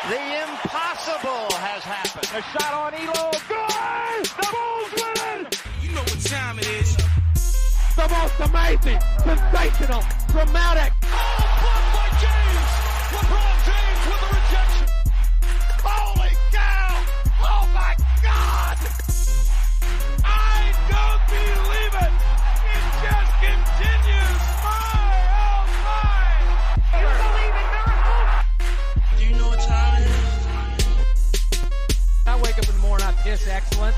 The impossible has happened. A shot on Elo. Good! The Bulls winning! You know what time it is. The most amazing, sensational, dramatic. Oh, blocked by James! LeBron James with the rejection. Holy cow! Oh my God! I don't believe it. It just continues. My, oh my. You believe in miracles? Do you know what time it is? I wake up in the morning, I piss excellence.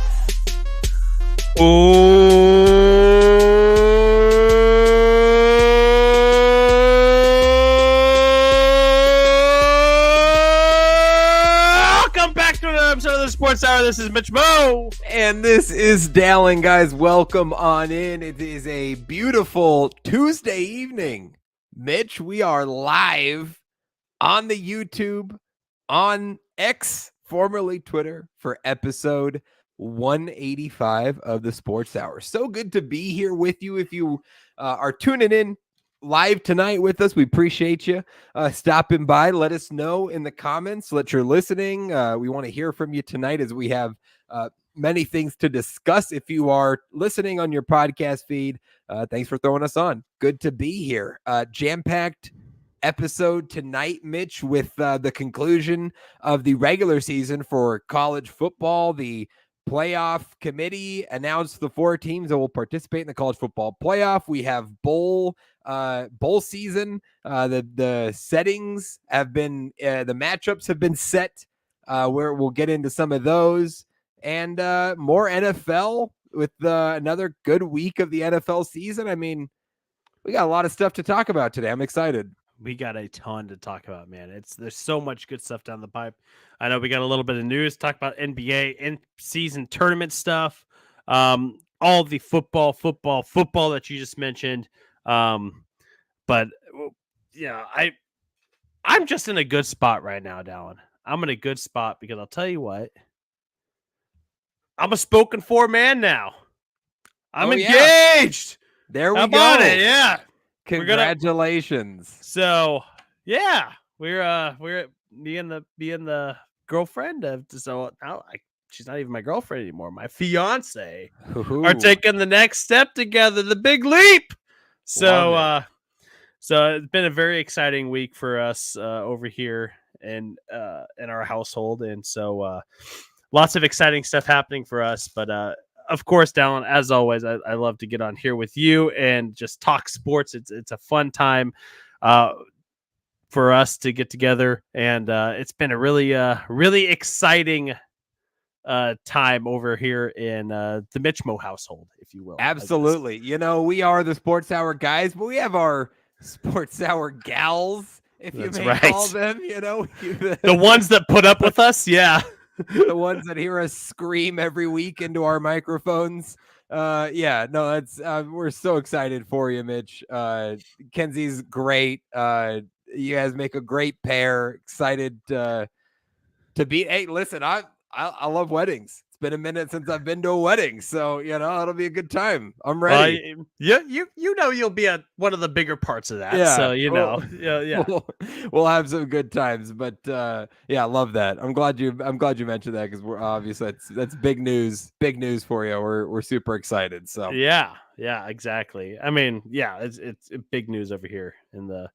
Welcome back to another episode of the Sports Hour. This is Mitch-Mo. And this is Dallen, guys. Welcome on in. It is a beautiful Tuesday evening. Mitch, we are live on the YouTube, on X, formerly Twitter, for episode 185 of the Sports Hour. So good to be here with you. If you are tuning in live tonight with us, we appreciate you stopping by. Let us know in the comments that you're listening. We want to hear from you tonight as we have many things to discuss. If you are listening on your podcast feed, thanks for throwing us on. Good to be here. Jam-packed episode tonight, Mitch, with the conclusion of the regular season for college football. The playoff committee announced the 4 teams that will participate in the college football playoff. We have bowl season. The settings have been, the matchups have been set, where we'll get into some of those, and more NFL with another good week of the NFL season. I mean, we got a lot of stuff to talk about today. I'm excited. We got a ton to talk about, man. There's so much good stuff down the pipe. I know we got a little bit of news, talk about NBA in-season tournament stuff, all the football that you just mentioned. But yeah, I'm just in a good spot right now, Dallen. I'm in a good spot because I'll tell you what, I'm a spoken for man now. I'm engaged. There we How go. about it? Yeah. Congratulations. So yeah, we're me and the girlfriend so now she's not even my girlfriend anymore. My fiance are taking the next step together, the big leap. So it's been a very exciting week for us over here in our household, and so lots of exciting stuff happening for us. But of course, Dallen, as always, I love to get on here with you and just talk sports. It's a fun time for us to get together, and it's been a really exciting time over here in the Mitch-Mo household, if you will. Absolutely. You know, we are the Sports Hour guys, but we have our Sports Hour gals, if you may call them, you know. The ones that put up with us, yeah. The ones that hear us scream every week into our microphones. We're so excited for you, Mitch. Kenzie's great. You guys make a great pair. Excited to be. Hey, listen, I love weddings. It's been a minute since I've been to a wedding, so you know it'll be a good time. I'm ready. You know you'll be at one of the bigger parts of that. Yeah, so you know, we'll have some good times. But I love that. I'm glad you mentioned that because we're obviously that's big news. Big news for you. We're super excited. So yeah, exactly. I mean, yeah, it's big news over here in the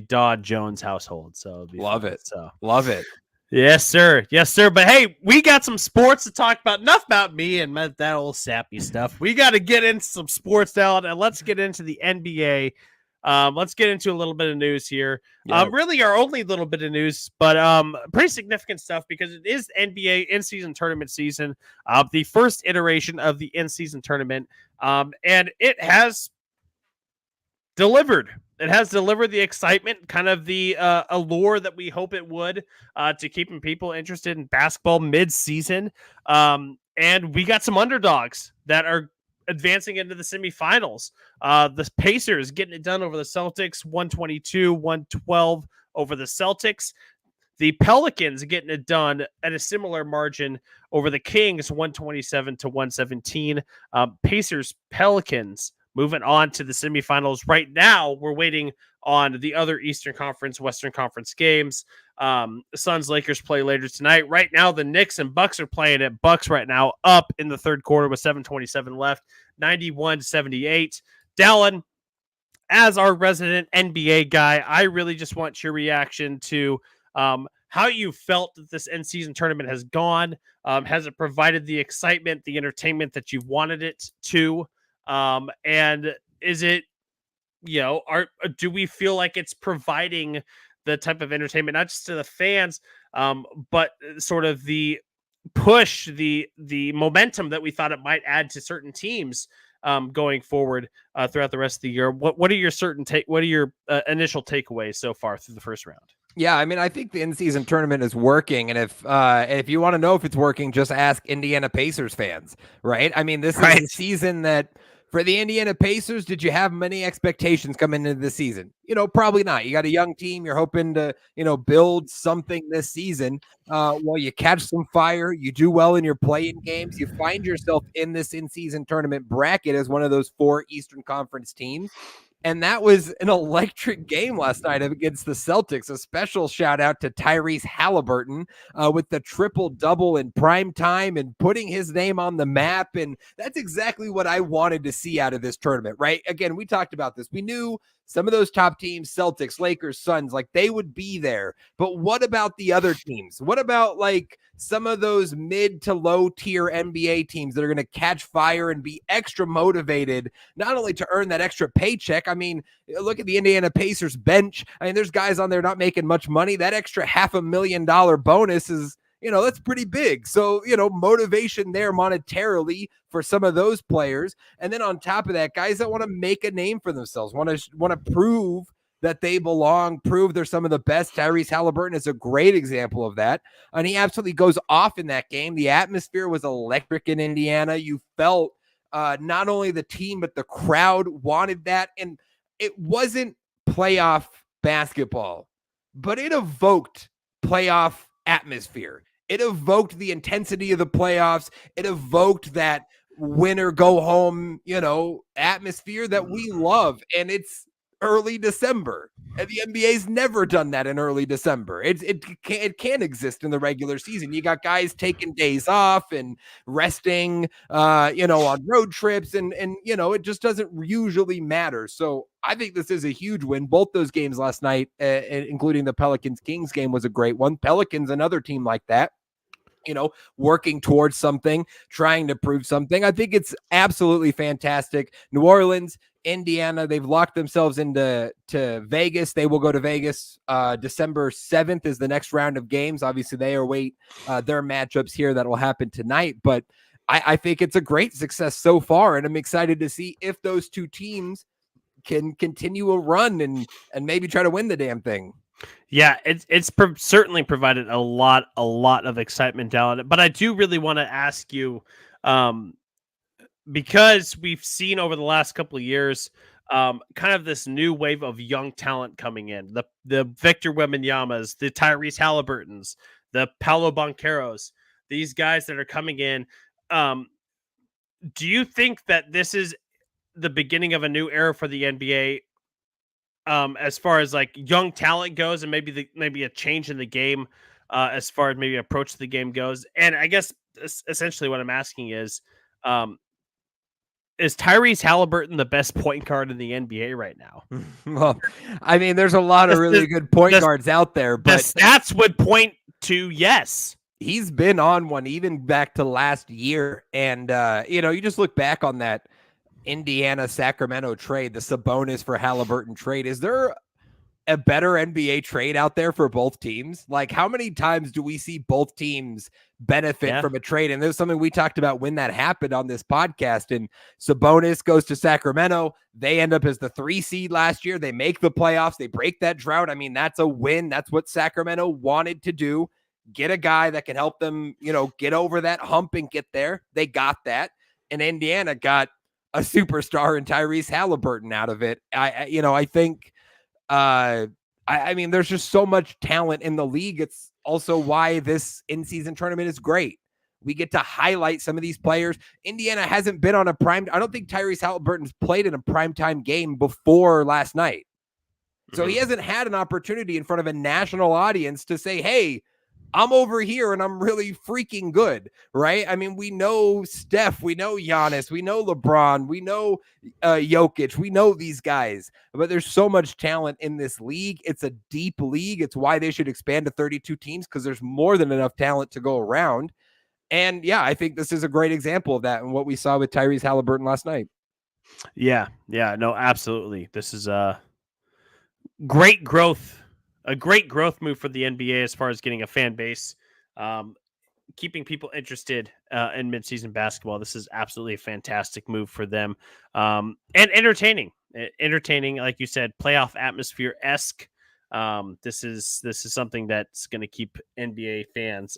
Dodd Jones household. So love it. So love it. Yes, sir. But hey, we got some sports to talk about. Enough about me and that old sappy stuff. We got to get into some sports now, and let's get into the NBA. Let's get into a little bit of news here. Yep. Really our only little bit of news, but pretty significant stuff because it is NBA in-season tournament season. The first iteration of the in-season tournament, and it has delivered. It has delivered the excitement, kind of the allure that we hope it would to keeping people interested in basketball mid-season. And we got some underdogs that are advancing into the semifinals. The Pacers getting it done over the Celtics, 122-112 over the Celtics. The Pelicans getting it done at a similar margin over the Kings, 127-117. Pacers, Pelicans moving on to the semifinals. Right now, we're waiting on the other Eastern Conference, Western Conference games. Suns Lakers play later tonight. Right now, the Knicks and Bucks are playing at Bucks right now, up in the third quarter with 7:27 left, 91-78. Dallen, as our resident NBA guy, I really just want your reaction to how you felt that this in-season tournament has gone. Has it provided the excitement, the entertainment that you've wanted it to? And is it, do we feel like it's providing the type of entertainment, not just to the fans, but sort of the push, the momentum that we thought it might add to certain teams going forward throughout the rest of the year? What are your initial takeaways so far through the first round? Yeah, I mean, I think the in-season tournament is working, and if you want to know if it's working, just ask Indiana Pacers fans, right? I mean, this is a season that for the Indiana Pacers, did you have many expectations coming into the season? Probably not. You got a young team. You're hoping to, build something this season. Well, you catch some fire. You do well in your play-in games. You find yourself in this in-season tournament bracket as one of those 4 Eastern Conference teams. And that was an electric game last night against the Celtics. A special shout out to Tyrese Halliburton with the triple-double in prime time and putting his name on the map. And that's exactly what I wanted to see out of this tournament, right? Again, we talked about this. We knew some of those top teams, Celtics, Lakers, Suns, like they would be there. But what about the other teams? What about like some of those mid to low tier NBA teams that are going to catch fire and be extra motivated, not only to earn that extra paycheck? I mean, look at the Indiana Pacers bench. I mean, there's guys on there not making much money. That extra $500,000 bonus is, that's pretty big. So, motivation there monetarily for some of those players. And then on top of that, guys that want to make a name for themselves, want to prove that they belong, prove they're some of the best. Tyrese Halliburton is a great example of that. And he absolutely goes off in that game. The atmosphere was electric in Indiana. You felt not only the team, but the crowd wanted that. And it wasn't playoff basketball, but it evoked playoff atmosphere. It evoked the intensity of the playoffs. It evoked that win or go home, atmosphere that we love. And it's early December. And the NBA's never done that in early December. It can't exist in the regular season. You got guys taking days off and resting, on road trips, and it just doesn't usually matter. So I think this is a huge win. Both those games last night, including the Pelicans-Kings game, was a great one. Pelicans, another team like that, working towards something, trying to prove something. I think it's absolutely fantastic. New Orleans, Indiana, they've locked themselves into Vegas. They will go to Vegas. December 7th is the next round of games. Obviously, they await their matchups here that will happen tonight. But I think it's a great success so far, and I'm excited to see if those two teams can continue a run and maybe try to win the damn thing. Yeah, it's certainly provided a lot of excitement down it. But I do really want to ask you, because we've seen over the last couple of years, kind of this new wave of young talent coming in, the Victor Wembanyama's, the Tyrese Halliburtons, the Paolo Bancheros, these guys that are coming in. Do you think that this is the beginning of a new era for the NBA? As far as like young talent goes, and maybe a change in the game, as far as maybe approach to the game goes. And I guess essentially what I'm asking is Tyrese Halliburton the best point guard in the NBA right now? Well, I mean, there's a lot of really good point guards out there, but the stats would point to yes. He's been on one even back to last year. And, you just look back on that Indiana-Sacramento trade, the Sabonis for Halliburton trade. Is there a better NBA trade out there for both teams? Like, how many times do we see both teams benefit from a trade? And there's something we talked about when that happened on this podcast. And Sabonis goes to Sacramento. They end up as the 3 seed last year. They make the playoffs. They break that drought. I mean, that's a win. That's what Sacramento wanted to do. Get a guy that can help them, get over that hump and get there. They got that. And Indiana got a superstar in Tyrese Halliburton out of it. I think, I mean, there's just so much talent in the league. It's also why this in-season tournament is great. We get to highlight some of these players. Indiana hasn't been on a prime. I don't think Tyrese Halliburton's played in a primetime game before last night. So he hasn't had an opportunity in front of a national audience to say, hey, I'm over here and I'm really freaking good, right? I mean, we know Steph, we know Giannis, we know LeBron, we know Jokic, we know these guys, but there's so much talent in this league. It's a deep league. It's why they should expand to 32 teams, because there's more than enough talent to go around. And yeah, I think this is a great example of that and what we saw with Tyrese Halliburton last night. Yeah, no, absolutely. This is great growth, a great growth move for the NBA as far as getting a fan base, keeping people interested in midseason basketball. This is absolutely a fantastic move for them, and entertaining, like you said, playoff atmosphere-esque. This is something that's going to keep NBA fans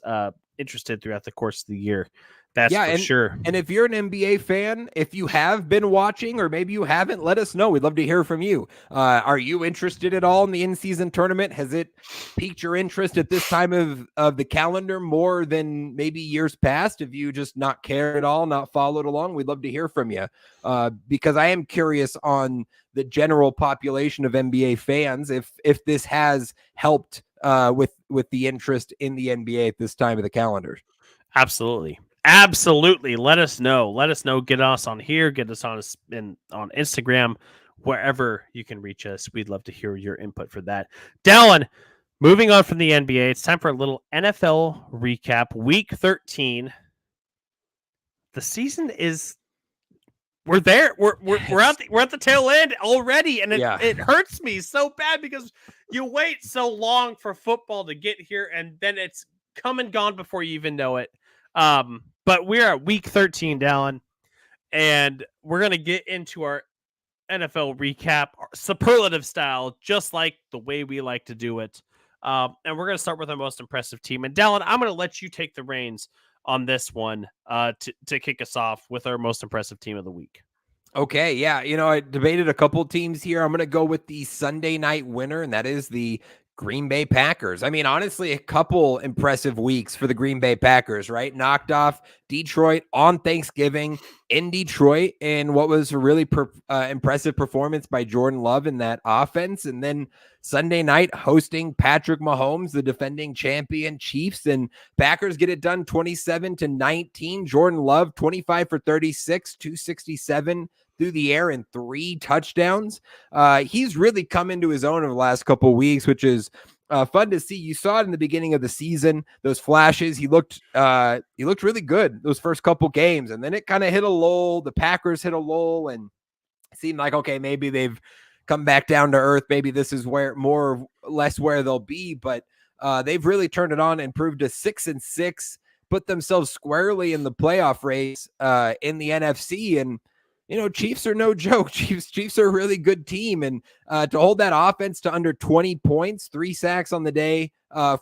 interested throughout the course of the year. That's for sure. And if you're an NBA fan, if you have been watching or maybe you haven't, let us know. We'd love to hear from you. Are you interested at all in the in-season tournament? Has it piqued your interest at this time of the calendar more than maybe years past? If you just not care at all, not followed along, we'd love to hear from you, because I am curious on the general population of NBA fans if this has helped with the interest in the NBA at this time of the calendar. Absolutely. Let us know. Get us on here. Get us on Instagram, wherever you can reach us. We'd love to hear your input for that. Dallen, moving on from the NBA, it's time for a little NFL recap. Week 13. The season is. We're there. We're at the tail end already, and it hurts me so bad because you wait so long for football to get here, and then it's come and gone before you even know it. But we're at week 13, Dallen, and we're going to get into our NFL recap, superlative style, just like the way we like to do it. And we're going to start with our most impressive team. And Dallen, I'm going to let you take the reins on this one to kick us off with our most impressive team of the week. Okay, yeah. I debated a couple teams here. I'm going to go with the Sunday night winner, and that is the Green Bay Packers. I mean, honestly, a couple impressive weeks for the Green Bay Packers, right? Knocked off Detroit on Thanksgiving in Detroit in what was a really impressive performance by Jordan Love in that offense. And then Sunday night hosting Patrick Mahomes, the defending champion Chiefs, and Packers get it done 27-19. Jordan Love, 25 for 36, 267 through the air and 3 touchdowns. He's really come into his own over the last couple of weeks, which is fun to see. You saw it in the beginning of the season, those flashes. He looked really good those first couple games, and then it kind of hit a lull. The Packers hit a lull, and it seemed like, okay, maybe they've come back down to earth. Maybe this is where more or less where they'll be, but they've really turned it on and improved to 6-6, put themselves squarely in the playoff race in the NFC. And Chiefs are no joke. Chiefs are a really good team. And to hold that offense to under 20 points, 3 sacks on the day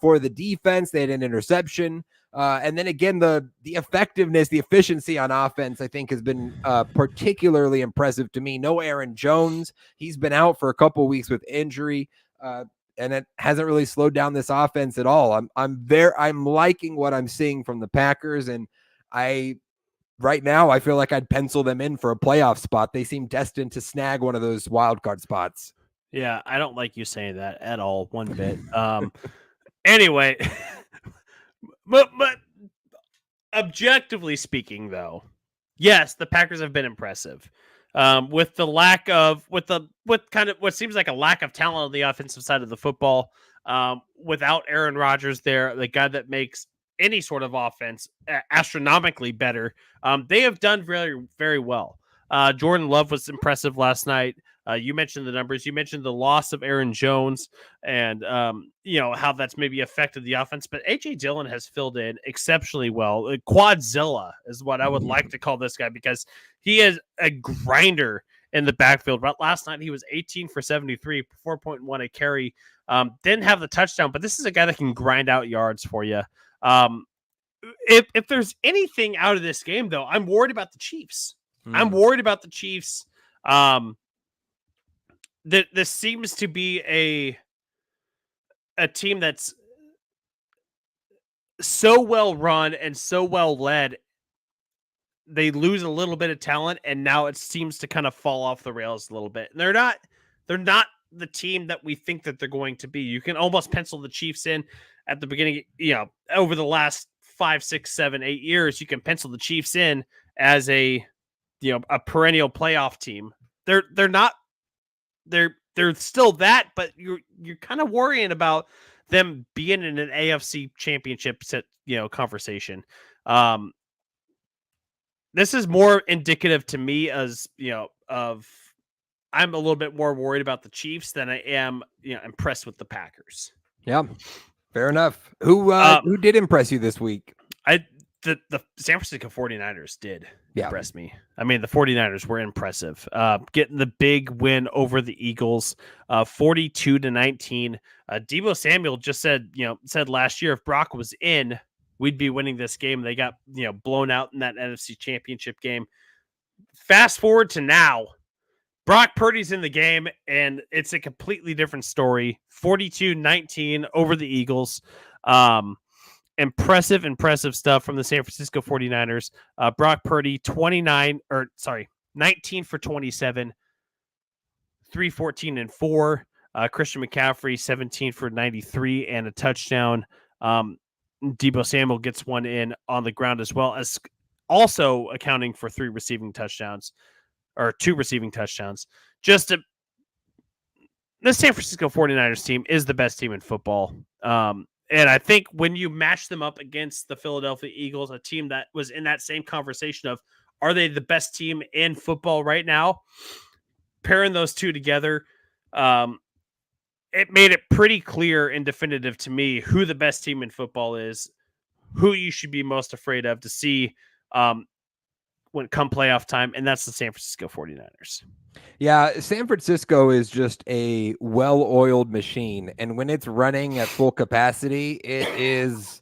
for the defense. They had an interception. And then again, the effectiveness, the efficiency on offense, I think has been particularly impressive to me. No Aaron Jones. He's been out for a couple weeks with injury. And it hasn't really slowed down this offense at all. I'm liking what I'm seeing from the Packers. And right now, I feel like I'd pencil them in for a playoff spot. They seem destined to snag one of those wild card spots. Yeah, I don't like you saying that at all, one bit. Anyway, but objectively speaking, though, yes, the Packers have been impressive. With kind of what seems like a lack of talent on the offensive side of the football, without Aaron Rodgers there, the guy that makes any sort of offense astronomically better. They have done very, very well. Jordan Love was impressive last night. You mentioned the numbers. You mentioned the loss of Aaron Jones and, how that's maybe affected the offense. But A.J. Dillon has filled in exceptionally well. Quadzilla is what I would like to call this guy because he is a grinder in the backfield. But last night, he was 18 for 73, 4.1 a carry. Didn't have the touchdown, but this is a guy that can grind out yards for you. If there's anything out of this game, though, I'm worried about the Chiefs. I'm worried about the Chiefs. This seems to be a team that's so well run and so well led. They lose a little bit of talent, and now it seems to kind of fall off the rails a little bit. And they're not the team that we think that they're going to be. You can almost pencil the Chiefs in at the beginning, over the last 5, 6, 7, 8 years, you can pencil the Chiefs in as a perennial playoff team. They're still that, but you're kind of worrying about them being in an AFC championship conversation. This is more indicative to me as, of I'm a little bit more worried about the Chiefs than I am, impressed with the Packers. Yeah, fair enough. Who did impress you this week? The San Francisco 49ers did Yeah. impress me. I mean, the 49ers were impressive. Getting the big win over the Eagles, 42-19. Deebo Samuel just said last year, if Brock was in, we'd be winning this game. They got, blown out in that NFC Championship game. Fast forward to now, Brock Purdy's in the game, and it's a completely different story. 42-19 over the Eagles. Impressive stuff from the San Francisco 49ers. Brock Purdy, 19 for 27, 314 and 4. Christian McCaffrey, 17 for 93 and a touchdown. Deebo Samuel gets one in on the ground as well, as also accounting for 2 receiving touchdowns. The San Francisco 49ers team is the best team in football. And I think when you match them up against the Philadelphia Eagles, a team that was in that same conversation of, are they the best team in football right now? Pairing those two together, it made it pretty clear and definitive to me who the best team in football is, who you should be most afraid of to see when come playoff time, and that's the San Francisco 49ers. Yeah, San Francisco is just a well-oiled machine, and when it's running at full capacity, it is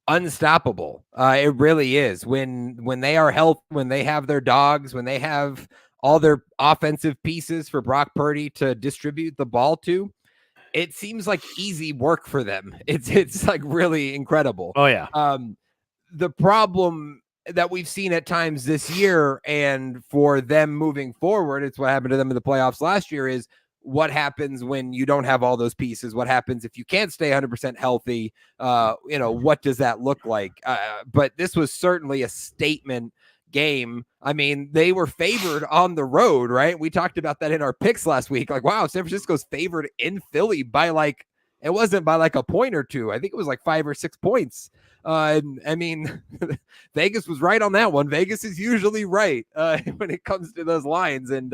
unstoppable. It really is. When they are healthy, when they have their dogs, when they have all their offensive pieces for Brock Purdy to distribute the ball to, it seems like easy work for them. It's like really incredible. Oh yeah. The problem that we've seen at times this year, and for them moving forward, it's what happened to them in the playoffs last year, is what happens when you don't have all those pieces. What happens if you can't stay 100% healthy? What does that look like? But this was certainly a statement game. I mean, they were favored on the road, right? We talked about that in our picks last week. Like, wow, San Francisco's favored in Philly by it wasn't by a point or two. I think it was 5 or 6 points. I mean, Vegas was right on that one. Vegas is usually right when it comes to those lines, and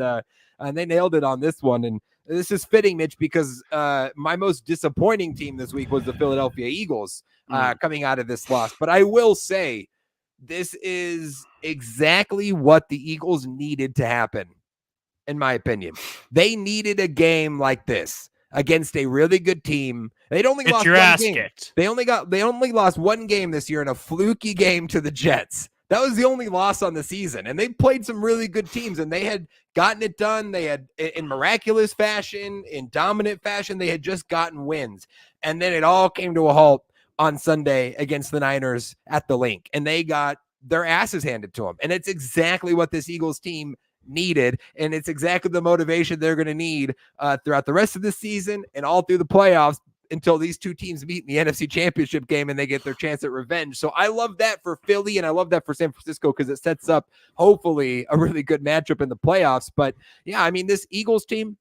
they nailed it on this one. And this is fitting, Mitch, because my most disappointing team this week was the Philadelphia Eagles coming out of this loss. But I will say, this is exactly what the Eagles needed to happen, in my opinion. They needed a game like this against a really good team. They'd only lost one game. They only lost one game this year in a fluky game to the Jets. That was the only loss on the season. And they played some really good teams, and they had gotten it done. They had, in miraculous fashion, in dominant fashion, they had just gotten wins. And then it all came to a halt on Sunday against the Niners at the Link, and they got their asses handed to them. And it's exactly what this Eagles team needed, and it's exactly the motivation they're going to need throughout the rest of the season and all through the playoffs until these two teams meet in the NFC Championship game and they get their chance at revenge. So I love that for Philly, and I love that for San Francisco, because it sets up hopefully a really good matchup in the playoffs. But yeah, I mean, this Eagles team,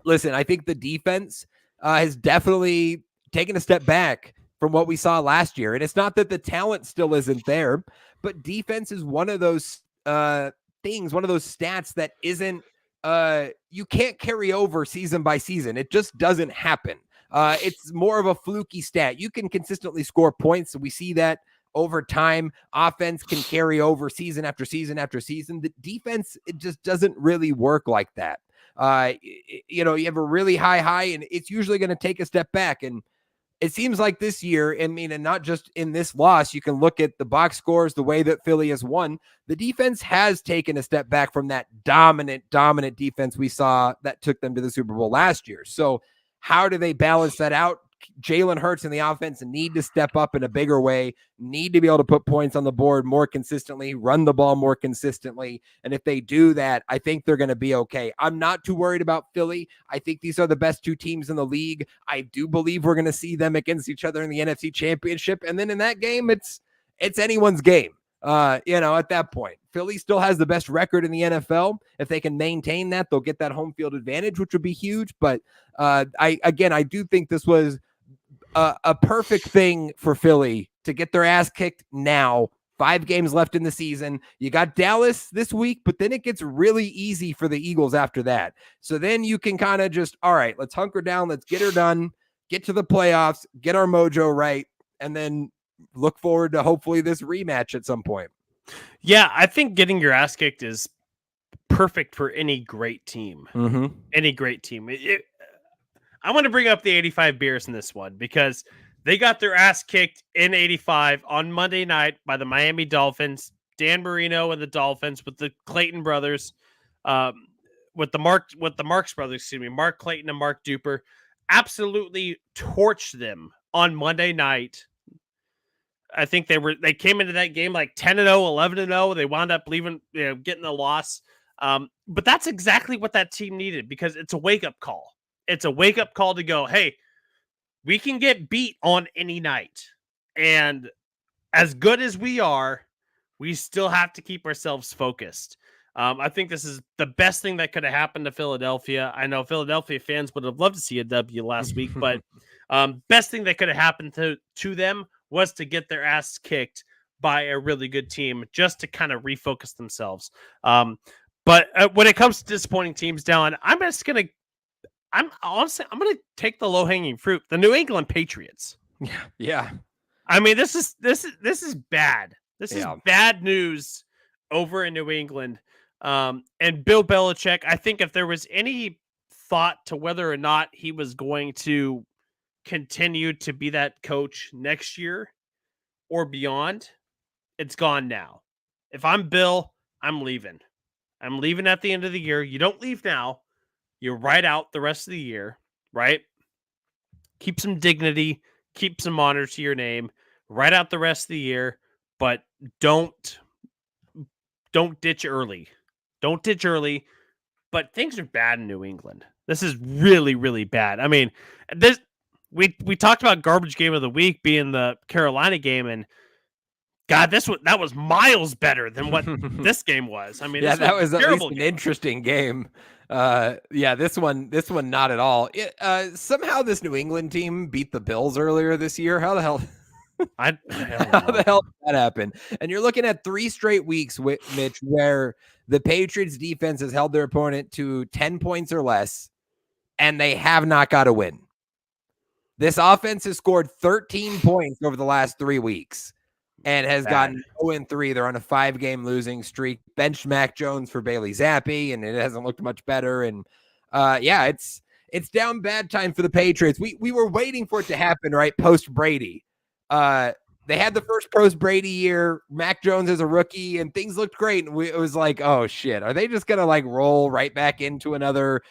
listen, I think the defense has definitely taken a step back from what we saw last year. And it's not that the talent still isn't there, but defense is one of those things, one of those stats that isn't, you can't carry over season by season. It just doesn't happen. It's more of a fluky stat. You can consistently score points. So we see that over time. Offense can carry over season after season after season. The defense, it just doesn't really work like that. You have a really high, and it's usually going to take a step back. And it seems like this year, I mean, and not just in this loss, you can look at the box scores, the way that Philly has won. The defense has taken a step back from that dominant defense we saw that took them to the Super Bowl last year. So how do they balance that out? Jalen Hurts and the offense need to step up in a bigger way, need to be able to put points on the board more consistently, run the ball more consistently. And if they do that, I think they're going to be okay. I'm not too worried about Philly. I think these are the best two teams in the league. I do believe we're going to see them against each other in the NFC Championship. And then in that game, it's anyone's game. At that point, Philly still has the best record in the NFL. If they can maintain that, they'll get that home field advantage, which would be huge. But I do think this was a perfect thing for Philly to get their ass kicked now. 5 games left in the season. You got Dallas this week, but then it gets really easy for the Eagles after that. So then you can kind of just, all right, let's hunker down. Let's get her done, get to the playoffs, get our mojo right, and then look forward to hopefully this rematch at some point. Yeah, I think getting your ass kicked is perfect for any great team. Mm-hmm. Any great team. I want to bring up the 85 Bears in this one because they got their ass kicked in 85 on Monday night by the Miami Dolphins. Dan Marino and the Dolphins with the Clayton brothers, with the Marks brothers, Mark Clayton and Mark Duper, absolutely torched them on Monday night. I think they came into that game like 10-0, 11-0. They wound up getting a loss. But that's exactly what that team needed because it's a wake-up call. It's a wake-up call to go, hey, we can get beat on any night. And as good as we are, we still have to keep ourselves focused. I think this is the best thing that could have happened to Philadelphia. I know Philadelphia fans would have loved to see a W last week, but best thing that could have happened to them was to get their ass kicked by a really good team just to kind of refocus themselves. But when it comes to disappointing teams, Dallen, I'm going to take the low-hanging fruit, the New England Patriots. Yeah. I mean, this is bad. This is bad news over in New England. And Bill Belichick, I think if there was any thought to whether or not he was going to continue to be that coach next year or beyond, it's gone now. If I'm Bill, I'm leaving. I'm leaving at the end of the year. You don't leave now. You ride out the rest of the year, right? Keep some dignity, keep some honor to your name, ride out the rest of the year, but don't ditch early. Don't ditch early. But things are bad in New England. This is really, really bad. I mean, we talked about garbage game of the week being the Carolina game, and God, that was miles better than what this game was. I mean, that was at least an game. Interesting game. This one not at all. Somehow this New England team beat the Bills earlier this year. How the hell? I don't know. How the hell did that happen? And you're looking at 3 straight weeks, Mitch, where the Patriots defense has held their opponent to 10 points or less, and they have not got a win. This offense has scored 13 points over the last 3 weeks and has gotten 0-3. They're on a 5-game losing streak. Benched Mac Jones for Bailey Zappi, and it hasn't looked much better. And it's down bad time for the Patriots. We were waiting for it to happen, right? Post Brady. They had the first post Brady year, Mac Jones as a rookie, and things looked great. And it was like, oh shit, are they just gonna like roll right back into another,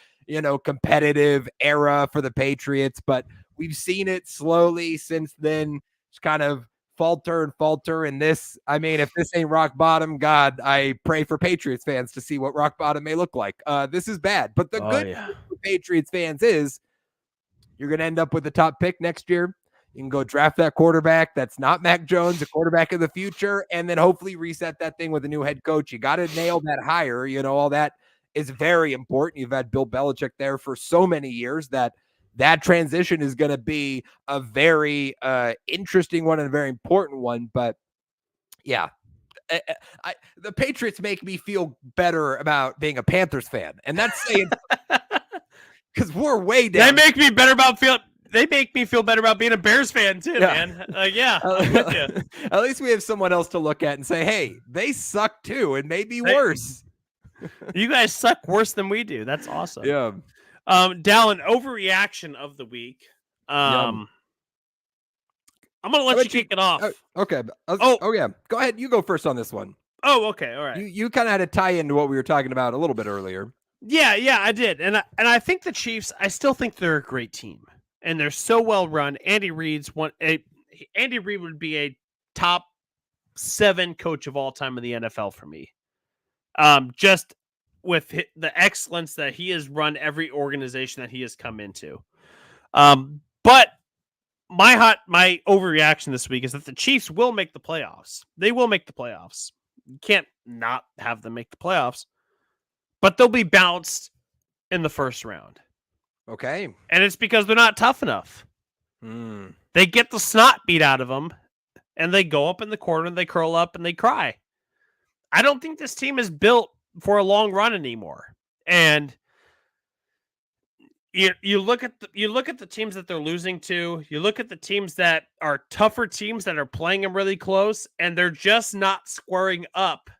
competitive era for the Patriots? But we've seen it slowly since then, just kind of falter. And this, I mean, if this ain't rock bottom, God, I pray for Patriots fans to see what rock bottom may look like. This is bad. But the good news for Patriots fans is you're going to end up with the top pick next year. You can go draft that quarterback that's not Mac Jones, a quarterback of the future, and then hopefully reset that thing with a new head coach. You got to nail that hire. All that is very important. You've had Bill Belichick there for so many years that transition is going to be a very interesting one and a very important one. But yeah, the Patriots make me feel better about being a Panthers fan. And that's saying because we're way down. They make me feel better about being a Bears fan too, man. I'm with you. At least we have someone else to look at and say, hey, they suck too, and maybe worse. You guys suck worse than we do. That's awesome. Yeah. Dallen, overreaction of the week. I'm gonna let you kick it off. Okay. Yeah. Go ahead. You go first on this one. Oh, okay. All right. You kind of had a tie into what we were talking about a little bit earlier. Yeah, I did. And I think the Chiefs, I still think they're a great team. and they're so well run. Andy Reid would be a top 7 coach of all time in the NFL for me. Just with the excellence that he has run every organization that he has come into. But my overreaction this week is that the Chiefs will make the playoffs. They will make the playoffs. You can't not have them make the playoffs, but they'll be bounced in the first round. Okay. And it's because they're not tough enough. They get the snot beat out of them, and they go up in the corner, and they curl up, and they cry. I don't think this team is built for a long run anymore. And you look at the teams that they're losing to. You look at the teams that are tougher teams that are playing them really close, and they're just not squaring up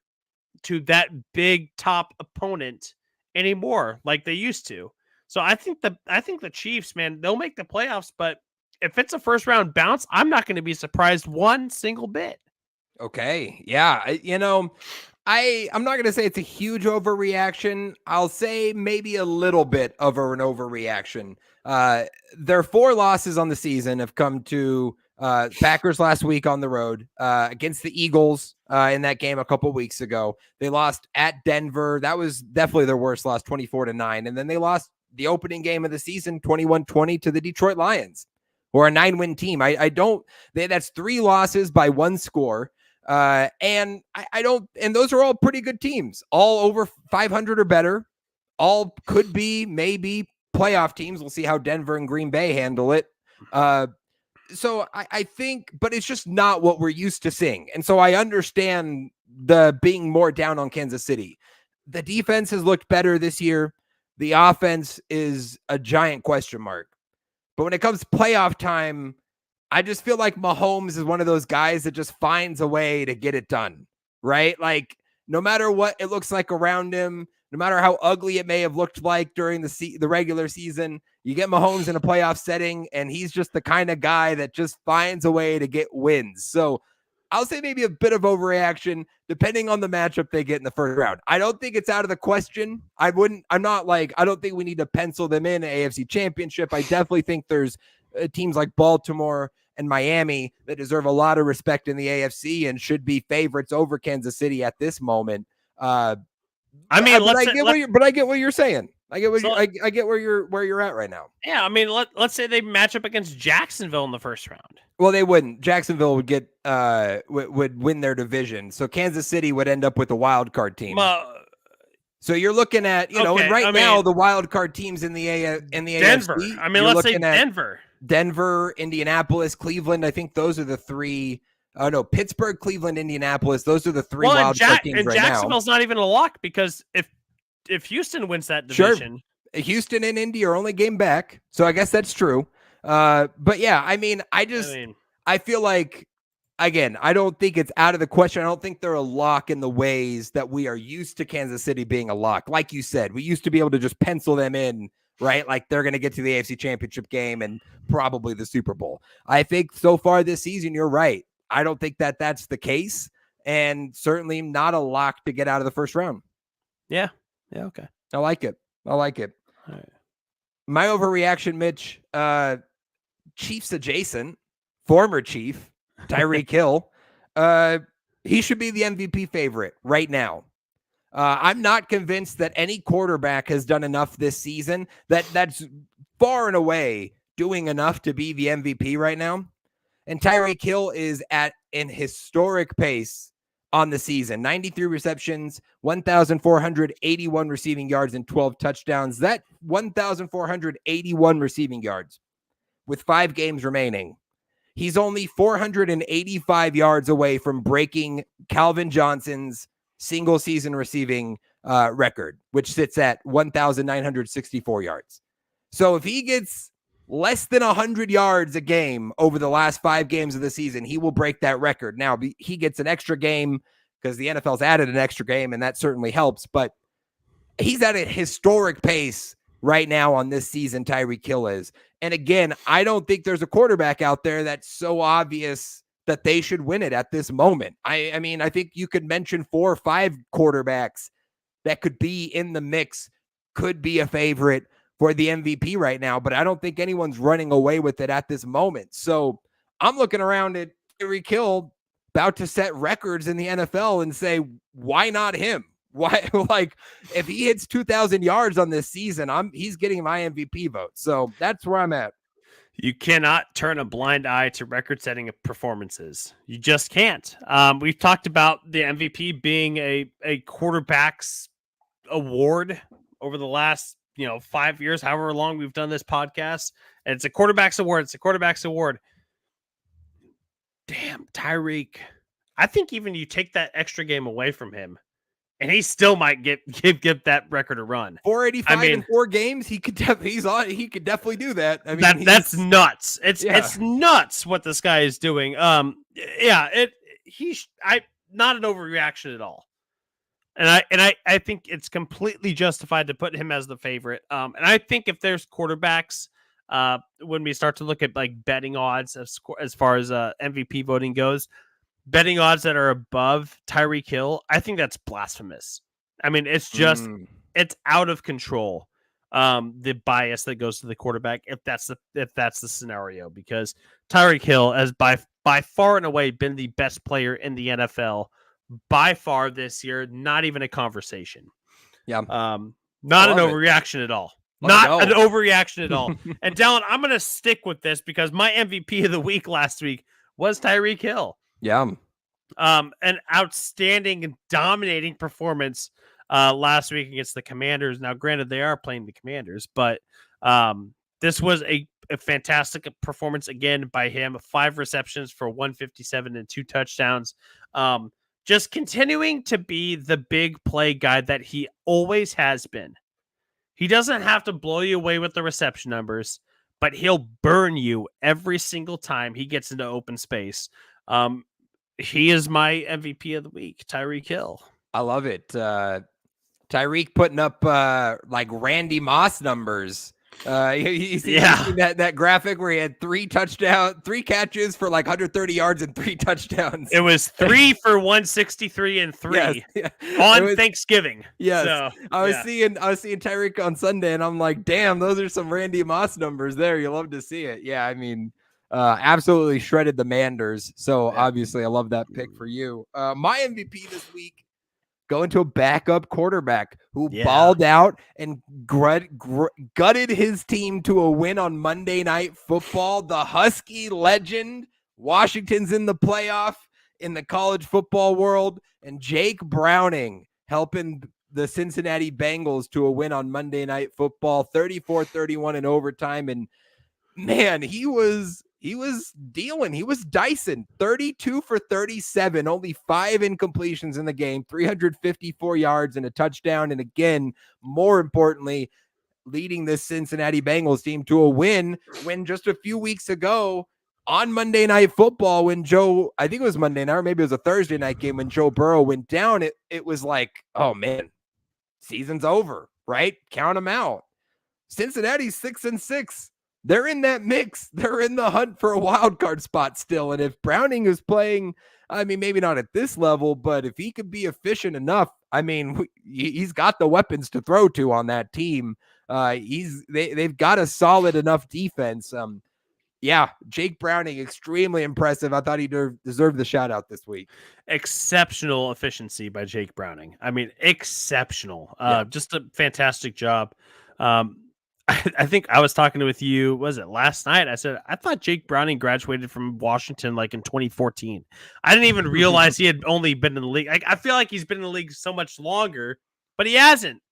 to that big top opponent anymore like they used to. So I think the Chiefs, man, they'll make the playoffs, but if it's a first round bounce, I'm not going to be surprised one single bit. Okay. Yeah. I'm not going to say it's a huge overreaction. I'll say maybe a little bit of an overreaction. Their 4 losses on the season have come to Packers last week on the road against the Eagles in that game a couple weeks ago. They lost at Denver. That was definitely their worst loss, 24-9. And then they lost the opening game of the season, 21-20 to the Detroit Lions, who are a 9-win team. That's 3 losses by 1 score. And those are all pretty good teams, all over 500 or better. All could be maybe playoff teams. We'll see how Denver and Green Bay handle it. So I think, but it's just not what we're used to seeing. And so I understand the being more down on Kansas City. The defense has looked better this year. The offense is a giant question mark. But when it comes to playoff time, I just feel like Mahomes is one of those guys that just finds a way to get it done, right? Like, no matter what it looks like around him, no matter how ugly it may have looked like during the regular season, you get Mahomes in a playoff setting, and he's just the kind of guy that just finds a way to get wins. So I'll say maybe a bit of overreaction depending on the matchup they get in the first round. I don't think it's out of the question. I don't think we need to pencil them in an AFC championship. I definitely think there's teams like Baltimore and Miami that deserve a lot of respect in the AFC and should be favorites over Kansas City at this moment. I get what you're saying. I get where you're at right now. Yeah, I mean, let's say they match up against Jacksonville in the first round. Well, they wouldn't. Jacksonville would get would win their division, so Kansas City would end up with a wild card team. So you're looking at now the wild card teams in the Denver. AFC. I mean, let's say Denver, Indianapolis, Cleveland. I think those are the 3. Oh no, Pittsburgh, Cleveland, Indianapolis. Those are the 3 wild card teams right now. And Jacksonville's not even a lock because if Houston wins that division, sure. Houston and Indy are only game back, so I guess that's true. But yeah, I mean, I feel like, again, I don't think it's out of the question. I don't think they're a lock in the ways that we are used to Kansas City being a lock. Like you said, we used to be able to just pencil them in, right? Like they're going to get to the AFC Championship game and probably the Super Bowl. I think so far this season, you're right. I don't think that that's the case, and certainly not a lock to get out of the first round. Yeah. Yeah. Okay. I like it. All right. My overreaction, Mitch, Chiefs adjacent, former Chief, Tyreek Hill. He should be the MVP favorite right now. I'm not convinced that any quarterback has done enough this season that's far and away doing enough to be the MVP right now. And Tyreek Hill is at an historic pace on the season. 93 receptions, 1,481 receiving yards, and 12 touchdowns. That 1,481 receiving yards with 5 games remaining. He's only 485 yards away from breaking Calvin Johnson's single season receiving record, which sits at 1,964 yards. So if he gets less than 100 yards a game over the last 5 games of the season, he will break that record. Now, he gets an extra game because the NFL's added an extra game, and that certainly helps. But he's at a historic pace right now on this season, Tyreek Hill is. And again, I don't think there's a quarterback out there that's so obvious that they should win it at this moment. I mean, I think you could mention 4 or 5 quarterbacks that could be in the mix, could be a favorite, for the MVP right now, but I don't think anyone's running away with it at this moment. So I'm looking around at Tyreek Hill about to set records in the NFL and say, why not him? Why, like, if he hits 2,000 yards on this season, he's getting my MVP vote. So that's where I'm at. You cannot turn a blind eye to record-setting performances. You just can't. We've talked about the MVP being a quarterback's award over the last 5 years, however long we've done this podcast. And it's a quarterback's award. It's a quarterback's award. Damn, Tyreek. I think even you take that extra game away from him, and he still might give that record a run. 485 in 4 games. He could definitely do that. I mean, that's nuts. It's nuts what this guy is doing. Not an overreaction at all. And I think it's completely justified to put him as the favorite. And I think if there's quarterbacks, when we start to look at like betting odds as far as MVP voting goes, betting odds that are above Tyreek Hill, I think that's blasphemous. I mean, it's just it's out of control. The bias that goes to the quarterback, if that's the scenario, because Tyreek Hill has by far and away been the best player in the NFL by far this year. Not even a conversation. Yeah. Not an overreaction at all. Not an overreaction at all. And Dallen, I'm going to stick with this because my MVP of the week last week was Tyreek Hill. Yeah. An outstanding and dominating performance last week against the Commanders. Now, granted, they are playing the Commanders, but this was a fantastic performance again by him. 5 receptions for 157 and 2 touchdowns. Just continuing to be the big play guy that he always has been. He doesn't have to blow you away with the reception numbers, but he'll burn you every single time he gets into open space. He is my MVP of the week, Tyreek Hill. I love it. Tyreek putting up like Randy Moss numbers. You see that graphic where he had 3 catches for like 130 yards and 3 touchdowns. It was 3 for 163 and 3 on Thanksgiving. Yes. So, I was seeing Tyreek on Sunday and I'm like, damn, those are some Randy Moss numbers there. You love to see it. Yeah. I mean, absolutely shredded the Manders. So obviously I love that pick for you. My MVP this week, going to a backup quarterback who balled out and gutted his team to a win on Monday Night Football. The Husky legend, Washington's in the playoff in the college football world, and Jake Browning helping the Cincinnati Bengals to a win on Monday Night Football, 34-31 in overtime. And man, he was dealing. He was dicing. 32 for 37, only 5 incompletions in the game, 354 yards and a touchdown. And again, more importantly, leading this Cincinnati Bengals team to a win when just a few weeks ago on Monday Night Football, when I think it was Monday night, or maybe it was a Thursday night game, when Joe Burrow went down, it was like, oh man, season's over, right? Count them out. Cincinnati's 6-6. They're in that mix. They're in the hunt for a wild card spot still. And if Browning is playing, I mean, maybe not at this level, but if he could be efficient enough, I mean, he's got the weapons to throw to on that team. They've got a solid enough defense. Jake Browning, extremely impressive. I thought he deserved the shout out this week. Exceptional efficiency by Jake Browning. I mean, exceptional. Just a fantastic job. I think I was talking with you, was it last night? I said, I thought Jake Browning graduated from Washington like in 2014. I didn't even realize he had only been in the league. I feel like he's been in the league so much longer, but he hasn't.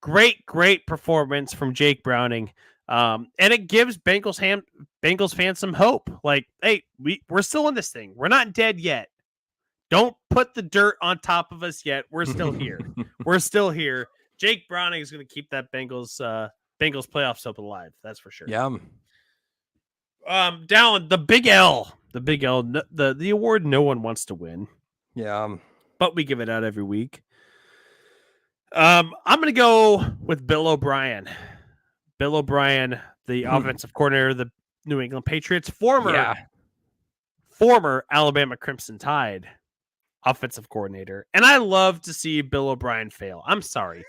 Great performance from Jake Browning. And it gives Bengals fans some hope. Like, hey, we're still in this thing. We're not dead yet. Don't put the dirt on top of us yet. We're still here. We're still here. Jake Browning is going to keep that Bengals playoffs hope alive. That's for sure. Yeah. Dallen, the Big L, the award no one wants to win. Yeah. But we give it out every week. I'm going to go with Bill O'Brien. Bill O'Brien, the offensive coordinator of the New England Patriots, former Alabama Crimson Tide offensive coordinator. And I love to see Bill O'Brien fail. I'm sorry.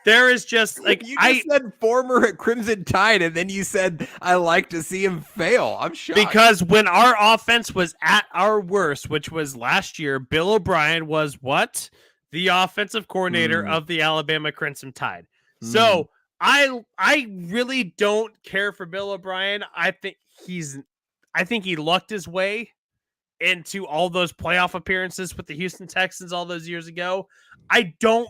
There is just like you just said former Crimson Tide, and then you said I like to see him fail. I'm shocked. Because when our offense was at our worst, which was last year, Bill O'Brien was what? The offensive coordinator of the Alabama Crimson Tide. So I really don't care for Bill O'Brien. I think he lucked his way into all those playoff appearances with the Houston Texans all those years ago. I don't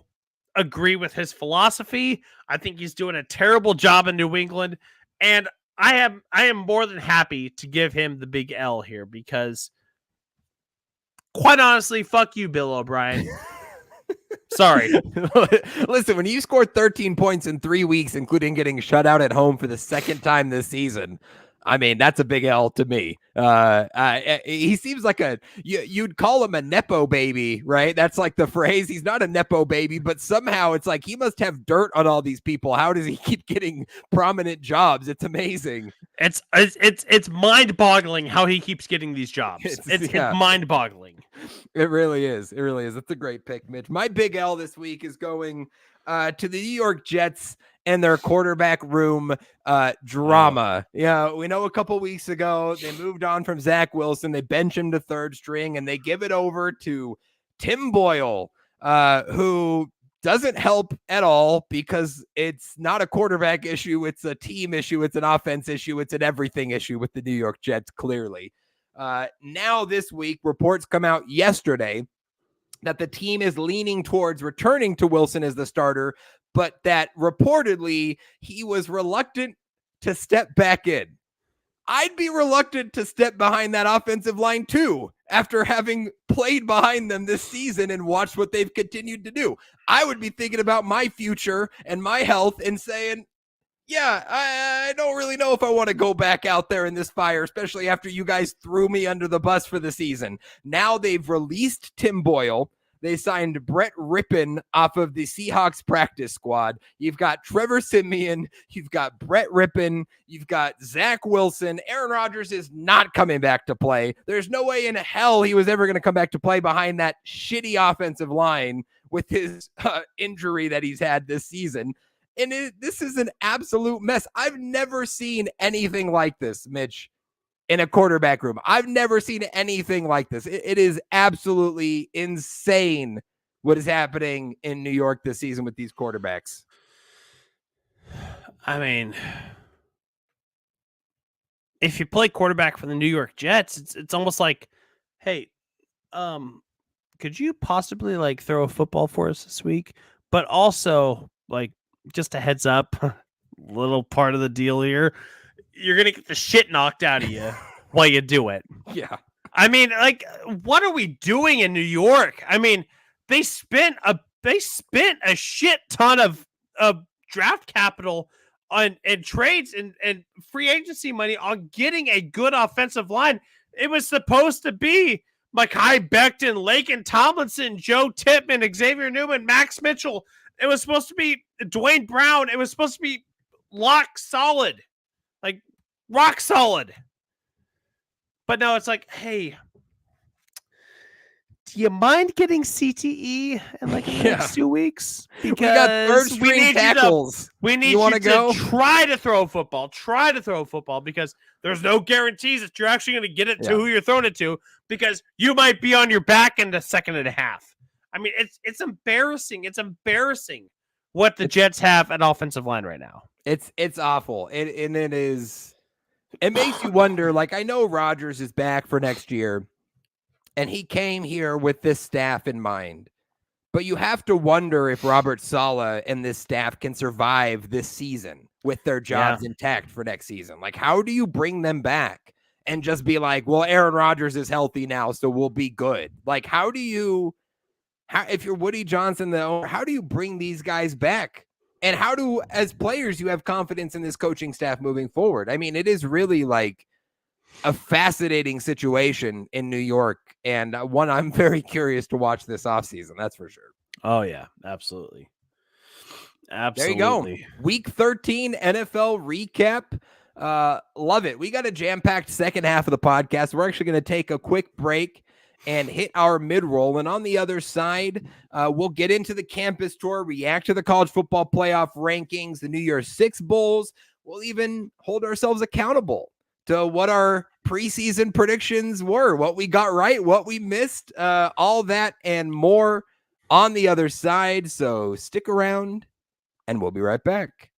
agree with his philosophy. I think he's doing a terrible job in New England, and I am more than happy to give him the big L here because, quite honestly, fuck you, Bill O'Brien. Sorry. Listen, when you scored 13 points in 3 weeks, including getting shut out at home for the second time this season, I mean, that's a big L to me. He seems like you'd call him a Nepo baby, right? That's like the phrase. He's not a Nepo baby, but somehow it's like he must have dirt on all these people. How does he keep getting prominent jobs? It's amazing. It's mind-boggling how he keeps getting these jobs. It's mind-boggling. It really is. It really is. That's a great pick, Mitch. My big L this week is going to the New York Jets and their quarterback room drama. Yeah, we know a couple weeks ago they moved on from Zach Wilson. They bench him to third string, and they give it over to Tim Boyle, who doesn't help at all because it's not a quarterback issue. It's a team issue. It's an offense issue. It's an everything issue with the New York Jets, clearly. Now this week, reports come out yesterday that the team is leaning towards returning to Wilson as the starter, but that reportedly he was reluctant to step back in. I'd be reluctant to step behind that offensive line too, after having played behind them this season and watched what they've continued to do. I would be thinking about my future and my health and saying, yeah, I don't really know if I want to go back out there in this fire, especially after you guys threw me under the bus for the season. Now they've released Tim Boyle. They signed Brett Rippon off of the Seahawks practice squad. You've got Trevor Siemian. You've got Brett Rippon. You've got Zach Wilson. Aaron Rodgers is not coming back to play. There's no way in hell he was ever going to come back to play behind that shitty offensive line with his injury that he's had this season. And this is an absolute mess. I've never seen anything like this, Mitch, in a quarterback room. I've never seen anything like this. It is absolutely insane what is happening in New York this season with these quarterbacks. I mean, if you play quarterback for the New York Jets, it's almost like, hey, could you possibly like throw a football for us this week? But also, like, just a heads up, little part of the deal here. You're going to get the shit knocked out of you while you do it. Yeah. I mean, like, what are we doing in New York? I mean, they spent a shit ton of draft capital on and trades and free agency money on getting a good offensive line. It was supposed to be Mekhi Becton, Laken Tomlinson, Joe Tippmann, Xavier Newman, Max Mitchell. It was supposed to be Dwayne Brown. It was supposed to be rock solid. But no, it's like, hey, do you mind getting CTE in like the next 2 weeks? Because we got third string tackles. We need you to try to throw a football because there's no guarantees that you're actually going to get it to who you're throwing it to because you might be on your back in the second and a half. I mean, it's embarrassing. It's embarrassing what the Jets have at offensive line right now. It's awful. It makes you wonder, like, I know Rodgers is back for next year, and he came here with this staff in mind. But you have to wonder if Robert Saleh and this staff can survive this season with their jobs intact for next season. Like, how do you bring them back and just be like, well, Aaron Rodgers is healthy now, so we'll be good? Like, if you're Woody Johnson, though, how do you bring these guys back? And how do, as players, you have confidence in this coaching staff moving forward? I mean, it is really like a fascinating situation in New York, and one I'm very curious to watch this offseason. That's for sure. Oh, yeah, absolutely. There you go. Week 13 NFL recap. Love it. We got a jam-packed second half of the podcast. We're actually going to take a quick break and hit our mid-roll. And on the other side, we'll get into the campus tour, react to the college football playoff rankings, the New Year's Six Bowls. We'll even hold ourselves accountable to what our preseason predictions were, what we got right, what we missed, all that and more on the other side. So stick around and we'll be right back.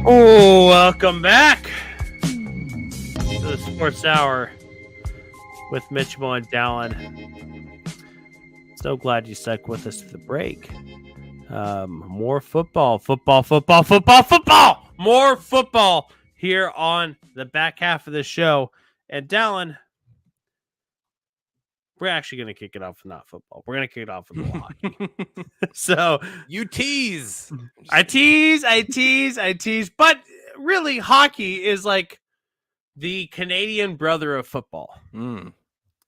Oh, welcome back to the Sports Hour with Mitch-Mo Dallen. So glad you stuck with us to the break. More football. More football here on the back half of the show. And Dallen, we're actually going to kick it off with not football. We're going to kick it off with a little hockey. So You tease. I tease. But really, hockey is like the Canadian brother of football.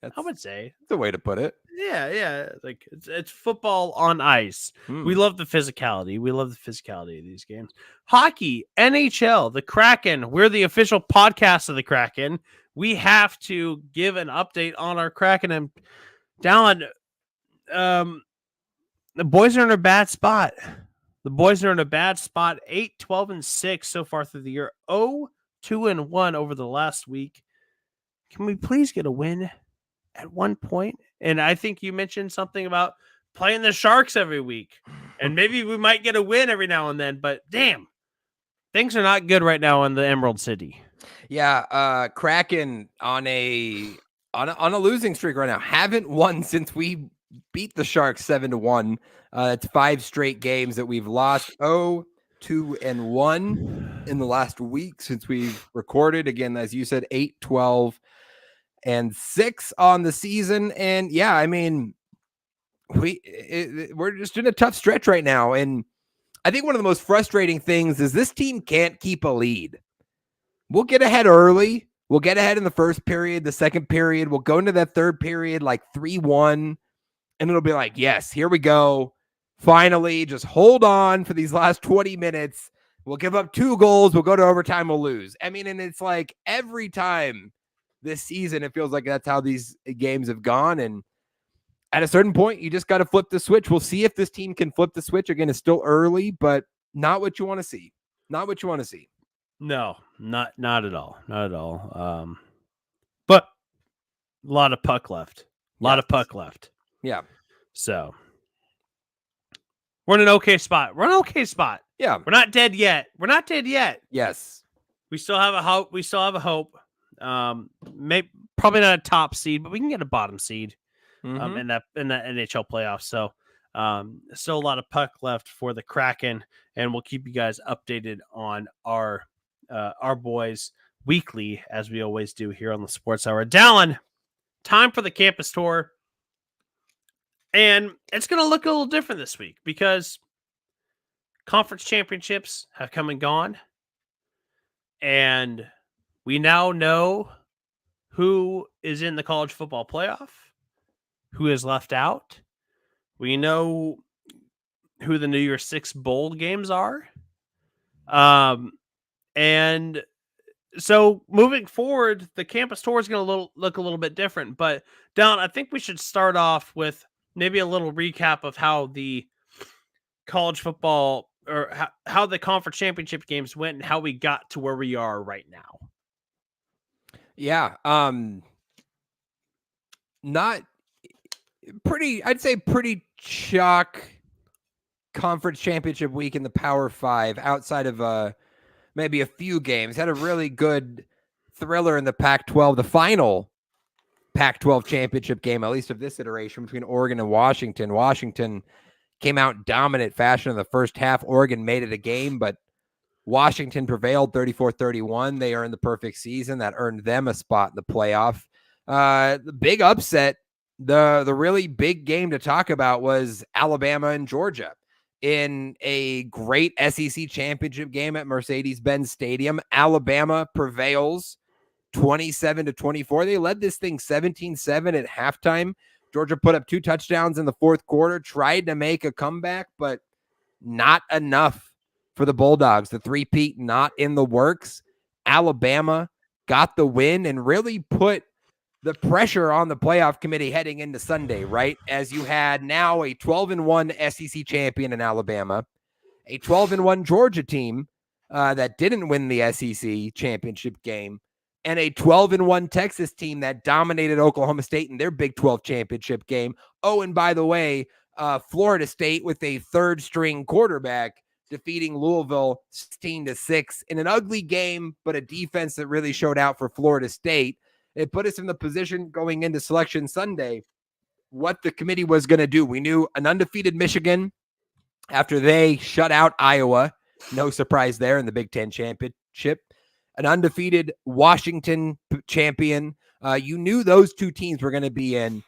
That's I would say. the way to put it. Yeah. Like it's football on ice. We love the physicality. We love the physicality of these games. Hockey, NHL, the Kraken. We're the official podcast of the Kraken. We have to give an update on our Kraken. And Dallen, the boys are in a bad spot. 8, 12, and 6 so far through the year. 2-1 over the last week. Can we please get a win at one point? And I think you mentioned something about playing the Sharks every week. And maybe we might get a win every now and then. But damn, things are not good right now in the Emerald City. Yeah, Kraken on a losing streak right now. Haven't won since we beat the Sharks 7-1. It's 5 straight games that we've lost. 2-1 in the last week since we've recorded. Again, as you said, 8, 12, and 6 on the season. And yeah, I mean, we're just in a tough stretch right now. And I think one of the most frustrating things is this team can't keep a lead. We'll get ahead early. We'll get ahead in the first period, the second period. We'll go into that third period like 3-1. And it'll be like, yes, here we go. Finally, just hold on for these last 20 minutes. We'll give up 2 goals. We'll go to overtime. We'll lose. I mean, and it's like every time this season, it feels like that's how these games have gone. And at a certain point, you just got to flip the switch. We'll see if this team can flip the switch. Again, it's still early, but not what you want to see. Not what you want to see. No, not at all. Not at all. But a lot of puck left. Of puck left. Yeah. So We're in an okay spot. Yeah. We're not dead yet. Yes. We still have a hope. Probably not a top seed, but we can get a bottom seed Mhm. in that NHL playoffs. So still a lot of puck left for the Kraken, and we'll keep you guys updated on our boys weekly, as we always do here on the Sports Hour. Dallen, time for the campus tour. And it's going to look a little different this week because conference championships have come and gone. And we now know who is in the college football playoff, who is left out. We know who the New Year's Six bowl games are. And so moving forward, the campus tour is going to look a little bit different. But, Dallen, I think we should start off with maybe a little recap of how the college football or how the conference championship games went and how we got to where we are right now. Yeah. Not pretty, I'd say pretty chalk conference championship week in the Power Five outside of maybe a few games. Had a really good thriller in the Pac-12, the final Pac-12 championship game, at least of this iteration, between Oregon and Washington. Washington came out in dominant fashion in the first half. Oregon made it a game, but Washington prevailed 34-31. They earned the perfect season. That earned them a spot in the playoff. The big upset, the really big game to talk about was Alabama and Georgia in a great SEC championship game at Mercedes-Benz Stadium. Alabama prevails 27-24. They led this thing 17-7 at halftime. Georgia put up 2 touchdowns in the fourth quarter, tried to make a comeback, but not enough for the Bulldogs. The three-peat not in the works. Alabama got the win and really put the pressure on the playoff committee heading into Sunday, right? As you had now a 12-1 SEC champion in Alabama, a 12-1 Georgia team that didn't win the SEC championship game, and a 12-1 Texas team that dominated Oklahoma State in their Big 12 championship game. Oh, and by the way, Florida State with a third-string quarterback defeating Louisville 16-6 in an ugly game, but a defense that really showed out for Florida State. It put us in the position going into Selection Sunday what the committee was going to do. We knew an undefeated Michigan after they shut out Iowa. No surprise there in the Big Ten championship. An undefeated Washington champion. You knew those two teams were going to be in.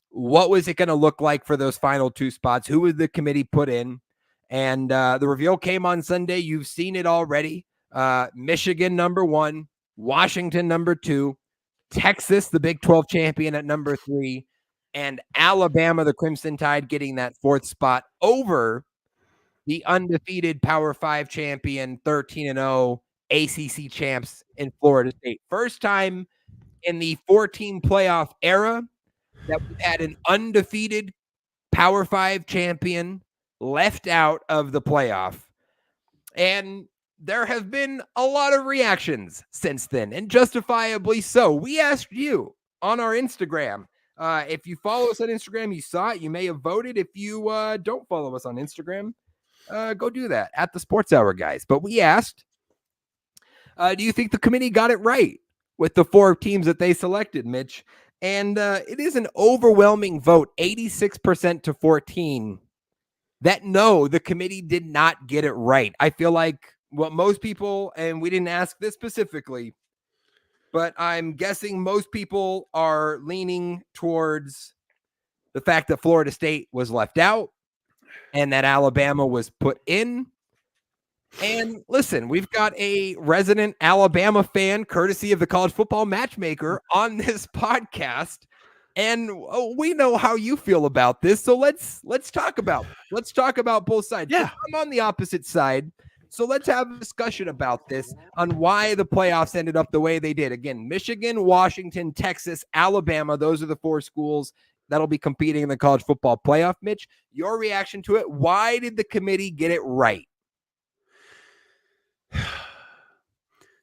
What was it going to look like for those final 2 spots? Who would the committee put in? And the reveal came on Sunday. You've seen it already. Michigan, number 1. Washington, number 2. Texas, the Big 12 champion, at number 3. And Alabama, the Crimson Tide, getting that 4th spot over the undefeated Power 5 champion, 13-0 ACC champs in Florida State. First time in the 14 playoff era that we've had an undefeated Power 5 champion left out of the playoff. And there have been a lot of reactions since then, and justifiably so. We asked you on our Instagram. If you follow us on Instagram, you saw it. You may have voted. If you don't follow us on Instagram, go do that at the Sports Hour, guys. But we asked, do you think the committee got it right with the 4 teams that they selected, Mitch? And it is an overwhelming vote, 86% to 14%, that no, the committee did not get it right. I feel like what most people, and we didn't ask this specifically, but I'm guessing most people are leaning towards the fact that Florida State was left out and that Alabama was put in. And listen, we've got a resident Alabama fan, courtesy of the College Football Matchmaker, on this podcast. And we know how you feel about this. So let's talk about both sides. Yeah. I'm on the opposite side. So let's have a discussion about this on why the playoffs ended up the way they did. Again, Michigan, Washington, Texas, Alabama. Those are the 4 schools that'll be competing in the college football playoff. Mitch, your reaction to it. Why did the committee get it right?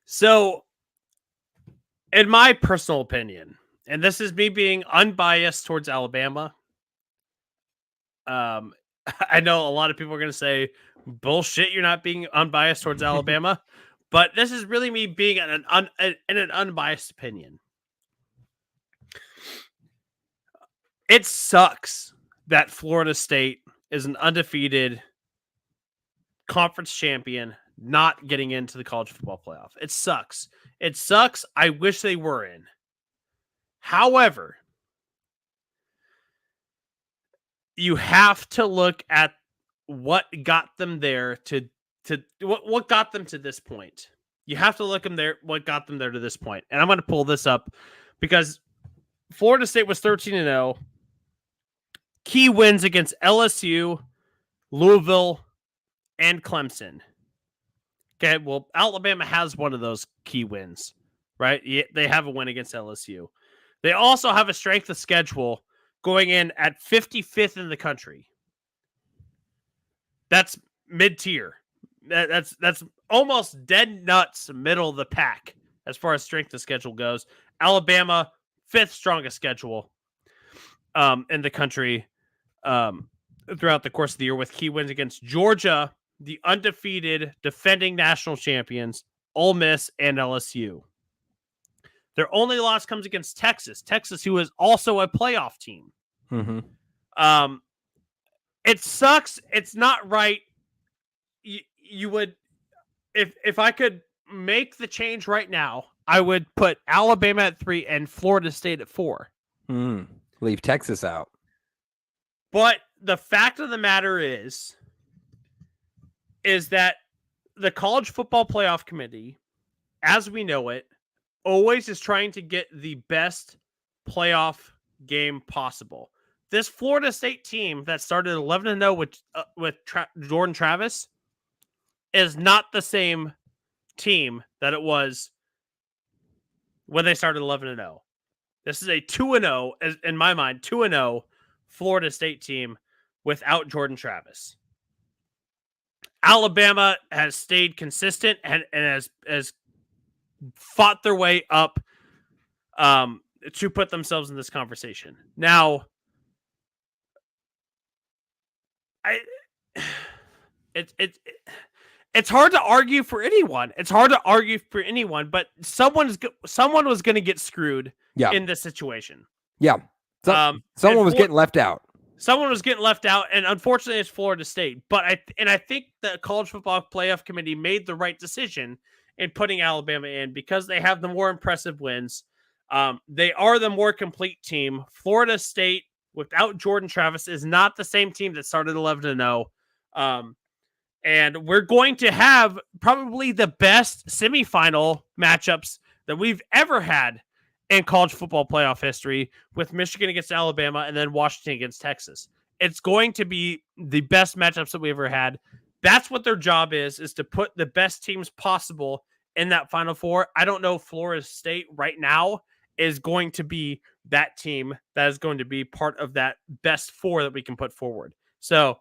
So, in my personal opinion, and this is me being unbiased towards Alabama, I know a lot of people are going to say, bullshit, you're not being unbiased towards Alabama. But this is really me being in an unbiased opinion. It sucks that Florida State is an undefeated conference champion not getting into the college football playoff. It sucks. It sucks. I wish they were in. However, you have to look at what got them there to what got them to this point. You have to look them there, what got them there to this point. And I'm going to pull this up because Florida State was 13-0. Key wins against LSU, Louisville, and Clemson. Okay, well, Alabama has one of those key wins, right? They have a win against LSU. They also have a strength of schedule going in at 55th in the country. That's mid-tier. That's almost dead nuts, middle of the pack as far as strength of schedule goes. Alabama, 5th strongest schedule in the country throughout the course of the year, with key wins against Georgia, the undefeated defending national champions, Ole Miss, and LSU. Their only loss comes against Texas, who is also a playoff team. Mm-hmm. It sucks. It's not right. You would, if I could make the change right now, I would put Alabama at 3 and Florida State at 4. Leave Texas out. But the fact of the matter is that the College Football Playoff Committee, as we know it, always is trying to get the best playoff game possible. This Florida State team that started 11-0 with Jordan Travis is not the same team that it was when they started 11-0. This is a 2-0, in my mind, 2-0 Florida State team without Jordan Travis. Alabama has stayed consistent and has fought their way up to put themselves in this conversation. Now, it's hard to argue for anyone. But someone was going to get screwed in this situation. Yeah. Someone was getting left out. Someone was getting left out, and unfortunately, it's Florida State. But I think the College Football Playoff Committee made the right decision in putting Alabama in because they have the more impressive wins. They are the more complete team. Florida State, without Jordan Travis, is not the same team that started 11-0. And we're going to have probably the best semifinal matchups that we've ever had in college football playoff history, with Michigan against Alabama and then Washington against Texas. It's going to be the best matchups that we ever had. That's what their job is to put the best teams possible in that Final Four. I don't know if Florida State right now is going to be that team that is going to be part of that best four that we can put forward. So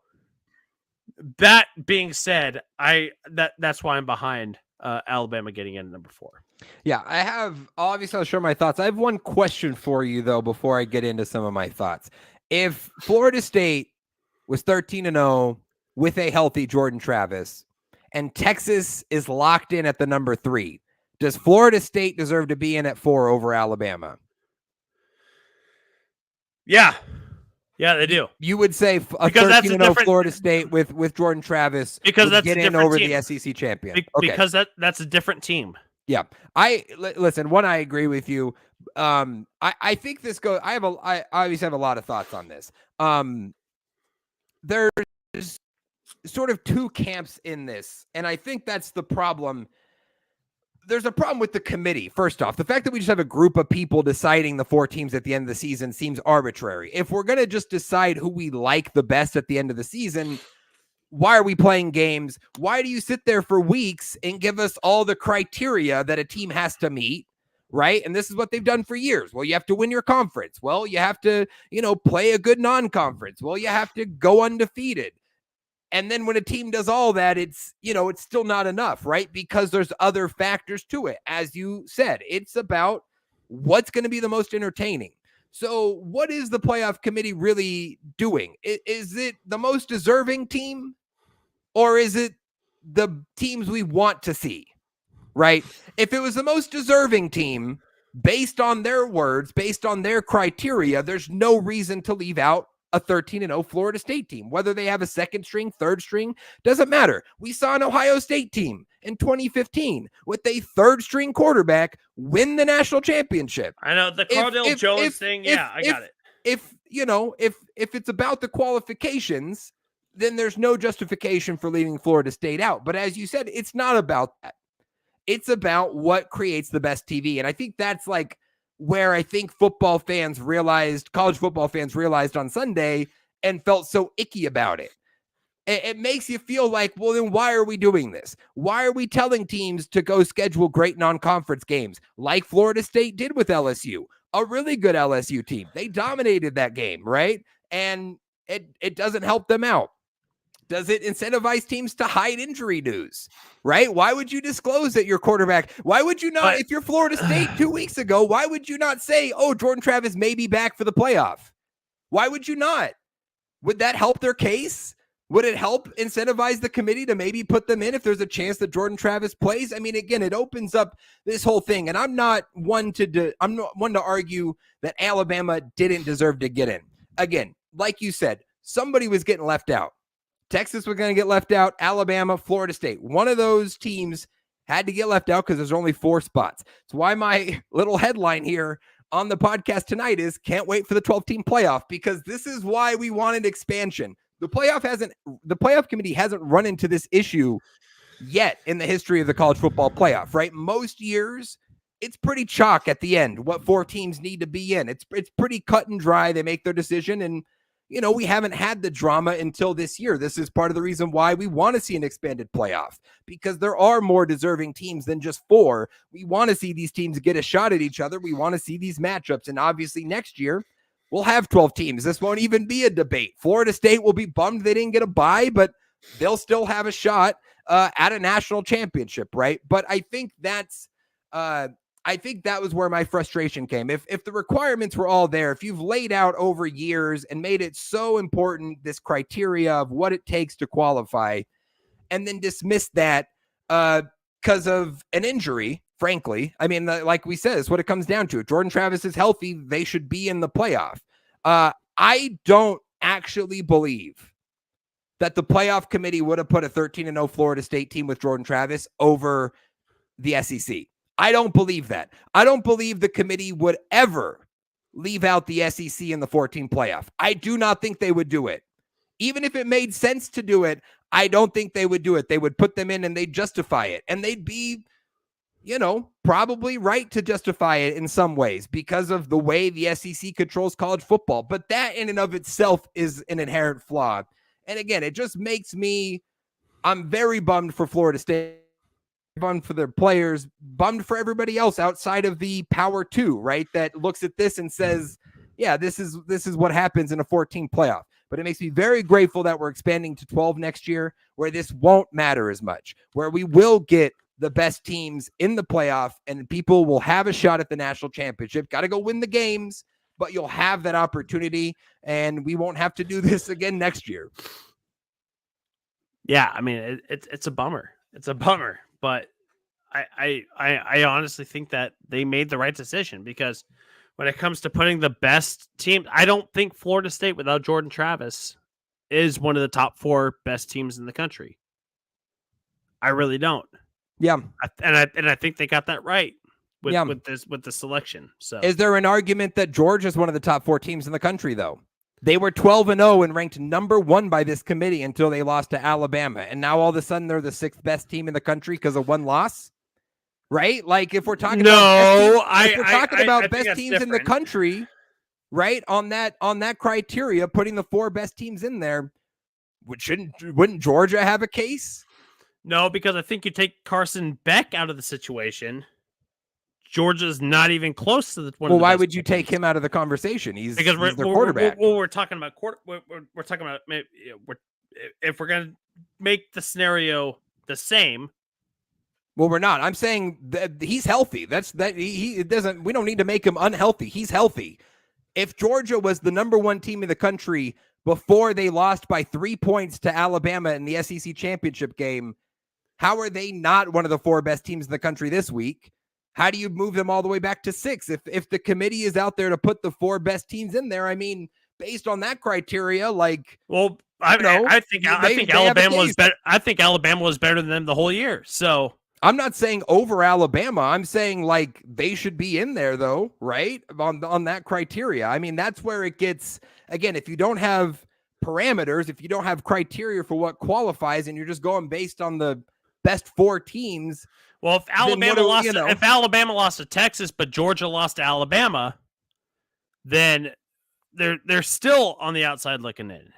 that being said, that's why I'm behind Alabama getting in at number 4. Yeah, obviously I'll share my thoughts. I have one question for you though before I get into some of my thoughts. If Florida State was 13-0 with a healthy Jordan Travis and Texas is locked in at the number 3, does Florida State deserve to be in at 4 over Alabama? Yeah, they do. You would say a 13-0 Florida State with Jordan Travis because that's get in over the SEC champion. Because that's a different team. Yeah, listen. I agree with you. I think this goes. I obviously have a lot of thoughts on this. There's sort of two camps in this, and I think that's the problem. There's a problem with the committee. First off, the fact that we just have a group of people deciding the 4 teams at the end of the season seems arbitrary. If we're going to just decide who we like the best at the end of the season, why are we playing games? Why do you sit there for weeks and give us all the criteria that a team has to meet, right? And this is what they've done for years. Well, you have to win your conference. Well, you have to, play a good non-conference. Well, you have to go undefeated. And then when a team does all that, it's still not enough, right? Because there's other factors to it. As you said, it's about what's going to be the most entertaining. So what is the playoff committee really doing? Is it the most deserving team, or is it the teams we want to see, right? If it was the most deserving team, based on their words, based on their criteria, there's no reason to leave out a 13-0 Florida State team. Whether they have a second string, third string, doesn't matter. We saw an Ohio State team in 2015 with a third string quarterback win the national championship. I know the Cardale Jones thing. Yeah, I got it. If it's about the qualifications, then there's no justification for leaving Florida State out. But as you said, it's not about that. It's about what creates the best TV. And I think that's like where I think college football fans realized on Sunday and felt so icky about it. It makes you feel like, well, then why are we doing this? Why are we telling teams to go schedule great non-conference games like Florida State did with LSU? A really good LSU team. They dominated that game, right? And it doesn't help them out. Does it incentivize teams to hide injury news, right? Why would you disclose that your quarterback? Why would you not, if you're Florida State 2 weeks ago, why would you not say, oh, Jordan Travis may be back for the playoff? Why would you not? Would that help their case? Would it help incentivize the committee to maybe put them in if there's a chance that Jordan Travis plays? I mean, again, it opens up this whole thing. And I'm not one to argue that Alabama didn't deserve to get in. Again, like you said, somebody was getting left out. Texas was going to get left out. Alabama, Florida State. One of those teams had to get left out because there's only 4 spots. That's why my little headline here on the podcast tonight is can't wait for the 12-team playoff, because this is why we wanted expansion. The playoff committee hasn't run into this issue yet in the history of the college football playoff, right? Most years, it's pretty chalk at the end what 4 teams need to be in. It's pretty cut and dry. They make their decision, and we haven't had the drama until this year. This is part of the reason why we want to see an expanded playoff, because there are more deserving teams than just 4. We want to see these teams get a shot at each other. We want to see these matchups. And obviously next year we'll have 12 teams. This won't even be a debate. Florida State will be bummed they didn't get a bye, but they'll still have a shot at a national championship, right? But I think that was where my frustration came. If the requirements were all there, if you've laid out over years and made it so important, this criteria of what it takes to qualify, and then dismiss that because of an injury, frankly, I mean, like we said, it's what it comes down to. If Jordan Travis is healthy, they should be in the playoff. I don't actually believe that the playoff committee would have put a 13-0 Florida State team with Jordan Travis over the SEC. I don't believe that. I don't believe the committee would ever leave out the SEC in the 14 playoff. I do not think they would do it. Even if it made sense to do it, I don't think they would do it. They would put them in and they'd justify it. And they'd be, probably right to justify it in some ways because of the way the SEC controls college football. But that in and of itself is an inherent flaw. And again, it just makes I'm very bummed for Florida State. Bummed for their players, bummed for everybody else outside of the Power 2, right? That looks at this and says, yeah, this is what happens in a 14 playoff. But it makes me very grateful that we're expanding to 12 next year, where this won't matter as much, where we will get the best teams in the playoff and people will have a shot at the national championship. Got to go win the games, but you'll have that opportunity and we won't have to do this again next year. Yeah, I mean, it's a bummer. It's a bummer. But I honestly think that they made the right decision, because when it comes to putting the best team, I don't think Florida State without Jordan Travis is one of the top 4 best teams in the country. I really don't. Yeah, and I think they got that right with the selection. So, is there an argument that Georgia is one of the top 4 teams in the country though? They were 12-0 and ranked number 1 by this committee until they lost to Alabama. And now all of a sudden they're the 6th best team in the country because of 1 loss, right? Like if we're talking about best teams in the country, right? On that criteria, putting the 4 best teams in there, wouldn't Georgia have a case? No, because I think you take Carson Beck out of the situation, Georgia's not even close to the one. Well, why would you take him out of the conversation? He's their quarterback. We're talking about we're talking about if we're going to make the scenario the same. Well, we're not. I'm saying that he's healthy. It doesn't. We don't need to make him unhealthy. He's healthy. If Georgia was the number one team in the country before they lost by 3 points to Alabama in the SEC championship game, how are they not one of the 4 best teams in the country this week? How do you move them all the way back to 6? If the committee is out there to put the 4 best teams in there, I mean, based on that criteria, like, well, I think Alabama was better. I think Alabama was better than them the whole year. So I'm not saying over Alabama. I'm saying like they should be in there though, right? On that criteria. I mean, that's where it gets, again, if you don't have parameters, if you don't have criteria for what qualifies and you're just going based on the best 4 teams. Well, if Alabama lost to Texas, but Georgia lost to Alabama, then they're still on the outside looking in.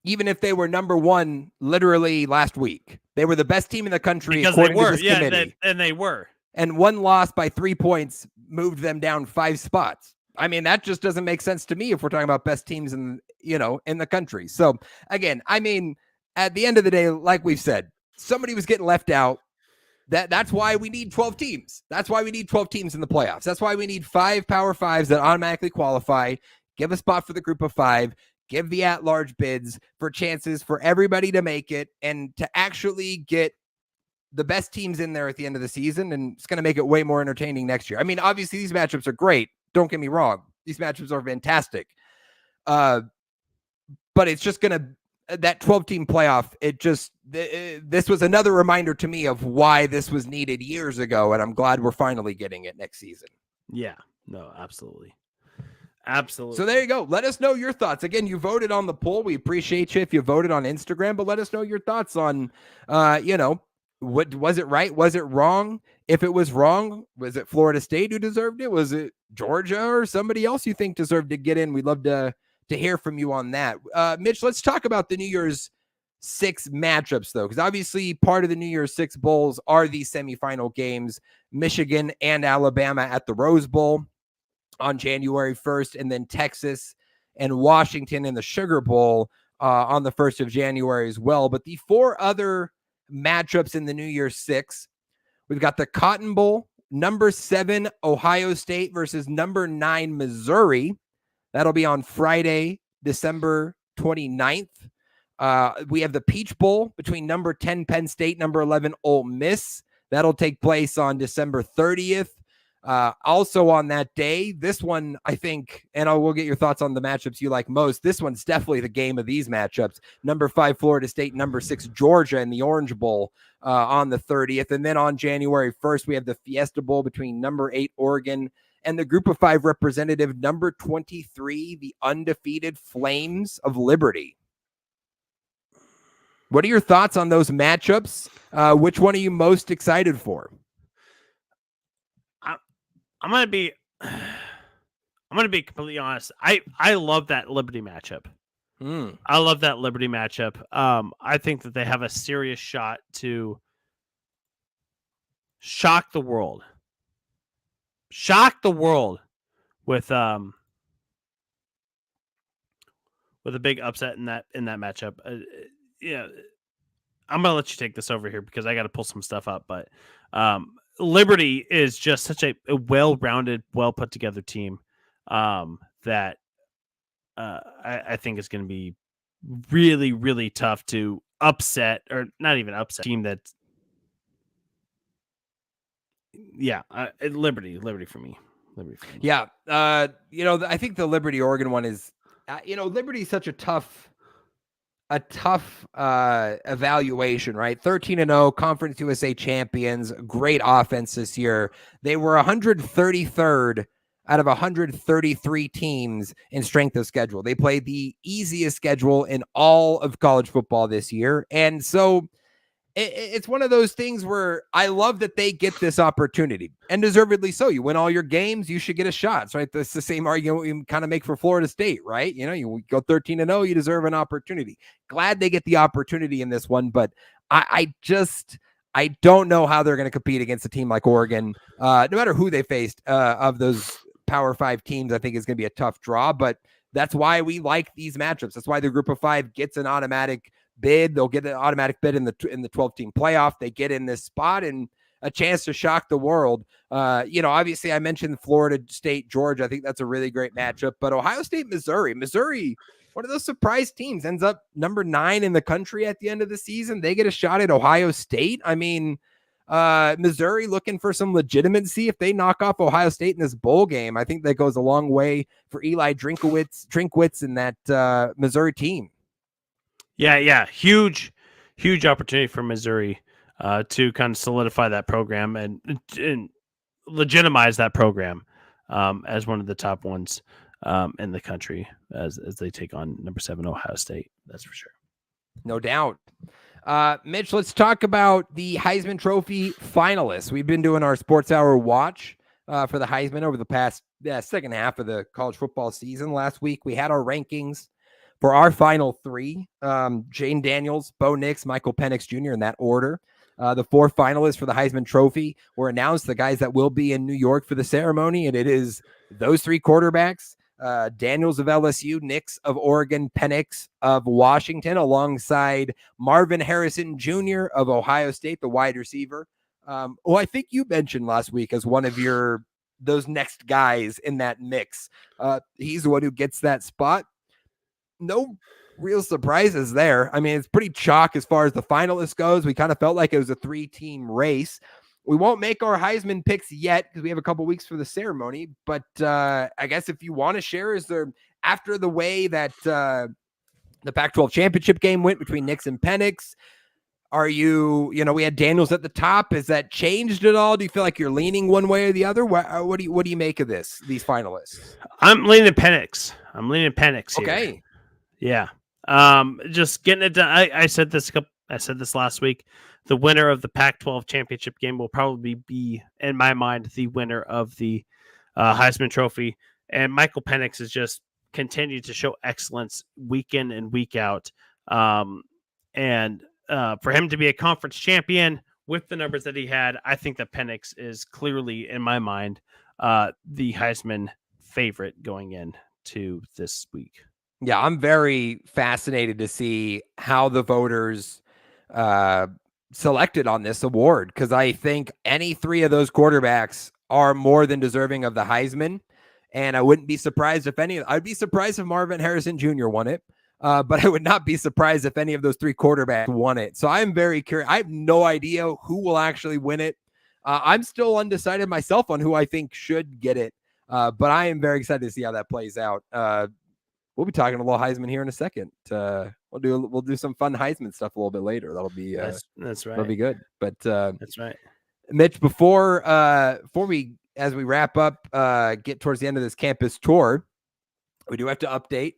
Even if they were number 1 literally last week. They were the best team in the country because according they were. to this committee. And they were. And 1 loss by 3 points moved them down 5 spots. I mean, that just doesn't make sense to me if we're talking about best teams in the country. So again, I mean, at the end of the day, like we've said, somebody was getting left out. That's why we need 12 teams. That's why we need 12 teams in the playoffs. That's why we need 5 Power 5s that automatically qualify, give a spot for the group of 5, give the at-large bids for chances for everybody to make it and to actually get the best teams in there at the end of the season. And it's going to make it way more entertaining next year. I mean, obviously these matchups are great. Don't get me wrong. These matchups are fantastic. But it's just going to, that 12-team playoff, this was another reminder to me of why this was needed years ago, and I'm glad we're finally getting it next season. Yeah, no, absolutely. Absolutely. So there you go. Let us know your thoughts. Again, you voted on the poll. We appreciate you if you voted on Instagram, but let us know your thoughts on, what was it right? Was it wrong? If it was wrong, was it Florida State who deserved it? Was it Georgia or somebody else you think deserved to get in? We'd love to hear from you on that. Mitch, let's talk about the New Year's 6 matchups, though, because obviously part of the New Year's 6 bowls are these semifinal games, Michigan and Alabama at the Rose Bowl on January 1st, and then Texas and Washington in the Sugar Bowl on the 1st of January as well. But the 4 other matchups in the New Year's 6, we've got the Cotton Bowl, number 7 Ohio State versus number 9 Missouri. That'll be on Friday, December 29th. We have the Peach Bowl between number 10 Penn State, number 11 Ole Miss. That'll take place on December 30th. Also on that day, this one, I think, and we'll get your thoughts on the matchups you like most. This one's definitely the game of these matchups. Number 5 Florida State, number 6 Georgia in the Orange Bowl on the 30th. And then on January 1st, we have the Fiesta Bowl between number 8 Oregon and the group of 5 representative, number 23, the undefeated Flames of Liberty. What are your thoughts on those matchups? Which one are you most excited for? I'm gonna be completely honest. I love that Liberty matchup. I love that Liberty matchup. I think that they have a serious shot to shock the world. With a big upset in that matchup. I'm gonna let you take this over here because I got to pull some stuff up. But Liberty is just such a well-rounded, well put together team that I think is going to be really, really tough to upset, or not even upset. Team that, Liberty for me. Yeah. I think the Liberty Oregon one is, Liberty is such a tough evaluation, right? 13-0 Conference USA champions, great offense this year. They were 133rd out of 133 teams in strength of schedule. They played the easiest schedule in all of college football this year. And so it's one of those things where I love that they get this opportunity, and deservedly so. You win all your games, you should get a shot, right? That's the same argument we kind of make for Florida State, right? You go 13-0, you deserve an opportunity. Glad they get the opportunity in this one, but I don't know how they're going to compete against a team like Oregon, no matter who they faced of those Power 5 teams. I think is going to be a tough draw, but that's why we like these matchups. That's why the group of 5 gets an automatic bid. They'll get an automatic bid in the 12-team playoff. They get in this spot, and a chance to shock the world. Obviously I mentioned Florida State, Georgia. I think that's a really great matchup, but Ohio State, Missouri, one of those surprise teams, ends up number 9 in the country at the end of the season. They get a shot at Ohio State. I mean, Missouri looking for some legitimacy. If they knock off Ohio State in this bowl game, I think that goes a long way for Eli Drinkwitz and that Missouri team. Yeah. Huge opportunity for Missouri to kind of solidify that program and legitimize that program as one of the top ones in the country as they take on number 7 Ohio State. That's for sure. No doubt. Mitch, let's talk about the Heisman Trophy finalists. We've been doing our Sports Hour watch for the Heisman over the past second half of the college football season. Last week, we had our rankings for our final 3. Jane Daniels, Bo Nix, Michael Penix Jr. in that order. The 4 finalists for the Heisman Trophy were announced, the guys that will be in New York for the ceremony, and it is those 3 quarterbacks. Daniels of LSU, Nix of Oregon, Penix of Washington, alongside Marvin Harrison Jr. of Ohio State, the wide receiver. Who I think you mentioned last week as one of those next guys in that mix. He's the one who gets that spot. No real surprises there. I mean, it's pretty chalk as far as the finalists goes. We kind of felt like it was a 3-team race. We won't make our Heisman picks yet because we have a couple weeks for the ceremony. But I guess if you want to share, is there, after the way that the Pac-12 championship game went between Nix and Penix, we had Daniels at the top. Has that changed at all? Do you feel like you're leaning one way or the other? What do you make of these finalists? I'm leaning Penix. Here. Okay. Yeah. Just getting it done. I said this last week. The winner of the Pac-12 championship game will probably be, in my mind, the winner of the Heisman Trophy. And Michael Penix has just continued to show excellence week in and week out. And for him to be a conference champion with the numbers that he had, I think that Penix is clearly, in my mind, the Heisman favorite going into this week. Yeah, I'm very fascinated to see how the voters selected on this award, because I think any 3 of those quarterbacks are more than deserving of the Heisman, and I wouldn't be surprised if I'd be surprised if Marvin Harrison Jr. won it, but I would not be surprised if any of those 3 quarterbacks won it. So I'm very curious. I have no idea who will actually win it. I'm still undecided myself on who I think should get it, but I am very excited to see how that plays out. We'll be talking a little Heisman here in a second. We'll do some fun Heisman stuff a little bit later. That'll be that's right. That'll be good. But that's right, Mitch. Before we, as we wrap up, get towards the end of this campus tour, we do have to update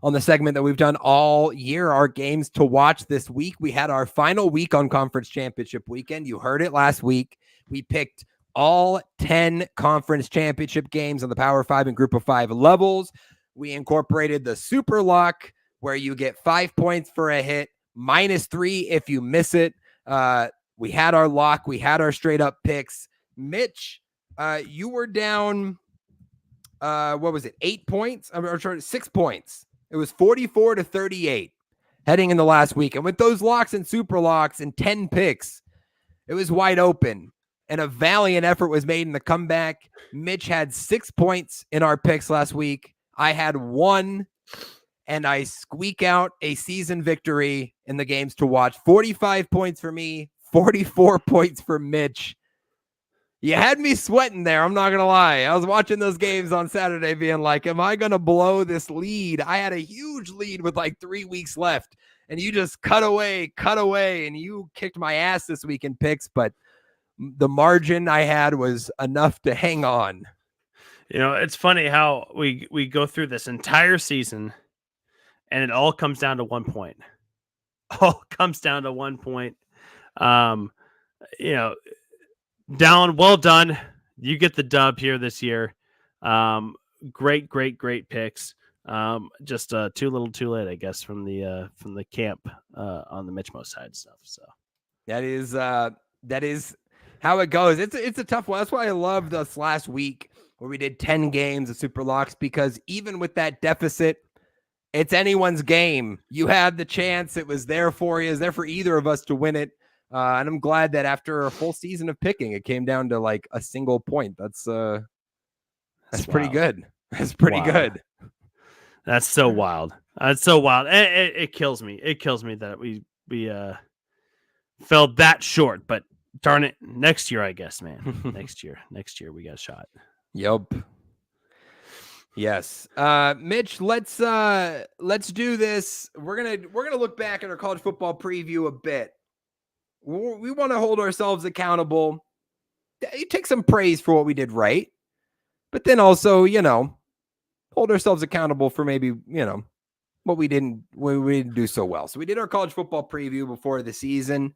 on the segment that we've done all year. Our games to watch this week. We had our final week on conference championship weekend. You heard it last week. We picked all 10 conference championship games on the Power 5 and Group of 5 levels. We incorporated the super lock, where you get 5 points for a hit, -3 if you miss it. We had our lock. We had our straight up picks. Mitch, you were down, 8 points? I'm sorry, 6 points. It was 44-38 heading in the last week. And with those locks and super locks and 10 picks, it was wide open. And a valiant effort was made in the comeback. Mitch had 6 points in our picks last week. I had 1, and I squeak out a season victory in the games to watch. 45 points for me, 44 points for Mitch. You had me sweating there, I'm not going to lie. I was watching those games on Saturday being like, am I going to blow this lead? I had a huge lead with like 3 weeks left, and you just cut away, and you kicked my ass this week in picks, but the margin I had was enough to hang on. You know, it's funny how we go through this entire season and it all comes down to 1 point. All comes down to 1 point. Dallen, well done. You get the dub here this year. Great picks. Just too little too late, I guess, from the camp on the Mitch-Mo side stuff. So that is how it goes. It's a tough one. That's why I loved us last week, where we did 10 games of super locks, because even with that deficit, it's anyone's game. You had the chance. It was there for you. It was there for either of us to win it. And I'm glad that after a full season of picking, it came down to like a single point. That's pretty wild. good. That's pretty Wow. good. That's so wild. That's so wild. It kills me. It kills me that we fell that short. But darn it, next year, I guess, man. next year we got a shot. Yup. Yes. Mitch, let's do this. We're gonna look back at our college football preview a bit. We want to hold ourselves accountable. You take some praise for what we did right, but then also, hold ourselves accountable for maybe, what we didn't do so well. So we did our college football preview before the season.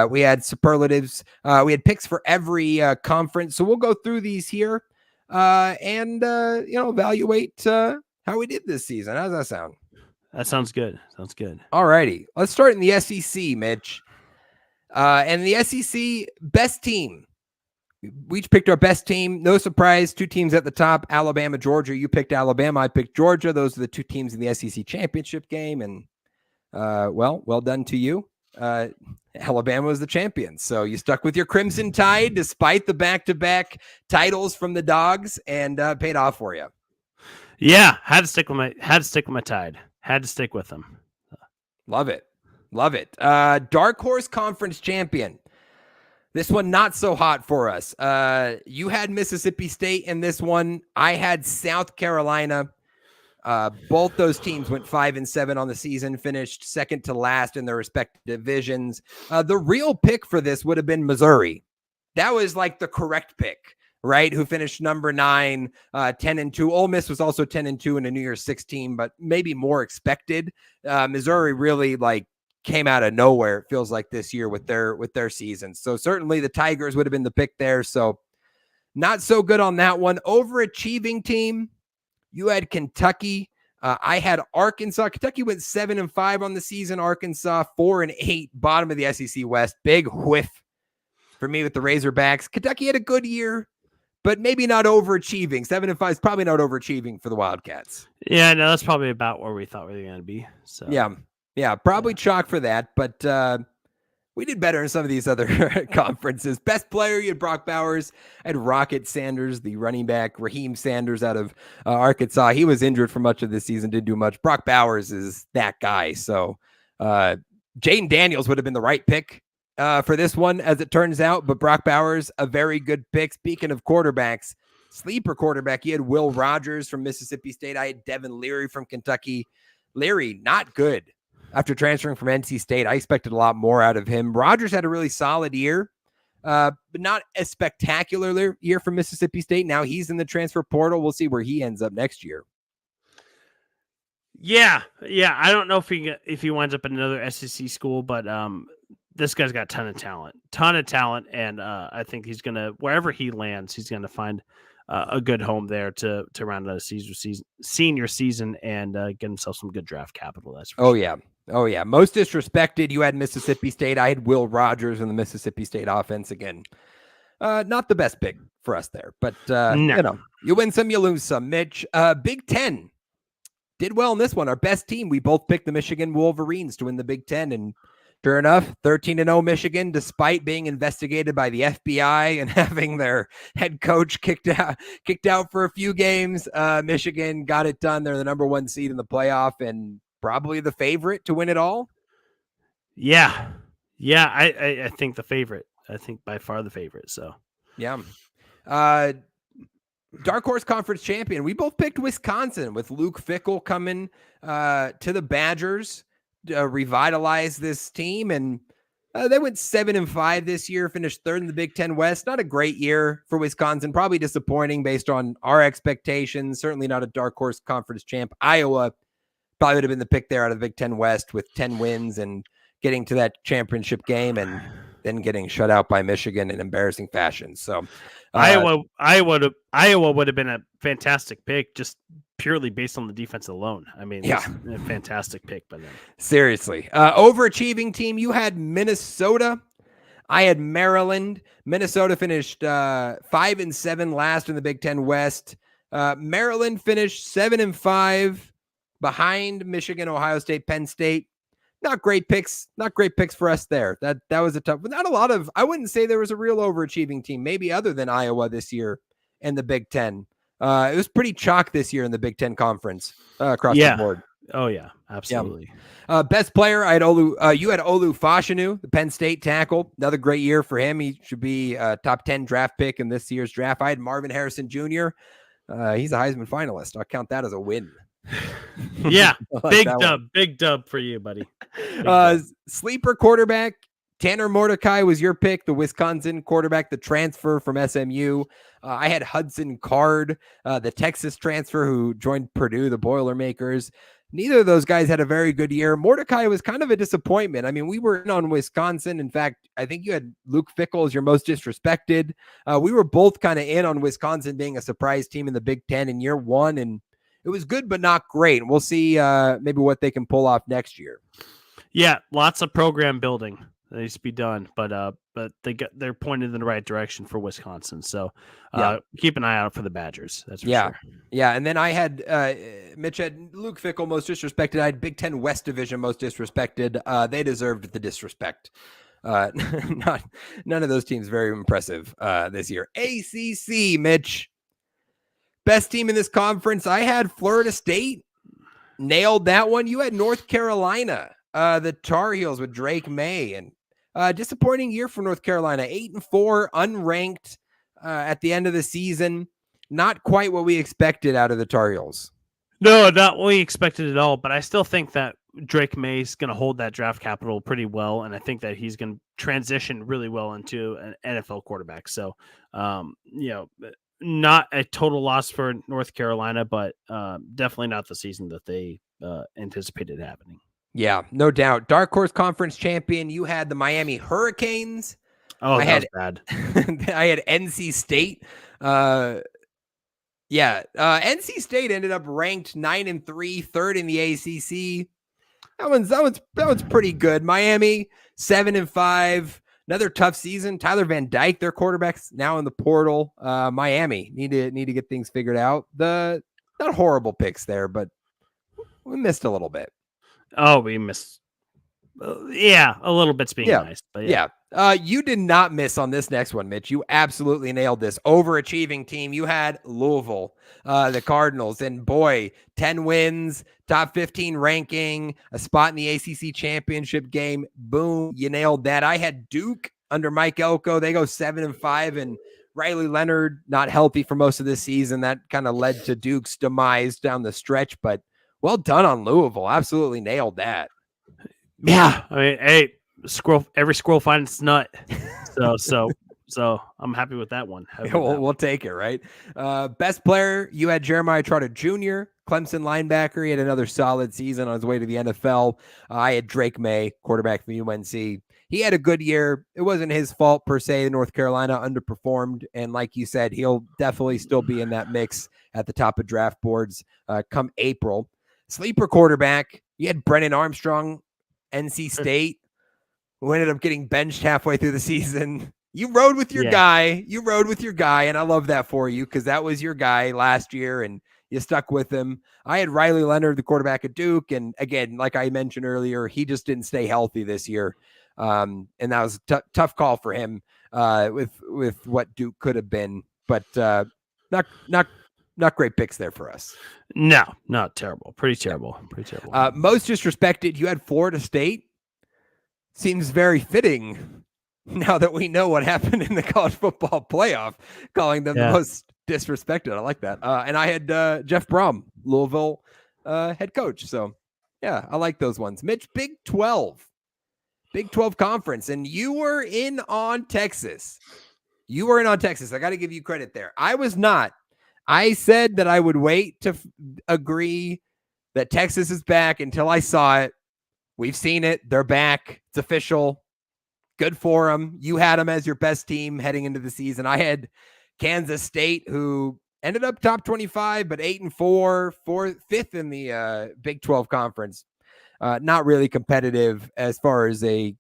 We had superlatives. We had picks for every conference. So we'll go through these here and evaluate how we did this season. How does that sound? That sounds good. Sounds good. All righty. Let's start in the SEC, Mitch. And the SEC best team. We each picked our best team. No surprise, two teams at the top, Alabama, Georgia. You picked Alabama. I picked Georgia. Those are the two teams in the SEC championship game. And, well done to you. Alabama was the champion. So you stuck with your Crimson Tide despite the back-to-back titles from the Dogs and paid off for you. Yeah, had to stick with my Tide. Had to stick with them. Love it. Dark Horse Conference champion. This one not so hot for us. You had Mississippi State in this one. I had South Carolina. Both those teams went 5-7 on the season, finished second to last in their respective divisions. The real pick for this would have been Missouri. That was like the correct pick, right? Who finished number 9, 10-2. Ole Miss was also 10-2 in a New Year's Six team, but maybe more expected. Missouri really came out of nowhere, it feels like, this year with their season. So certainly the Tigers would have been the pick there. So not so good on that one. Overachieving team, you had Kentucky. I had Arkansas. Kentucky went 7-5 on the season. Arkansas 4-8, bottom of the SEC West. Big whiff for me with the Razorbacks. Kentucky had a good year, but maybe not overachieving. 7-5 is probably not overachieving for the Wildcats. Yeah, no, that's probably about where we thought we were going to be. So yeah, probably chalk for that. But we did better in some of these other conferences. Best player, you had Brock Bowers. I had Rocket Sanders, the running back, Raheem Sanders out of Arkansas. He was injured for much of this season, didn't do much. Brock Bowers is that guy. So Jaden Daniels would have been the right pick for this one, as it turns out. But Brock Bowers, a very good pick. Speaking of quarterbacks, sleeper quarterback, you had Will Rogers from Mississippi State. I had Devin Leary from Kentucky. Leary, not good. After transferring from NC State, I expected a lot more out of him. Rogers had a really solid year, but not a spectacular year for Mississippi State. Now he's in the transfer portal. We'll see where he ends up next year. Yeah. I don't know if he winds up in another SEC school, but this guy's got a ton of talent, and I think he's gonna, wherever he lands, he's gonna find a good home there to round out a senior season and get himself some good draft capital. That's for sure. Oh, yeah. Most disrespected, you had Mississippi State. I had Will Rogers in the Mississippi State offense again. Not the best pick for us there, but No. You win some, you lose some. Mitch, Big Ten did well in this one. Our best team, we both picked the Michigan Wolverines to win the Big Ten, and sure enough, 13-0 Michigan, despite being investigated by the FBI and having their head coach kicked out for a few games. Michigan got it done. They're the number 1 seed in the playoff and probably the favorite to win it all. Yeah. I think the favorite. I think by far the favorite. So yeah. Dark Horse Conference champion. We both picked Wisconsin with Luke Fickell coming to the Badgers. Revitalize this team, and they went 7-5 this year, finished third in the Big Ten West. Not a great year for Wisconsin, probably disappointing based on our expectations. Certainly not a Dark Horse Conference champ. Iowa probably would have been the pick there out of the Big Ten West with 10 wins and getting to that championship game and then getting shut out by Michigan in embarrassing fashion. So Iowa would have been a fantastic pick, just purely based on the defense alone. I mean, yeah, a fantastic pick. But seriously, overachieving team, you had Minnesota. I had Maryland. Minnesota finished 5-7 last in the Big Ten West. Maryland finished 7-5 behind Michigan, Ohio State, Penn State. not great picks for us there. That was a tough, but not a lot of, I wouldn't say there was a real overachieving team, maybe other than Iowa this year in the Big Ten. It was pretty chalk this year in the Big Ten conference across the board. Oh yeah, absolutely. Yeah. Best player, I had Olu. You had Olu Fashanu, the Penn State tackle. Another great year for him. He should be a top 10 draft pick in this year's draft. I had Marvin Harrison Jr. He's a Heisman finalist. I'll count that as a win. Yeah, like big dub for you, buddy. Sleeper quarterback, Tanner Mordecai was your pick, the Wisconsin quarterback, the transfer from SMU. I had Hudson Card, the Texas transfer who joined Purdue, the Boilermakers. Neither of those guys had a very good year. Mordecai was kind of a disappointment. I mean, we were in on Wisconsin. In fact, I think you had Luke Fickell as your most disrespected. We were both kind of in on Wisconsin being a surprise team in the Big Ten in year one, and it was good, but not great. We'll see maybe what they can pull off next year. Yeah, lots of program building that needs to be done, but they're pointed in the right direction for Wisconsin. So keep an eye out for the Badgers. That's for sure. Yeah, and then I had Mitch had Luke Fickell most disrespected. I had Big Ten West Division most disrespected. They deserved the disrespect. None of those teams very impressive this year. ACC, Mitch. Best team in this conference. I had Florida State. Nailed that one. You had North Carolina. The Tar Heels with Drake May, and disappointing year for North Carolina. 8-4, unranked at the end of the season. Not quite what we expected out of the Tar Heels. No, not what we expected at all. But I still think that Drake May is going to hold that draft capital pretty well, and I think that he's going to transition really well into an NFL quarterback. So, not a total loss for North Carolina, but definitely not the season that they anticipated happening. Yeah, no doubt. Dark Horse Conference champion. You had the Miami Hurricanes. Oh, that was bad. I had NC State. NC State ended up ranked 9-3, third in the ACC. That one's pretty good. Miami 7-5. Another tough season. Tyler Van Dyke, their quarterback's now in the portal. Miami need to get things figured out. Not horrible picks there, but we missed a little bit. Oh, we missed. A little bit's being nice, but you did not miss on this next one, Mitch. You absolutely nailed this. Overachieving team. You had Louisville, the Cardinals, and boy, 10 wins, top 15 ranking, a spot in the ACC championship game. Boom, you nailed that. I had Duke under Mike Elko. They go 7-5, and Riley Leonard not healthy for most of this season. That kind of led to Duke's demise down the stretch, but well done on Louisville. Absolutely nailed that. Yeah, I mean, hey, every squirrel finds its nut. So I'm happy with that one. We'll take it, right? Best player, you had Jeremiah Trotter Jr., Clemson linebacker. He had another solid season on his way to the NFL. I had Drake May, quarterback from UNC. He had a good year. It wasn't his fault per se. North Carolina underperformed, and like you said, he'll definitely still be in that mix at the top of draft boards come April. Sleeper quarterback, you had Brennan Armstrong, NC State, who ended up getting benched halfway through the season. You rode with your guy. And I love that for you because that was your guy last year, and you stuck with him. I had Riley Leonard, the quarterback at Duke, and again, like I mentioned earlier, he just didn't stay healthy this year, and that was a tough call for him with what Duke could have been, but not great picks there for us. No, not terrible. Pretty terrible. Most disrespected, you had Florida State. Seems very fitting now that we know what happened in the college football playoff, calling them the most disrespected. I like that. And I had Jeff Brom, Louisville head coach. So, yeah, I like those ones. Mitch, Big 12 conference, and you were in on Texas. I got to give you credit there. I was not. I said that I would wait to agree that Texas is back until I saw it. We've seen it. They're back. It's official. Good for them. You had them as your best team heading into the season. I had Kansas State, who ended up top 25, but 8-4, fifth in the Big 12 conference. Not really competitive as far as a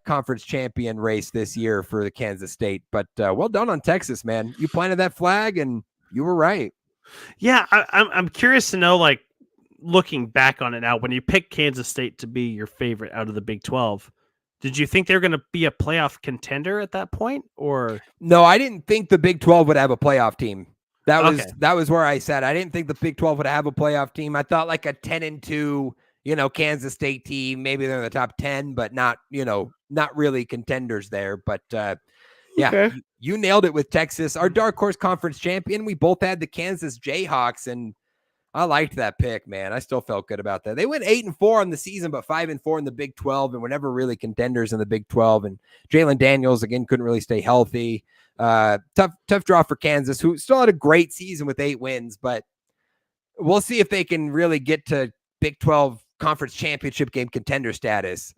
conference champion race this year for the Kansas State. But well done on Texas, man. You planted that flag, and you were right. Yeah, I'm curious to know, like, looking back on it now, when you picked Kansas State to be your favorite out of the Big 12, did you think they were going to be a playoff contender at that point, or No, I didn't think the Big 12 would have a playoff team. That was Okay. that was where I said I didn't think the Big 12 would have a playoff team. I thought like a 10-2, Kansas State team, maybe they're in the top 10, but not really contenders there. But Okay. you nailed it with Texas, our dark horse conference champion. We both had the Kansas Jayhawks, and I liked that pick, man. I still felt good about that. They went 8-4 on the season, but 5-4 in the Big 12, and were never really contenders in the Big 12. And Jalen Daniels again couldn't really stay healthy. Tough draw for Kansas, who still had a great season with 8 wins, but we'll see if they can really get to Big 12 conference championship game contender status.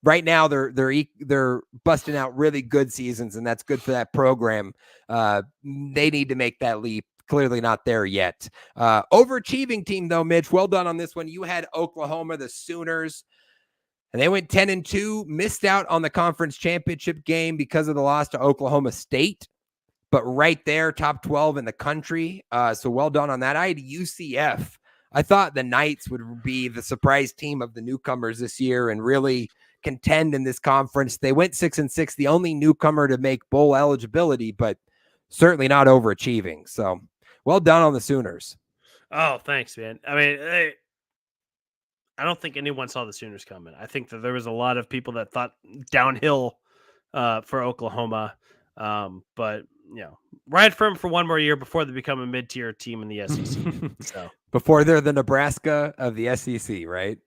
Right now, they're busting out really good seasons, and that's good for that program. They need to make that leap. Clearly not there yet. Overachieving team, though, Mitch. Well done on this one. You had Oklahoma, the Sooners, and they went 10-2, missed out on the conference championship game because of the loss to Oklahoma State, but right there, top 12 in the country. So well done on that. I had UCF. I thought the Knights would be the surprise team of the newcomers this year and really contend in this conference. They went 6-6, the only newcomer to make bowl eligibility, but certainly not overachieving. So well done on the Sooners. Oh, thanks, man. I mean, I don't think anyone saw the Sooners coming. I think that there was a lot of people that thought downhill for Oklahoma, but ride for them for one more year before they become a mid-tier team in the SEC. So before they're the Nebraska of the SEC, right?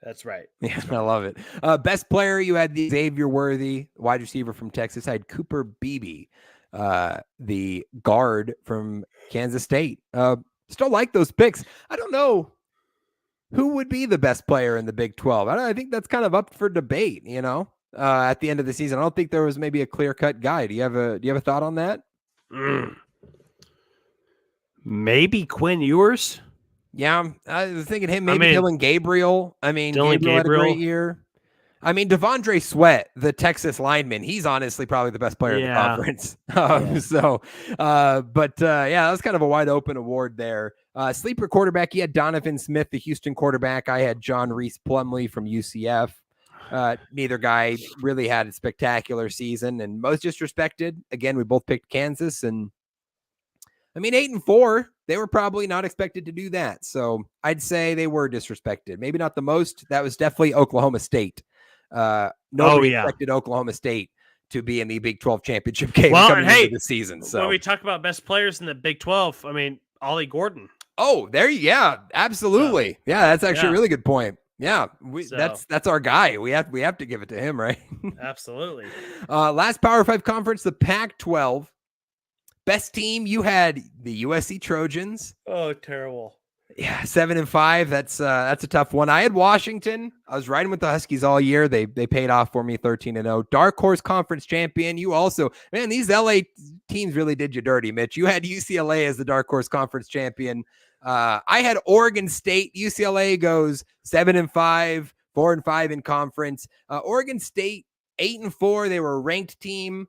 That's right. Yeah, I love it. Best player, you had the Xavier Worthy, wide receiver from Texas. I had Cooper Beebe, the guard from Kansas State. Still like those picks. I don't know who would be the best player in the Big 12. I think that's kind of up for debate, at the end of the season. I don't think there was maybe a clear-cut guy. Do you have a thought on that? Maybe Quinn Ewers. Yeah, I was thinking him. Maybe Dylan Gabriel. Gabriel had a great year. Devondre Sweat, the Texas lineman, he's honestly probably the best player in the conference. That was kind of a wide open award there. Sleeper quarterback, he had Donovan Smith, the Houston quarterback. I had John Reese Plumlee from UCF. Neither guy really had a spectacular season, and most disrespected. Again, we both picked Kansas, and 8-4. They were probably not expected to do that. So I'd say they were disrespected. Maybe not the most. That was definitely Oklahoma State. Nobody expected Oklahoma State to be in the Big 12 championship game coming into the season. So when we talk about best players in the Big 12, Ollie Gordon. Oh, absolutely. That's actually a really good point. Yeah, that's our guy. We have to give it to him, right? Absolutely. Last Power 5 conference, the Pac-12. Best team, you had the USC Trojans. Oh, terrible. Yeah, 7-5. That's a tough one. I had Washington. I was riding with the Huskies all year. They paid off for me, 13-0. Dark horse conference champion. You also, man, these LA teams really did you dirty, Mitch. You had UCLA as the dark horse conference champion. I had Oregon State. UCLA goes 7-5, 4-5 in conference. Oregon State 8-4. They were a ranked team.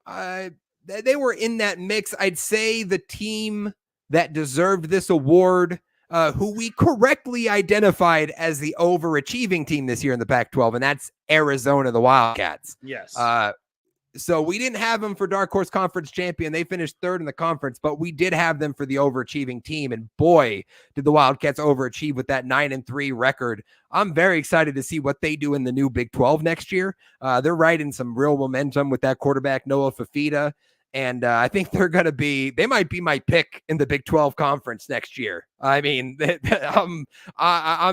They were in that mix. I'd say the team that deserved this award, who we correctly identified as the overachieving team this year in the Pac-12, and that's Arizona, the Wildcats. Yes. So we didn't have them for Dark Horse Conference champion. They finished third in the conference, but we did have them for the overachieving team. And boy, did the Wildcats overachieve with that 9-3 record. I'm very excited to see what they do in the new Big 12 next year. They're riding some real momentum with that quarterback, Noah Fafita. And I think they might be my pick in the Big 12 conference next year. I'm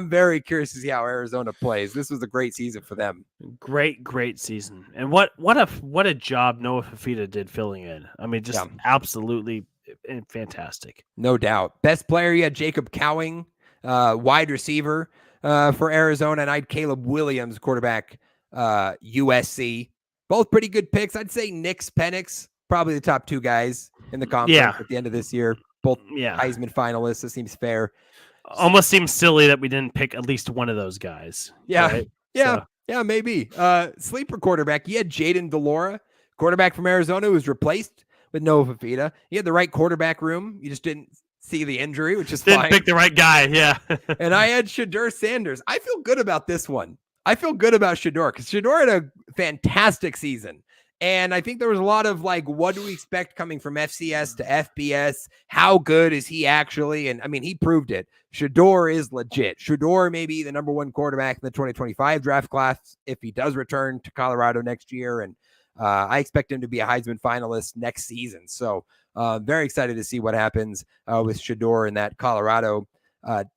very curious to see how Arizona plays. This was a great season for them. Great season. And what a job Noah Fafita did filling in. Absolutely fantastic. No doubt. Best player, you had Jacob Cowing, wide receiver for Arizona, and I had Caleb Williams, quarterback, USC. Both pretty good picks. I'd say Nix Penix, probably the top two guys in the conference at the end of this year. Both Heisman finalists. It seems fair. Almost seems silly that we didn't pick at least one of those guys. Yeah. Right? Yeah, maybe. Sleeper quarterback. You had Jaden Delora, quarterback from Arizona, who was replaced with Noah Fafita. You had the right quarterback room. You just didn't see the injury, which is Didn't fine. pick the right guy. Yeah. And I had Shedeur Sanders. I feel good about this one. I feel good about Shedeur because Shedeur had a fantastic season. And I think there was a lot of like, what do we expect coming from FCS to FBS? How good is he actually? And I mean, he proved it. Shedeur is legit. Shedeur may be the number one quarterback in the 2025 draft class if he does return to Colorado next year. And I expect him to be a Heisman finalist next season. So very excited to see what happens with Shedeur and that Colorado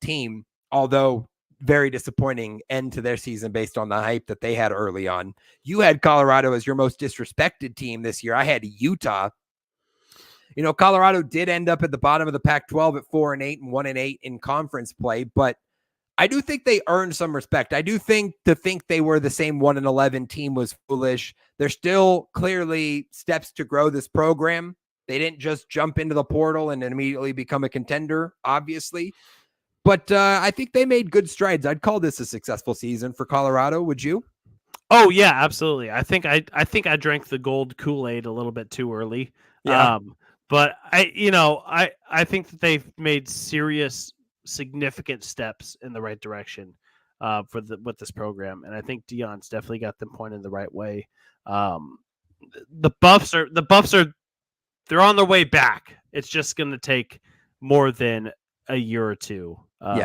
team. Although very disappointing end to their season based on the hype that they had early on. You had Colorado as your most disrespected team this year. I had Utah. You know, Colorado did end up at the bottom of the Pac-12 at 4-8 and 1-8 in conference play, but I do think they earned some respect. I do think to think they were the same 1-11 team was foolish. There's still clearly steps to grow this program. They didn't just jump into the portal and immediately become a contender, obviously. But I think they made good strides. I'd call this a successful season for Colorado. Would you? Oh yeah, absolutely. I think I drank the gold Kool-Aid a little bit too early. Yeah. But I think that they've made serious, significant steps in the right direction with this program, and I think Deion's definitely got them pointed the right way. The Buffs are they're on their way back. It's just going to take more than a year or two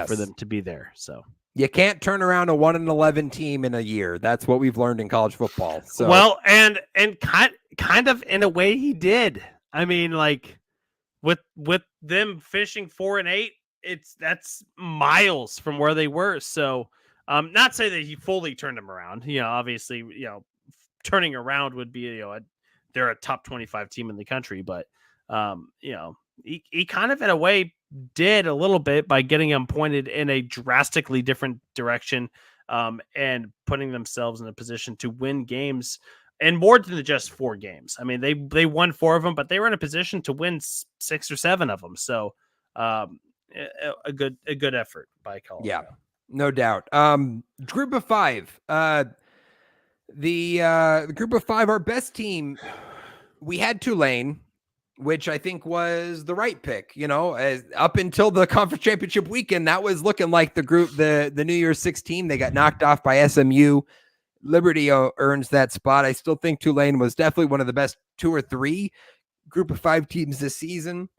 for them to be there. So you can't turn around a 1-11 team in a year. That's what we've learned in college football. So well, and kind of in a way he did. I mean, like with them finishing 4-8, that's miles from where they were. So not say that he fully turned them around. You know, obviously, you know, turning around would be, they're a top 25 team in the country, but you know, he kind of in a way did a little bit by getting them pointed in a drastically different direction and putting themselves in a position to win games and more than just 4 games. I mean, they won 4 of them, but they were in a position to win 6 or 7 of them. So a good effort by Colorado. Yeah, no doubt. Group of 5, the group of 5, our best team, we had Tulane, which I think was the right pick, you know, up until the conference championship weekend, that was looking like the group, the New Year's 6 team. They got knocked off by SMU. Liberty earns that spot. I still think Tulane was definitely one of the best 2 or 3 group of 5 teams this season.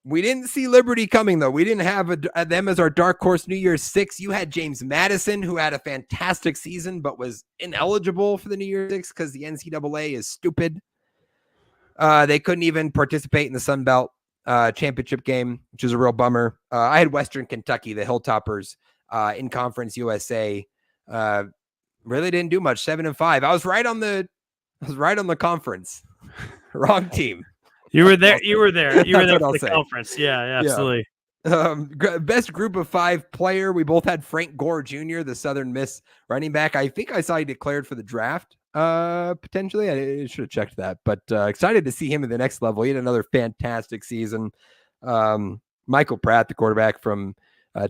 We didn't see Liberty coming, though. We didn't have them as our dark horse New Year's 6. You had James Madison, who had a fantastic season, but was ineligible for the New Year's 6 because the NCAA is stupid. They couldn't even participate in the Sun Belt championship game, which is a real bummer. I had Western Kentucky, the Hilltoppers, in Conference USA. Really didn't do much, 7-5. I was right on the conference. Wrong team. You were there. You were there for the say. conference. Yeah, absolutely. Best group of 5 player. We both had Frank Gore Jr., the Southern Miss running back. I think I saw he declared for the draft. Potentially, I should have checked that, but excited to see him at the next level. He had another fantastic season. Michael Pratt, the quarterback from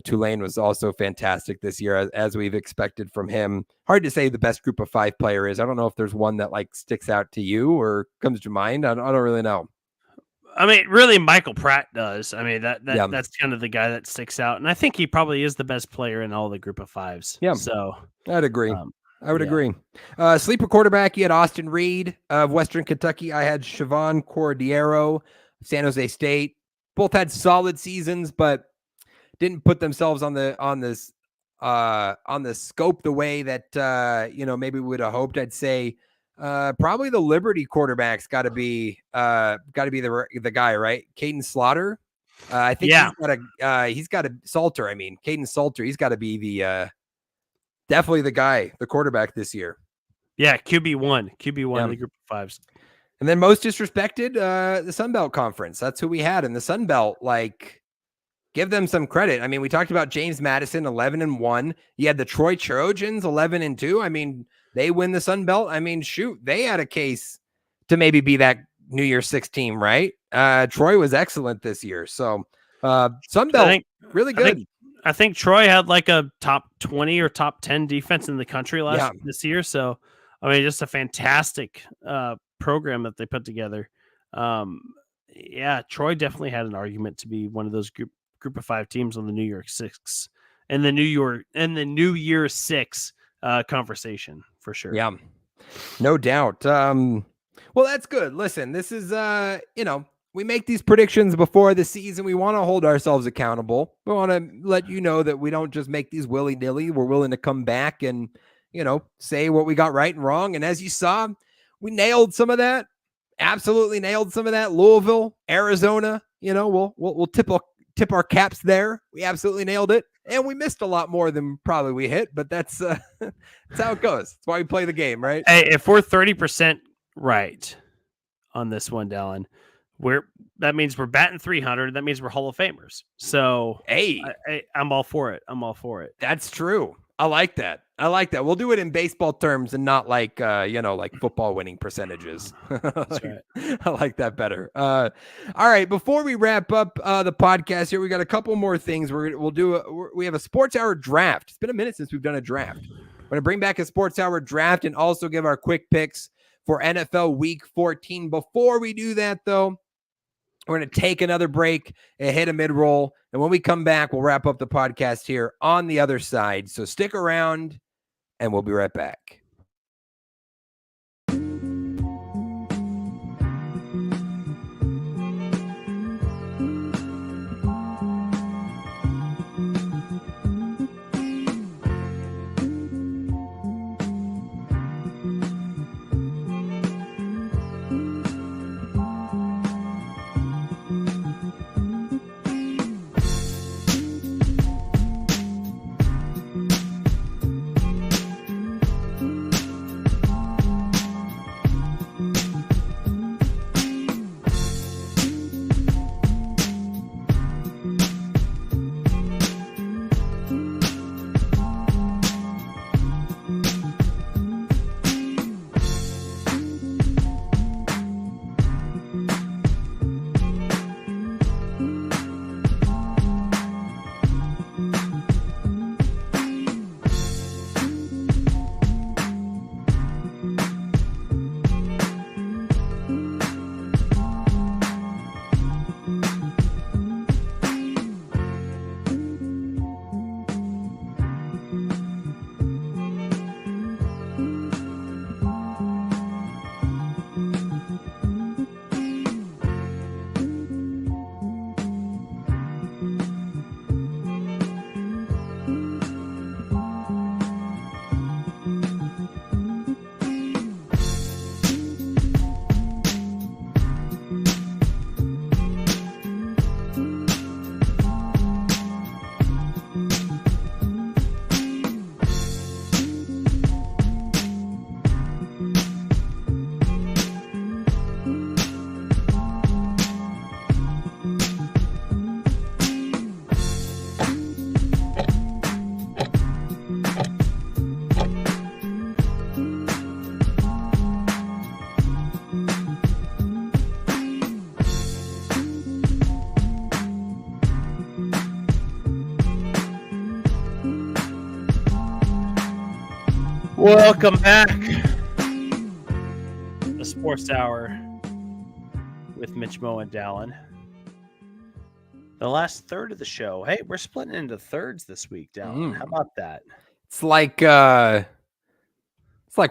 Tulane, was also fantastic this year, as we've expected from him. Hard to say the best group of 5 player is. I don't know if there's one that like sticks out to you or comes to mind. I don't really know. I mean, really, Michael Pratt does. I mean, that's kind of the guy that sticks out, and I think he probably is the best player in all the group of 5s. Yeah, so I'd agree. I would agree. Sleeper quarterback, you had Austin Reed of Western Kentucky. I had Siobhan Cordiero, San Jose State. Both had solid seasons, but didn't put themselves on the scope the way that maybe we would have hoped. I'd say probably the Liberty quarterback's got to be the guy, right? Caden Slaughter. I think he's got a Salter. I mean, Caden Salter. He's got to be the definitely the guy, the quarterback this year. Yeah, QB1 in the group of 5s. And then most disrespected, the Sun Belt Conference. That's who we had in the Sun Belt. Like, give them some credit. I mean, we talked about James Madison, 11-1. You had the Troy Trojans, 11-2. I mean, they win the Sun Belt. I mean, shoot, they had a case to maybe be that New Year's 6 team, right? Troy was excellent this year. So Sun Belt, really good. I think Troy had like a top 20 or top 10 defense in the country this year. So, I mean, just a fantastic program that they put together. Yeah, Troy definitely had an argument to be one of those group of 5 teams on the New York Six and the New Year Six conversation for sure. Yeah, no doubt. Well, that's good. Listen, this is we make these predictions before the season. We want to hold ourselves accountable. We want to let you know that we don't just make these willy-nilly. We're willing to come back and, say what we got right and wrong. And as you saw, we nailed some of that. Absolutely nailed some of that. Louisville, Arizona, we'll tip our caps there. We absolutely nailed it. And we missed a lot more than probably we hit, but that's that's how it goes. That's why we play the game, right? Hey, if we're 30% right on this one, Dallen, that means we're batting 300. That means we're Hall of Famers. So hey, I'm all for it. I'm all for it. That's true. I like that. We'll do it in baseball terms and not like like football winning percentages. That's right. I like that better. All right. Before we wrap up the podcast here, we got a couple more things. We have a sports hour draft. It's been a minute since we've done a draft. We're going to bring back a sports hour draft and also give our quick picks for NFL Week 14. Before we do that, though, we're going to take another break and hit a mid-roll. And when we come back, we'll wrap up the podcast here on the other side. So stick around, and we'll be right back. Welcome back. The Sports Hour with Mitch-Mo Dallen. The last third of the show. Hey, we're splitting into thirds this week, Dallen. How about that? It's like we're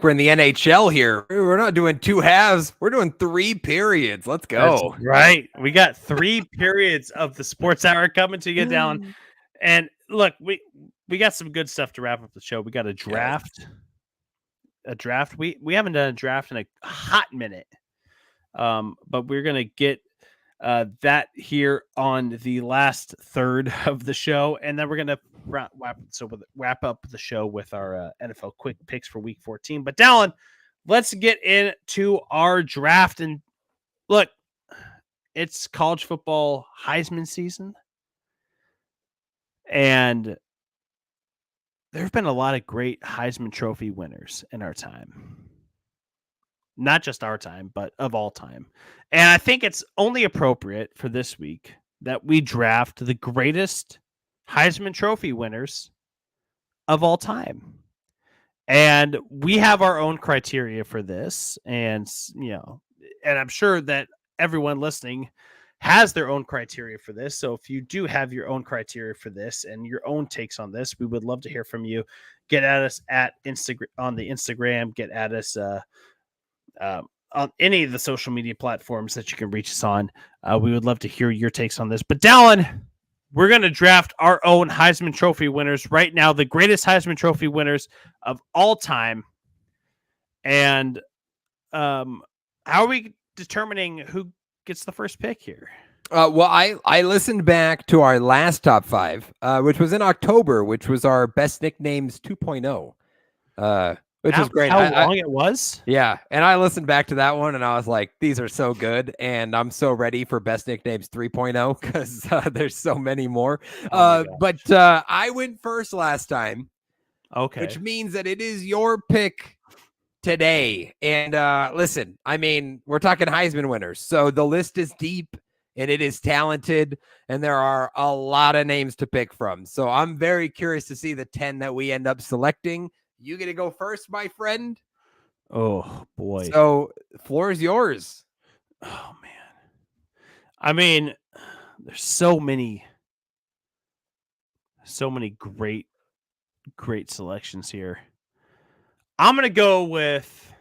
in the NHL here. We're not doing 2 halves. We're doing 3 periods. Let's go. That's right. We got 3 periods of the Sports Hour coming to you, Dallen. And look, we got some good stuff to wrap up the show. We got a draft. Yes. A draft. We haven't done a draft in a hot minute. But we're gonna get that here on the last third of the show, and then we're gonna wrap up the show with our NFL quick picks for Week 14. But Dallen, let's get into our draft. And look, it's college football Heisman season, and there have been a lot of great Heisman Trophy winners in our time. Not just our time, but of all time. And I think it's only appropriate for this week that we draft the greatest Heisman Trophy winners of all time. And we have our own criteria for this. And, and I'm sure that everyone listening has their own criteria for this. So if you do have your own criteria for this and your own takes on this, we would love to hear from you. Get at us at Instagram on the Instagram. Get at us on any of the social media platforms that you can reach us on. We would love to hear your takes on this. But Dallen, we're going to draft our own Heisman Trophy winners right now, the greatest Heisman Trophy winners of all time. And how are we determining who gets the first pick here? Well, I listened back to our last top 5, which was in October, which was our best nicknames 2.0, which was great. How long it was? Yeah, and I listened back to that one, and I was like, these are so good, and I'm so ready for best nicknames 3.0 because there's so many more. But I went first last time, Okay. which means that it is your pick today. And listen, I mean, we're talking Heisman winners, so the list is deep and it is talented, and there are a lot of names to pick from. So I'm very curious to see the 10 that we end up selecting. You get to go first, my friend. Oh boy. So floor is yours. Oh man. I mean, there's so many great selections here. I'm going to go with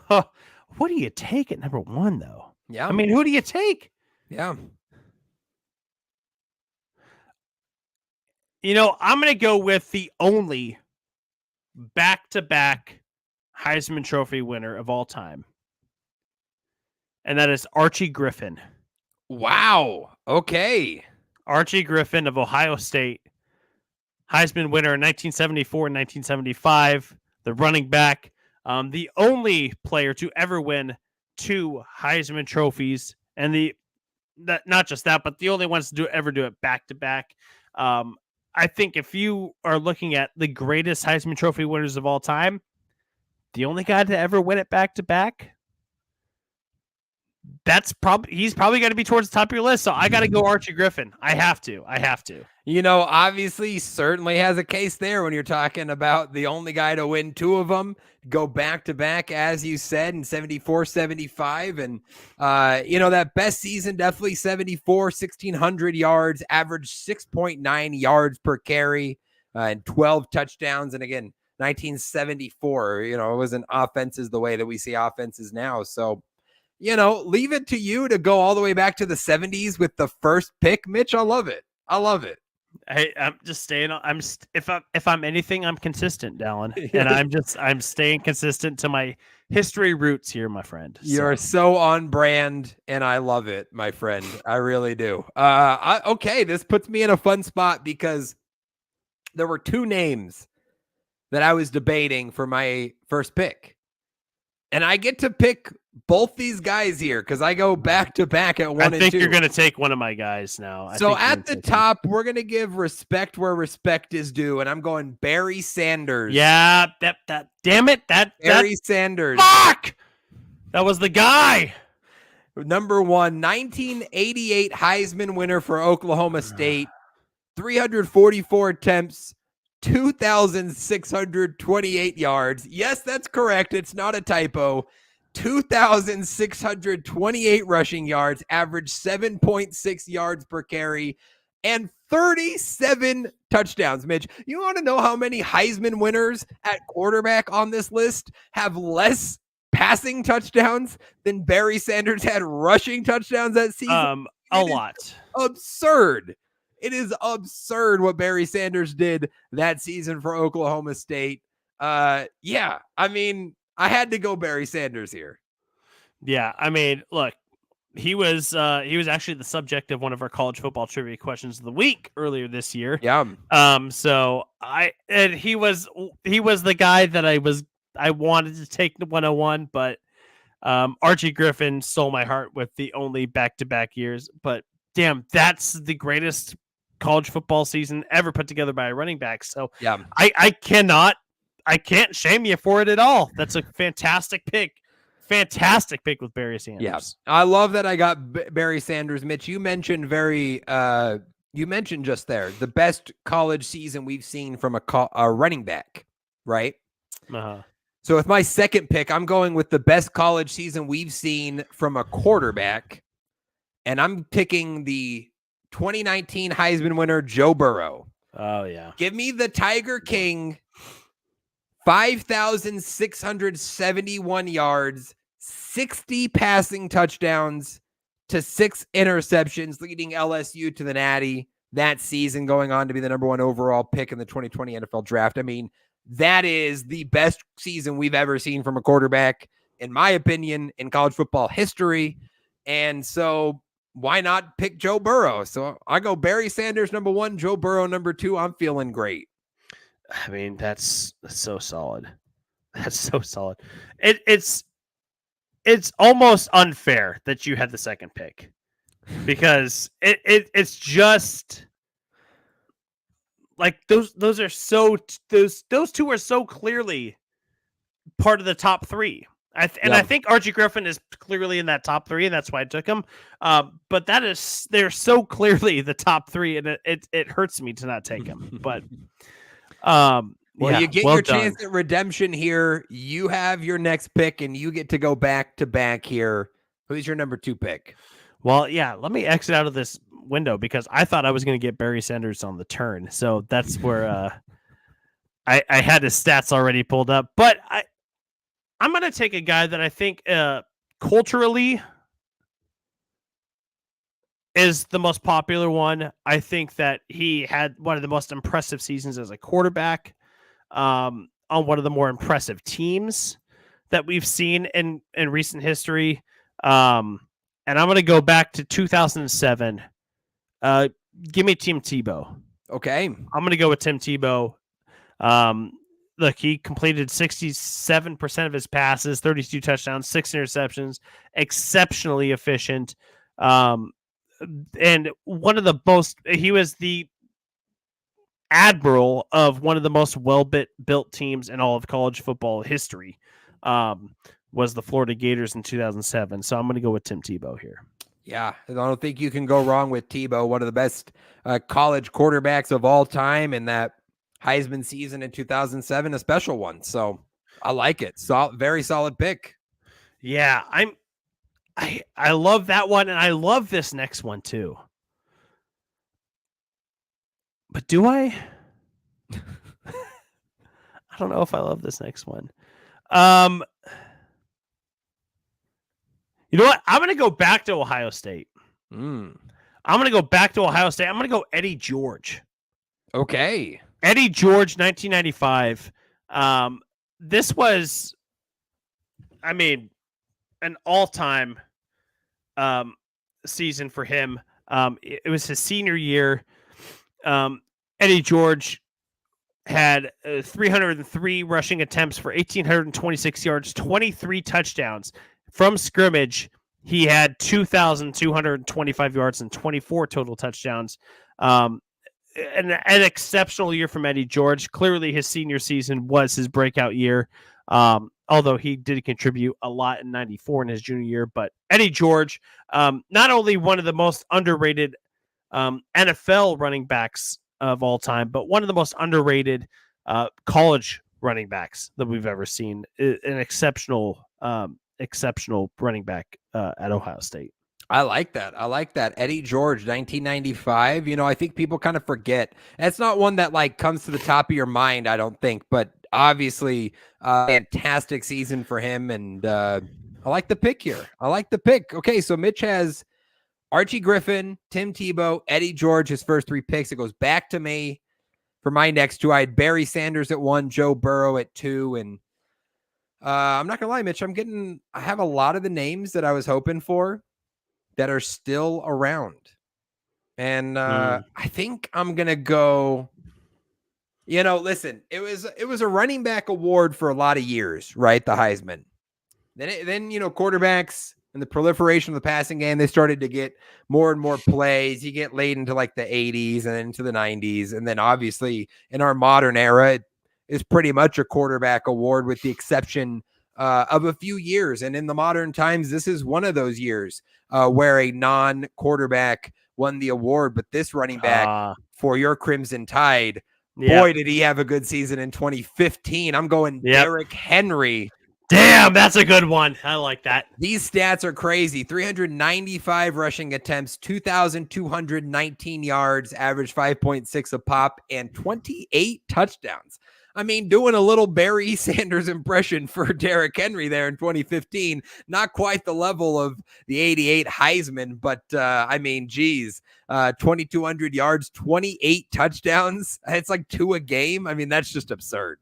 what do you take at number 1 though? Yeah. I mean, who do you take? Yeah. You know, I'm going to go with the only back-to-back Heisman Trophy winner of all time. And that is Archie Griffin. Wow. Okay. Archie Griffin of Ohio State. Heisman winner in 1974 and 1975. The running back. The only player to ever win 2 Heisman trophies. And not just that, but the only ones to ever do it back-to-back. I think if you are looking at the greatest Heisman Trophy winners of all time, the only guy to ever win it back-to-back, he's probably got to be towards the top of your list. So I got to go Archie Griffin. I have to. You know, obviously, he certainly has a case there when you're talking about the only guy to win 2 of them, go back to back, as you said, in 74, 75. And, you know, that best season, definitely 74, 1,600 yards, average 6.9 yards per carry, and 12 touchdowns. And again, 1974, you know, it wasn't offenses the way that we see offenses now. So, you know, leave it to you to go all the way back to the 70s with the first pick, Mitch. I love it. Hey, I'm just staying. If I'm anything, I'm consistent, Dallen, and I'm staying consistent to my history roots here, my friend. You're so on brand, and I love it, my friend. I really do. Okay, this puts me in a fun spot because there were 2 names that I was debating for my first pick, and I get to pick both these guys here because I go back to back at 1 and 2. I think you're going to take one of my guys now. So at the top, we're going to give respect where respect is due, and I'm going Barry Sanders. Yeah, that damn it, Barry Sanders. Fuck! That was the guy. Number 1, 1988 Heisman winner for Oklahoma State. 344 attempts, 2,628 yards. Yes, that's correct. It's not a typo. 2,628 rushing yards, average 7.6 yards per carry, and 37 touchdowns. Mitch, you want to know how many Heisman winners at quarterback on this list have less passing touchdowns than Barry Sanders had rushing touchdowns that season? A lot. Absurd. It is absurd what Barry Sanders did that season for Oklahoma State. Yeah, I mean, I had to go Barry Sanders here. Yeah, I mean, look, he was actually the subject of one of our college football trivia questions of the week earlier this year. Yeah. So he was the guy that I wanted to take the 101, but Archie Griffin stole my heart with the only back-to-back years. But damn, that's the greatest college football season ever put together by a running back. So yeah, I can't shame you for it at all. That's a fantastic pick. Fantastic pick with Barry Sanders. Yeah, I love that I got Barry Sanders. Mitch, you mentioned just there the best college season we've seen from a running back, right? Uh-huh. So with my second pick, I'm going with the best college season we've seen from a quarterback, and I'm picking the 2019 Heisman winner, Joe Burrow. Oh, yeah. Give me the Tiger King, 5,671 yards, 60 passing touchdowns to 6 interceptions, leading LSU to the Natty that season, going on to be the number 1 overall pick in the 2020 NFL draft. I mean, that is the best season we've ever seen from a quarterback, in my opinion, in college football history. And so why not pick Joe Burrow? So I go Barry Sanders number 1, Joe Burrow number 2. I'm feeling great. I mean, that's so solid. That's so solid. It's almost unfair that you had the second pick, because it's just like those are so those two are so clearly part of the top 3. I think Archie Griffin is clearly in that top 3, and that's why I took him. But they're so clearly the top 3, and it hurts me to not take him. But well, you get your chance at redemption here. You have your next pick, and you get to go back to back here. Who's your number 2 pick? Well, yeah, let me exit out of this window, because I thought I was going to get Barry Sanders on the turn. So that's where I had his stats already pulled up. But I'm going to take a guy that I think culturally is the most popular one. I think that he had one of the most impressive seasons as a quarterback on one of the more impressive teams that we've seen in recent history. And I'm going to go back to 2007. Give me Tim Tebow. Okay. I'm going to go with Tim Tebow. Look, he completed 67% of his passes, 32 touchdowns, 6 interceptions, exceptionally efficient. And one of the most, he was the admiral of one of the most well-built teams in all of college football history, was the Florida Gators in 2007. So I'm going to go with Tim Tebow here. Yeah, I don't think you can go wrong with Tebow, one of the best college quarterbacks of all time, and that Heisman season in 2007, a special one. So I like it. Very solid pick. Yeah, I love that one, and I love this next one too. But do I? I don't know if I love this next one. You know what? I'm going to go back to Ohio State. I'm going to go back to Ohio State. I'm going to go Eddie George. Okay. Eddie George, 1995. This was, I mean, an all-time season for him. It was his senior year. Eddie George had 303 rushing attempts for 1,826 yards, 23 touchdowns. From scrimmage, he had 2,225 yards and 24 total touchdowns. An exceptional year from Eddie George. Clearly, his senior season was his breakout year, although he did contribute a lot in 94 in his junior year. But Eddie George, not only one of the most underrated NFL running backs of all time, but one of the most underrated college running backs that we've ever seen. An exceptional running back at Ohio State. I like that. Eddie George, 1995. I think people kind of forget. That's not one that comes to the top of your mind, I don't think, but obviously fantastic season for him. And I like the pick here. Okay, so Mitch has Archie Griffin, Tim Tebow, Eddie George, his first 3 picks. It goes back to me for my next 2. I had Barry Sanders at 1, Joe Burrow at 2, and I'm not gonna lie, Mitch. I have a lot of the names that I was hoping for that are still around, and I think I'm gonna go. Listen, it was a running back award for a lot of years, right? The Heisman. Then quarterbacks and the proliferation of the passing game, they started to get more and more plays. You get late into the 80s and into the 90s, and then obviously in our modern era, it is pretty much a quarterback award with the exception of a few years. And in the modern times, this is one of those years where a non-quarterback won the award. But this running back for your Crimson Tide Yep. Boy, did he have a good season in 2015. I'm going Derrick Henry. Damn, that's a good one. I like that. These stats are crazy. 395 rushing attempts, 2,219 yards, average 5.6 a pop, and 28 touchdowns. I mean, doing a little Barry Sanders impression for Derrick Henry there in 2015. Not quite the level of the 88 Heisman, but I mean, geez, 2,200 yards, 28 touchdowns. It's like 2 a game. I mean, that's just absurd.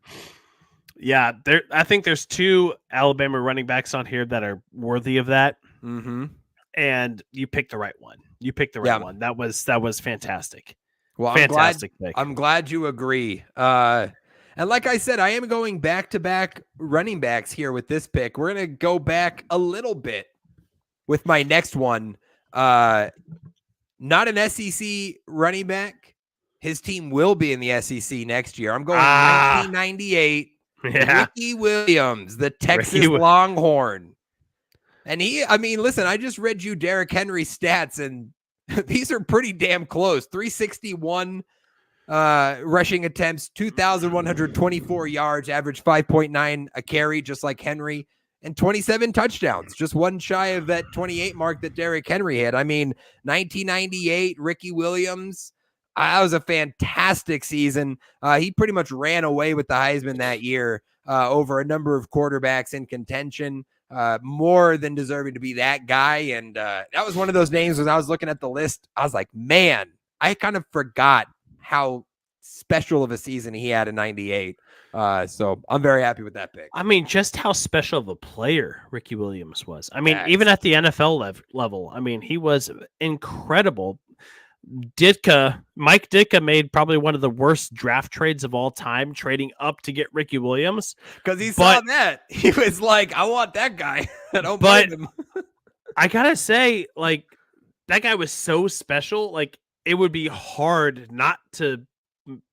Yeah, I think there's 2 Alabama running backs on here that are worthy of that. Mm-hmm. And you picked the right one. You picked the right one. That was fantastic. Well, fantastic pick. I'm glad you agree. And like I said, I am going back-to-back running backs here with this pick. We're going to go back a little bit with my next one. Not an SEC running back. His team will be in the SEC next year. I'm going 1998. Yeah. Ricky Williams, the Texas Longhorn. And listen, I just read you Derrick Henry's stats, and these are pretty damn close. 361 rushing attempts, 2,124 yards, average 5.9 a carry, just like Henry, and 27 touchdowns, just one shy of that 28 mark that Derrick Henry had. I mean, 1998, Ricky Williams, that was a fantastic season. He pretty much ran away with the Heisman that year over a number of quarterbacks in contention, more than deserving to be that guy. And that was one of those names when I was looking at the list, I was like, man, I kind of forgot how special of a season he had in 98. So I'm very happy with that pick. I mean, just how special of a player Ricky Williams was. I mean, even at the NFL level, I mean, he was incredible. Mike Ditka made probably one of the worst draft trades of all time, trading up to get Ricky Williams. Because he saw that. He was like, I want that guy. I don't blame him. I gotta say, like, that guy was so special. Like, it would be hard not to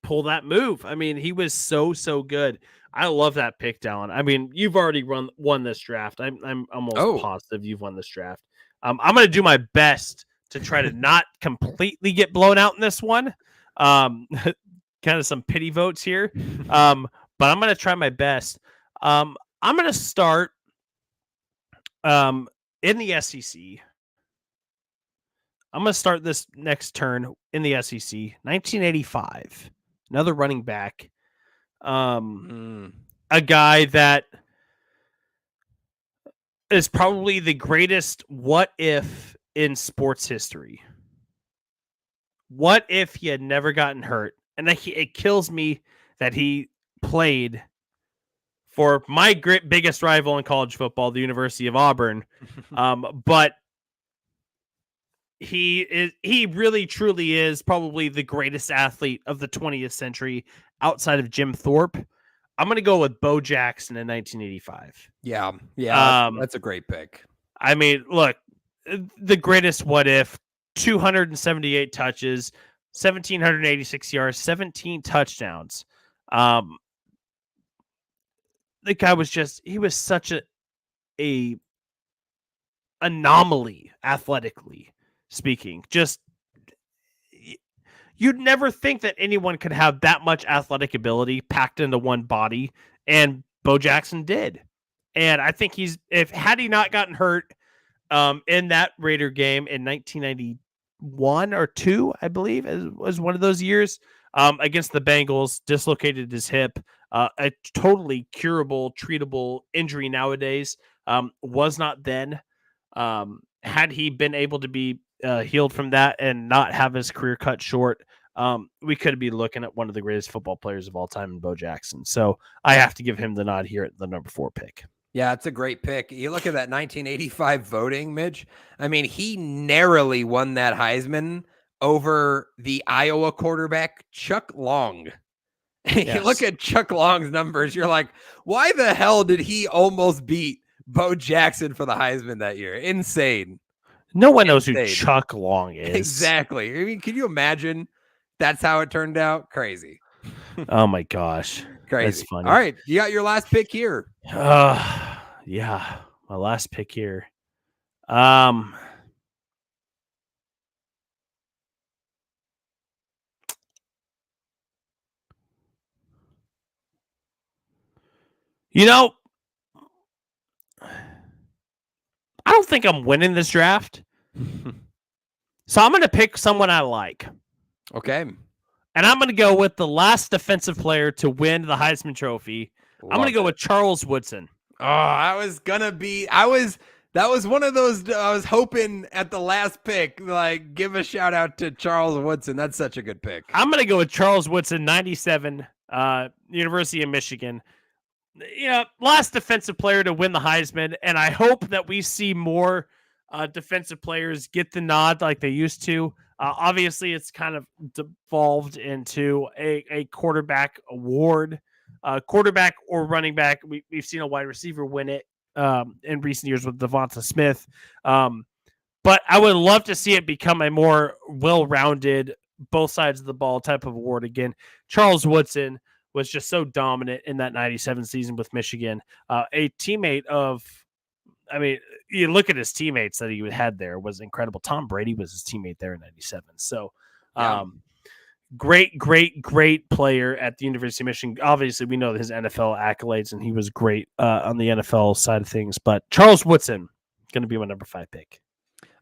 pull that move. I mean, he was so good. I love that pick, Dallen. I mean, you've already won this draft. I'm almost positive you've won this draft. I'm gonna do my best to try to not completely get blown out in this one. Kind of some pity votes here. But I'm going to try my best. I'm going to start in the SEC. I'm going to start this next turn in the SEC. 1985. Another running back. A guy that is probably the greatest what if in sports history. What if he had never gotten hurt? And it kills me that he played for my biggest rival in college football, the University of Auburn. But he really truly is probably the greatest athlete of the 20th century outside of Jim Thorpe. I'm going to go with Bo Jackson in 1985. Yeah, that's a great pick. I mean, look, the greatest what if, 278 touches, 1,786 yards, 17 touchdowns. The guy was he was such a anomaly athletically speaking. Just, you'd never think that anyone could have that much athletic ability packed into one body, and Bo Jackson did. And I think had he not gotten hurt in that Raider game in 1991 or 2, I believe, was one of those years against the Bengals, dislocated his hip, a totally curable, treatable injury nowadays, was not then. Had he been able to be healed from that and not have his career cut short, we could be looking at one of the greatest football players of all time in Bo Jackson. So I have to give him the nod here at the number 4 pick. Yeah, it's a great pick. You look at that 1985 voting, Mitch. I mean, he narrowly won that Heisman over the Iowa quarterback, Chuck Long. Yes. You look at Chuck Long's numbers, you're like, why the hell did he almost beat Bo Jackson for the Heisman that year? Insane. No one knows who Chuck Long is. Exactly. I mean, can you imagine that's how it turned out? Crazy. Oh my gosh. Crazy. That's funny. All right. You got your last pick here. Yeah. My last pick here. You know, I don't think I'm winning this draft. So I'm going to pick someone I like. Okay. And I'm going to go with the last defensive player to win the Heisman Trophy. I'm going to go with Charles Woodson. Oh, that was one of those, I was hoping at the last pick, like, give a shout out to Charles Woodson. That's such a good pick. I'm going to go with Charles Woodson, 97, University of Michigan. Last defensive player to win the Heisman, and I hope that we see more defensive players get the nod like they used to. Obviously, it's kind of devolved into a quarterback award. Quarterback or running back, we've seen a wide receiver win it in recent years with Devonta Smith. But I would love to see it become a more well-rounded, both sides of the ball type of award again. Charles Woodson was just so dominant in that 97 season with Michigan. A teammate of, you look at his teammates that he had there was incredible. Tom Brady was his teammate there in 97. So great player at the University of Michigan. Obviously, we know his NFL accolades, and he was great on the NFL side of things. But Charles Woodson, going to be my number 5 pick.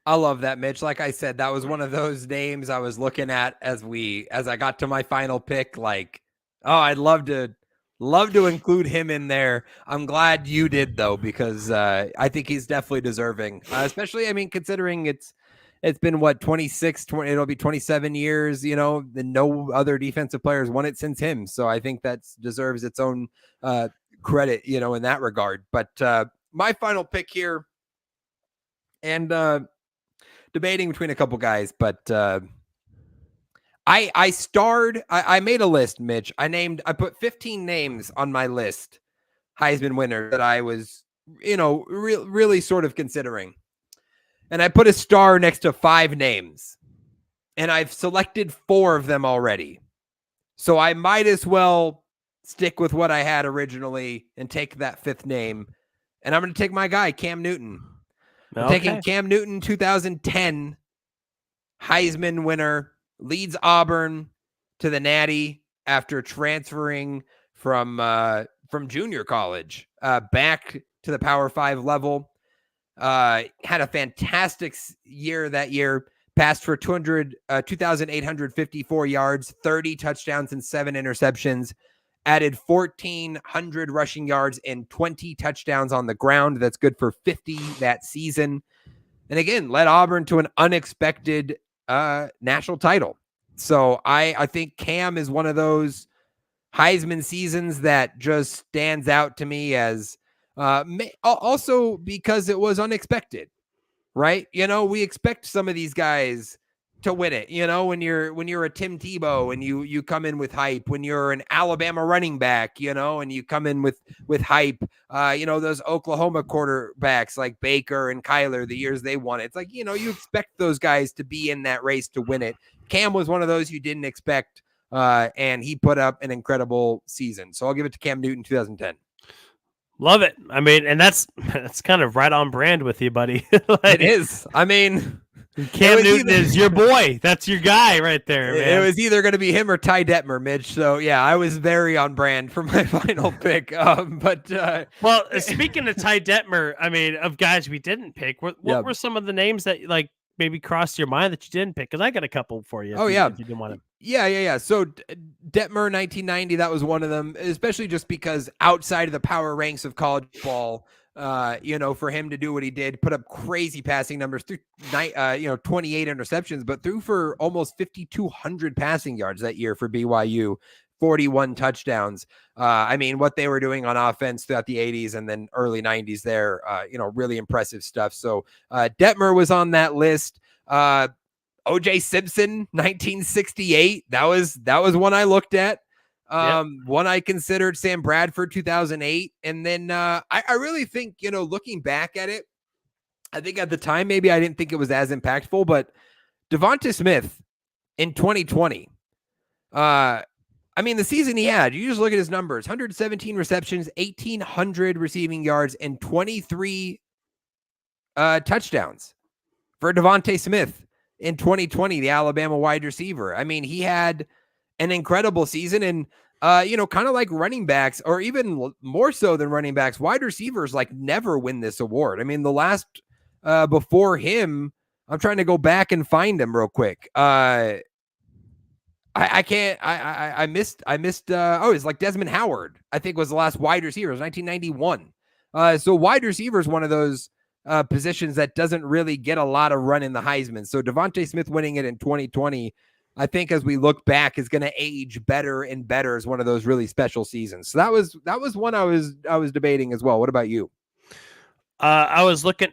I love that, Mitch. Like I said, that was one of those names I was looking at as I got to my final pick. Like, oh, I'd love to include him in there. I'm glad you did though, because I think he's definitely deserving. Especially, considering it's been what it'll be 27 years. No other defensive players won it since him. So I think that deserves its own credit, in that regard. But my final pick here, and debating between a couple guys, but I made a list, Mitch. I put 15 names on my list, Heisman winner, that I was, really sort of considering. And I put a star next to 5 names. And I've selected 4 of them already. So I might as well stick with what I had originally and take that 5th name. And I'm going to take my guy, Cam Newton. I'm taking Cam Newton, 2010 Heisman winner, leads Auburn to the Natty after transferring from junior college back to the Power 5 level. Had a fantastic year that year. Passed for 2,854 yards, 30 touchdowns, and 7 interceptions. Added 1,400 rushing yards and 20 touchdowns on the ground. That's good for 50 that season. And again, led Auburn to an unexpected national title. So I think Cam is one of those Heisman seasons that just stands out to me as also because it was unexpected, right? We expect some of these guys to win it, when you're a Tim Tebow and you come in with hype, when you're an Alabama running back, and you come in with hype, those Oklahoma quarterbacks like Baker and Kyler, the years they won it. It's like, you expect those guys to be in that race to win it. Cam was one of those you didn't expect, and he put up an incredible season. So I'll give it to Cam Newton, 2010. Love it. And that's kind of right on brand with you, buddy. It is. Cam Newton is your boy. That's your guy right there, man. It was either going to be him or Ty Detmer, Mitch. So, yeah, I was very on brand for my final pick. Well, speaking of Ty Detmer, of guys we didn't pick, what were some of the names that maybe crossed your mind that you didn't pick? Because I got a couple for you. If you didn't want to. Yeah. So Detmer, 1990, that was one of them, especially just because outside of the power ranks of college football, for him to do what he did, put up crazy passing numbers, through 28 interceptions, but threw for almost 5,200 passing yards that year for BYU, 41 touchdowns. What they were doing on offense throughout the 80s and then early 90s there, really impressive stuff. So Detmer was on that list. OJ Simpson, 1968. That was one I looked at. One I considered, Sam Bradford, 2008. And then I really think, looking back at it, I think at the time, maybe I didn't think it was as impactful, but Devonta Smith in 2020, the season he had, you just look at his numbers, 117 receptions, 1,800 receiving yards, and 23 touchdowns for Devonta Smith in 2020, the Alabama wide receiver. He had an incredible season. And kind of like running backs, or even more so than running backs, wide receivers like never win this award. I mean, the last before him, I'm trying to go back and find him real quick. I can't. I missed. It's like Desmond Howard, I think, was the last wide receiver. It was 1991. So wide receiver is one of those positions that doesn't really get a lot of run in the Heisman. So Devontae Smith winning it in 2020, I think, as we look back, is going to age better and better as one of those really special seasons. So that was one I was debating as well. What about you? I was looking.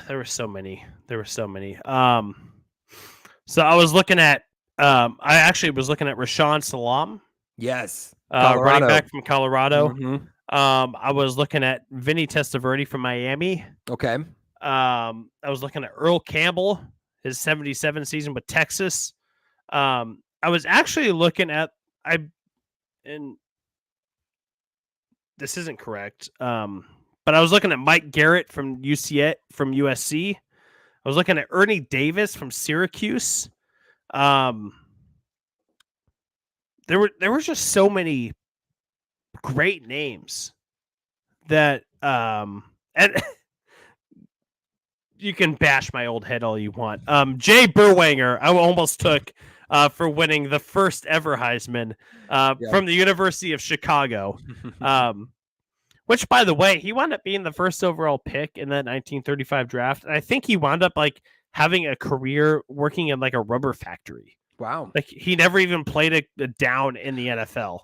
There were so many. So I was looking at. I actually was looking at Rashawn Salam. Yes, running back from Colorado. Mm-hmm. I was looking at Vinny Testaverde from Miami. Okay. I was looking at Earl Campbell, his 77 season with Texas. I was actually looking at and this isn't correct. But I was looking at Mike Garrett from USC. I was looking at Ernie Davis from Syracuse. There were just so many great names that and you can bash my old head all you want. Jay Berwanger, I almost took for winning the first ever Heisman from the University of Chicago. Which, by the way, he wound up being the first overall pick in that 1935 draft. And I think he wound up like having a career working in like a rubber factory. Wow. Like he never even played a down in the NFL.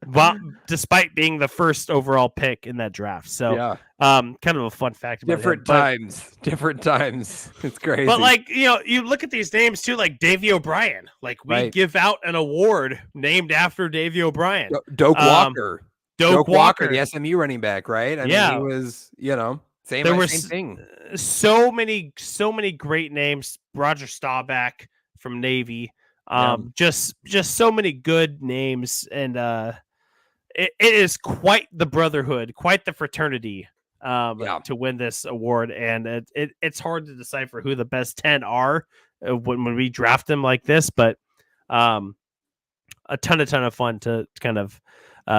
But despite being the first overall pick in that draft. So kind of a fun fact about different times. It's crazy. But like, you look at these names too, like Davey O'Brien. Like we give out an award named after Davey O'Brien. Doak Walker. Doak Walker, the SMU running back, right? I mean, he was, same thing. So many great names. Roger Staubach from Navy. Just so many good names, and it is quite the brotherhood, quite the fraternity to win this award, and it's hard to decipher who the best 10 are when we draft them like this, but a ton of fun to kind of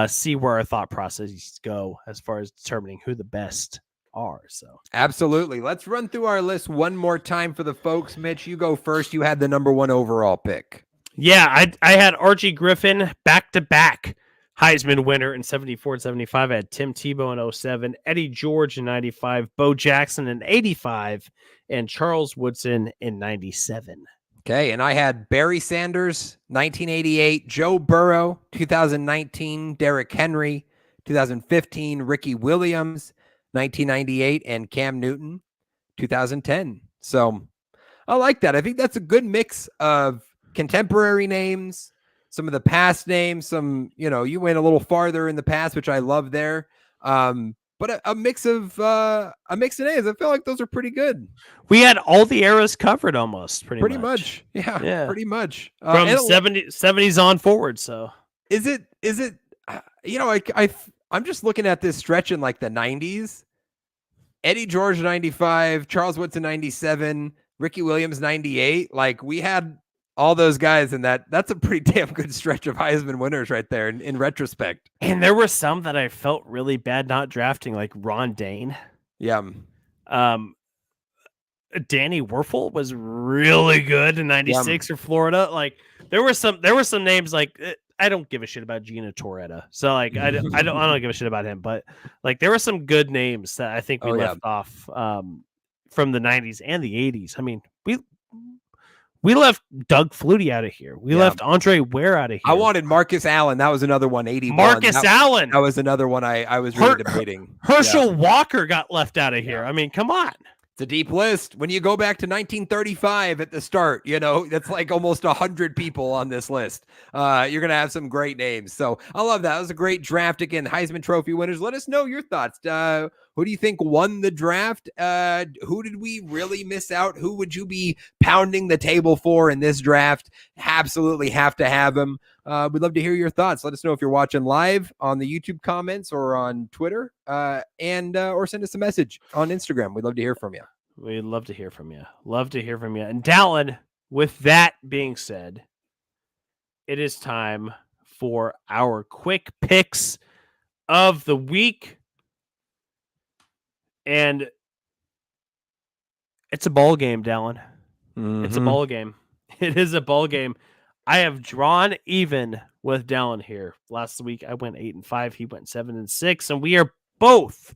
see where our thought processes go as far as determining who the best are. So absolutely. Let's run through our list one more time for the folks. Mitch, you go first. You had the number 1 overall pick. Yeah, I had Archie Griffin back-to-back Heisman winner in 74 and 75. I had Tim Tebow in 07, Eddie George in 95, Bo Jackson in 85, and Charles Woodson in 97. Okay, and I had Barry Sanders, 1988, Joe Burrow, 2019, Derrick Henry, 2015, Ricky Williams, 1998, and Cam Newton, 2010. So I like that. I think that's a good mix of contemporary names, some of the past names, some, you went a little farther in the past, which I love there. But a mix of names. I feel like those are pretty good. We had all the eras covered almost, pretty much. Yeah, pretty much. From 70s on forward. So is it? I'm just looking at this stretch in like the 90s. Eddie George 95, Charles Woodson 97, Ricky Williams 98. Like we had all those guys in that's a pretty damn good stretch of Heisman winners right there in retrospect. And there were some that I felt really bad not drafting, like Ron Dane. Yeah. Danny Werfel was really good in 96 for Florida. Like there were some names like I don't give a shit about Gina Toretta. So like I don't give a shit about him, but like there were some good names that I think we left off from the 90s and the 80s. I mean, we left Doug Flutie out of here. We left Andre Ware out of here. I wanted Marcus Allen. That was another one. 81. Marcus Allen. That was another one I was really debating. Herschel Walker got left out of here. I mean, come on. It's a deep list. When you go back to 1935 at the start, that's like almost 100 people on this list. You're going to have some great names. So I love that. It was a great draft. Again, Heisman Trophy winners. Let us know your thoughts. Who do you think won the draft? Who did we really miss out? Who would you be pounding the table for in this draft? Absolutely have to have them. We'd love to hear your thoughts. Let us know if you're watching live on the YouTube comments or on Twitter, and or send us a message on Instagram. We'd love to hear from you. We'd love to hear from you. Love to hear from you. And Dallen, with that being said, it is time for our quick picks of the week. And it's a ball game, Dallen. Mm-hmm. It's a ball game. It is a ball game. I have drawn even with Dallen here. Last week I went 8-5. He went 7-6, and we are both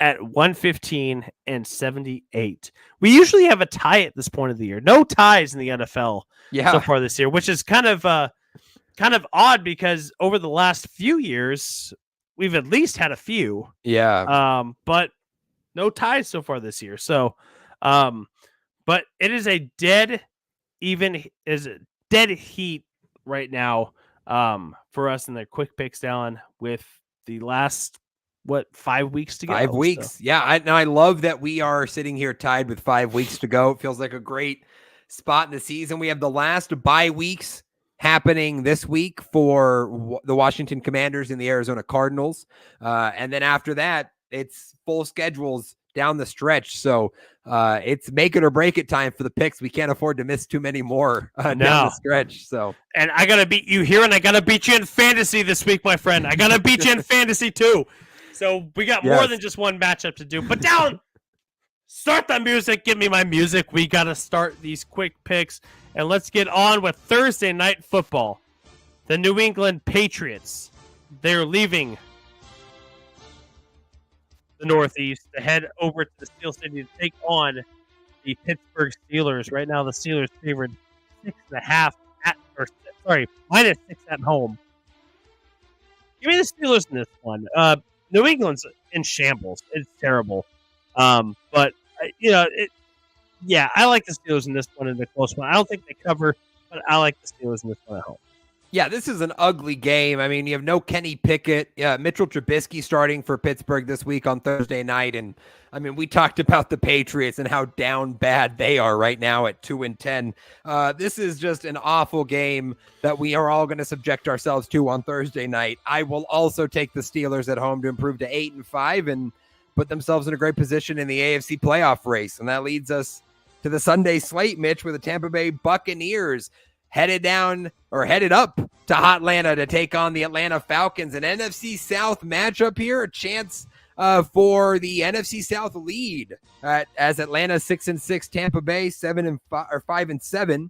at 115 and 78. We usually have a tie at this point of the year. No ties in the NFL so far this year, which is kind of odd because over the last few years we've at least had a few. Yeah. But no ties so far this year. So, but it is a dead heat right now for us in the quick picks, Dallen, with the last 5 weeks to go. 5 weeks. So. Yeah. I love that we are sitting here tied with 5 weeks to go. It feels like a great spot in the season. We have the last bye weeks happening this week for the Washington Commanders and the Arizona Cardinals. And then after that, it's full schedules down the stretch. So it's make it or break it time for the picks. We can't afford to miss too many more down the stretch. So, and I got to beat you here, and I got to beat you in fantasy this week, my friend. I got to beat you in fantasy too. So we got more than just one matchup to do. But down, start the music. Give me my music. We got to start these quick picks, and let's get on with Thursday night football. The New England Patriots, they're leaving the Northeast to head over to the Steel City to take on the Pittsburgh Steelers. Right now, the Steelers favored -6 at home. Give me the Steelers in this one. New England's in shambles. It's terrible. But I like the Steelers in this one in the close one. I don't think they cover, but I like the Steelers in this one at home. Yeah, this is an ugly game. I mean, you have no Kenny Pickett. Mitchell Trubisky starting for Pittsburgh this week on Thursday night. And, I mean, we talked about the Patriots and how down bad they are right now at 2-10. This is just an awful game that we are all going to subject ourselves to on Thursday night. I will also take the Steelers at home to improve to 8-5 and put themselves in a great position in the AFC playoff race. And that leads us to the Sunday slate, Mitch, with the Tampa Bay Buccaneers headed up to Atlanta to take on the Atlanta Falcons. An NFC South matchup here, a chance for the NFC South lead as Atlanta 6-6, Tampa Bay 5-7.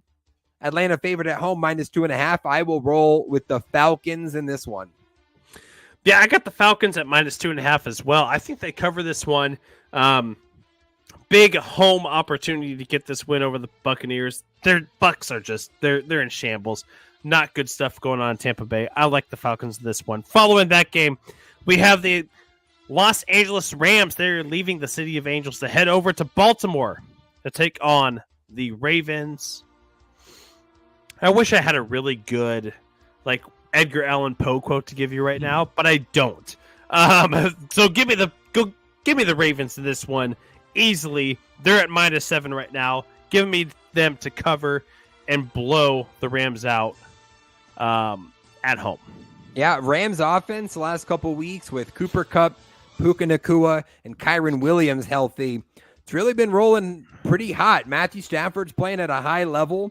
Atlanta favored at home -2.5. I will roll with the Falcons in this one. Yeah, I got the Falcons at -2.5 as well. I think they cover this one. Big home opportunity to get this win over the Buccaneers. Their Bucks are they're in shambles. Not good stuff going on in Tampa Bay. I like the Falcons in this one. Following that game, we have the Los Angeles Rams. They're leaving the City of Angels to head over to Baltimore to take on the Ravens. I wish I had a really good Edgar Allan Poe quote to give you right now, but I don't. So give me the Ravens in this one. Easily, they're at -7 right now. Give me them to cover and blow the Rams out at home. Yeah, Rams offense the last couple weeks with Cooper Kupp, Puka Nacua, and Kyron Williams healthy. It's really been rolling pretty hot. Matthew Stafford's playing at a high level,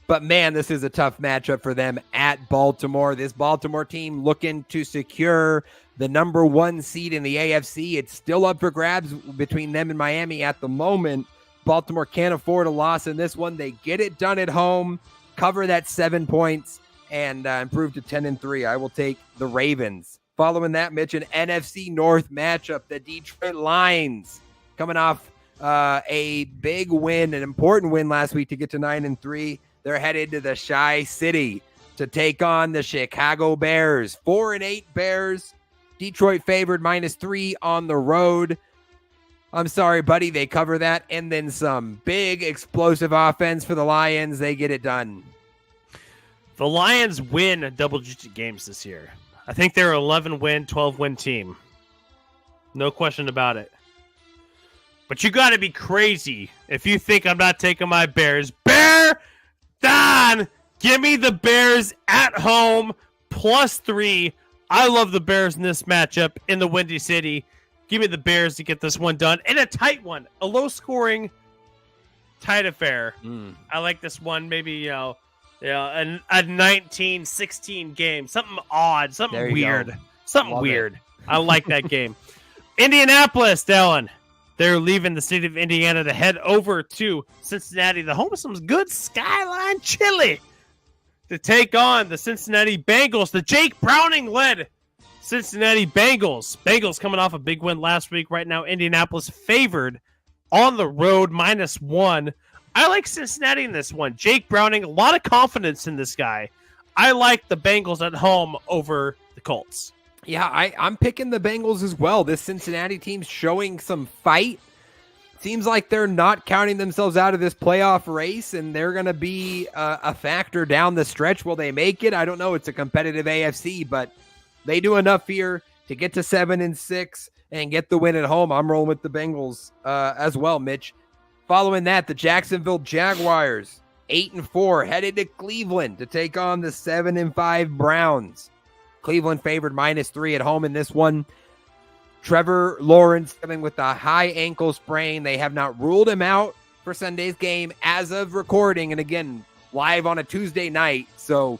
but man, this is a tough matchup for them at Baltimore. This Baltimore team looking to secure the number 1 seed in the AFC. It's still up for grabs between them and Miami at the moment. Baltimore can't afford a loss in this one. They get it done at home, cover that 7 points, and improve to 10-3. I will take the Ravens. Following that, Mitch, an NFC North matchup. The Detroit Lions coming off a big win, an important win last week to get to 9-3. They're headed to the Chi City to take on the Chicago Bears. 4-8 Bears. Detroit favored -3 on the road. I'm sorry, buddy. They cover that and then some. Big explosive offense for the Lions. They get it done. The Lions win double-digit games this year. I think they're an 11-win, 12-win team. No question about it. But you got to be crazy if you think I'm not taking my Bears. Bear Don! Give me the Bears at home, +3. I love the Bears in this matchup in the Windy City. Give me the Bears to get this one done. And a tight one. A low-scoring, tight affair. I like this one. Maybe, Yeah, and a 19-16 game. Something odd, something There you weird. go. Something Love weird. I like that game. Indianapolis, Dallen. They're leaving the state of Indiana to head over to Cincinnati, the home of some good Skyline chili, to take on the Cincinnati Bengals, the Jake Browning-led Cincinnati Bengals. Bengals coming off a big win last week. Right now, Indianapolis favored on the road, -1. I like Cincinnati in this one. Jake Browning, a lot of confidence in this guy. I like the Bengals at home over the Colts. Yeah, I'm picking the Bengals as well. This Cincinnati team's showing some fight. Seems like they're not counting themselves out of this playoff race, and they're going to be a factor down the stretch. Will they make it? I don't know. It's a competitive AFC, but they do enough here to get to 7-6 and get the win at home. I'm rolling with the Bengals as well, Mitch. Following that, the Jacksonville Jaguars, 8-4, headed to Cleveland to take on the 7-5 Browns. Cleveland favored -3 at home in this one. Trevor Lawrence coming with a high ankle sprain. They have not ruled him out for Sunday's game as of recording. And again, live on a Tuesday night. So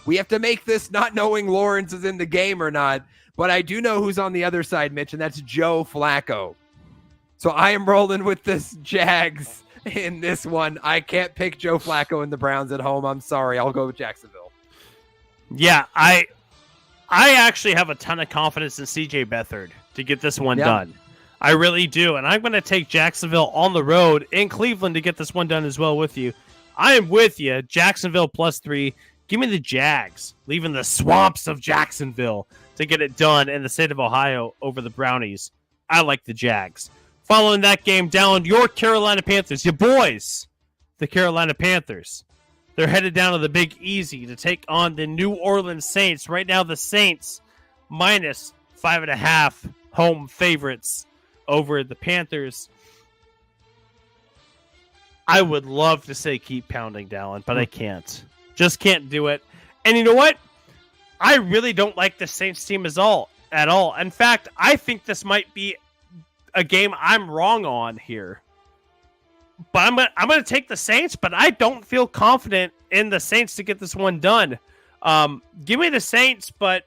we have to make this not knowing Lawrence is in the game or not. But I do know who's on the other side, Mitch, and that's Joe Flacco. So I am rolling with this Jags in this one. I can't pick Joe Flacco and the Browns at home. I'm sorry. I'll go with Jacksonville. Yeah, I actually have a ton of confidence in CJ Beathard to get this one done. I really do. And I'm going to take Jacksonville on the road in Cleveland to get this one done as well with you. I am with you. Jacksonville +3. Give me the Jags, leaving the swamps of Jacksonville to get it done in the state of Ohio over the Brownies. I like the Jags. Following that game down, your Carolina Panthers, your boys, the Carolina Panthers. They're headed down to the Big Easy to take on the New Orleans Saints. Right now, the Saints -5.5 home favorites over the Panthers. I would love to say keep pounding, Dallen, but I can't. Just can't do it. And you know what? I really don't like the Saints team at all. In fact, I think this might be a game I'm wrong on here. But I'm going to take the Saints, but I don't feel confident in the Saints to get this one done. Give me the Saints, but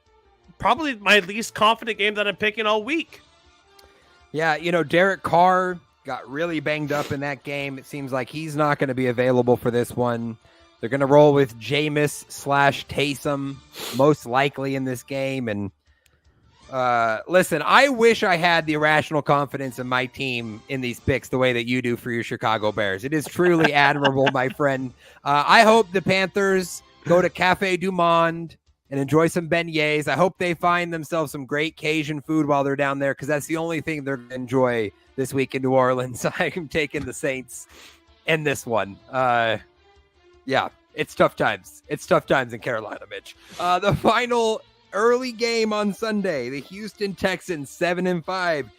probably my least confident game that I'm picking all week. Yeah, Derek Carr got really banged up in that game. It seems like he's not going to be available for this one. They're going to roll with Jameis/Taysom most likely in this game. And listen, I wish I had the irrational confidence in my team in these picks the way that you do for your Chicago Bears. It is truly admirable, my friend. I hope the Panthers go to Cafe Du Monde and enjoy some beignets. I hope they find themselves some great Cajun food while they're down there, because that's the only thing they're going to enjoy this week in New Orleans. I'm taking the Saints in this one. Yeah, it's tough times. It's tough times in Carolina, Mitch. The final early game on Sunday, the Houston Texans, 7-5,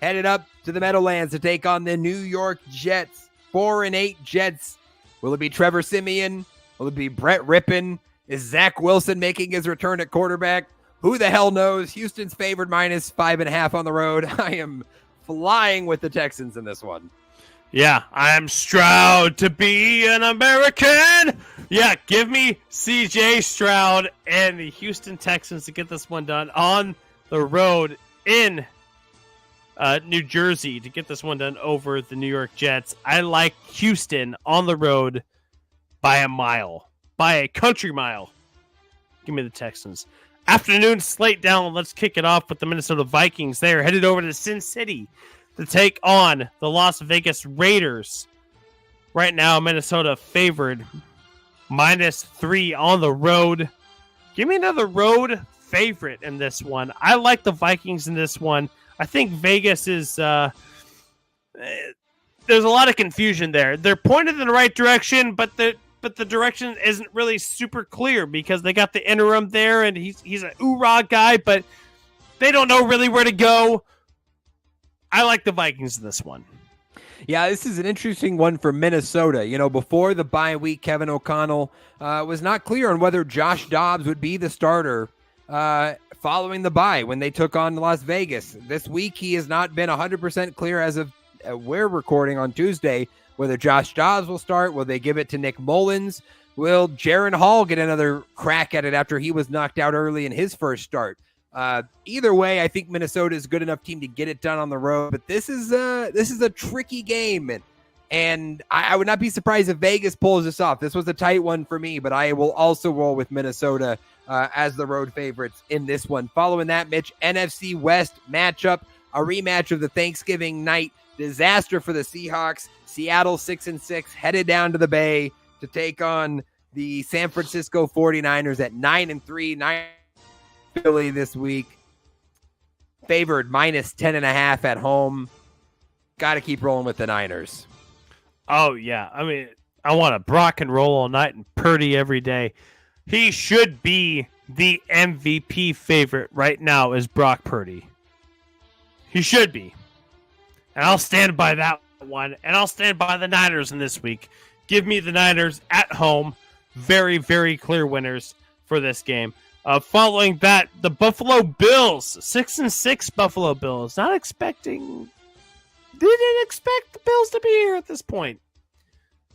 headed up to the Meadowlands to take on the New York Jets, 4-8 Jets. Will it be Trevor Siemian? Will it be Brett Rippon? Is Zach Wilson making his return at quarterback? Who the hell knows? Houston's favored -5.5 on the road. I am flying with the Texans in this one. Yeah, I'm Stroud to be an American. Yeah, give me CJ Stroud and the Houston Texans to get this one done on the road in New Jersey to get this one done over the New York Jets. I like Houston on the road by a mile, by a country mile. Give me the Texans. Afternoon slate down. Let's kick it off with the Minnesota Vikings. They are headed over to Sin City to take on the Las Vegas Raiders. Right now, Minnesota favored -3 on the road. Give me another road favorite in this one. I like the Vikings in this one. I think Vegas is... there's a lot of confusion there. They're pointed in the right direction, but the direction isn't really super clear because they got the interim there, and he's an oorah guy, but they don't know really where to go. I like the Vikings in this one. Yeah, this is an interesting one for Minnesota. Before the bye week, Kevin O'Connell was not clear on whether Josh Dobbs would be the starter following the bye when they took on Las Vegas. This week, he has not been 100% clear as of we're recording on Tuesday whether Josh Dobbs will start. Will they give it to Nick Mullins? Will Jaron Hall get another crack at it after he was knocked out early in his first start? Either way, I think Minnesota is a good enough team to get it done on the road, but this is a tricky game, and I would not be surprised if Vegas pulls this off. This was a tight one for me, but I will also roll with Minnesota as the road favorites in this one. Following that, Mitch, NFC West matchup, a rematch of the Thanksgiving night disaster for the Seahawks. Seattle 6-6 headed down to the Bay to take on the San Francisco 49ers at 9-3. Philly this week, favored minus 10.5 at home. Got to keep rolling with the Niners. Oh, yeah. I mean, I want to Brock and roll all night and Purdy every day. He should be the MVP favorite right now is Brock Purdy. He should be. And I'll stand by that one. And I'll stand by the Niners in this week. Give me the Niners at home. Very, very clear winners for this game. Following that, the Buffalo Bills, 6-6 Buffalo Bills. Didn't expect the Bills to be here at this point.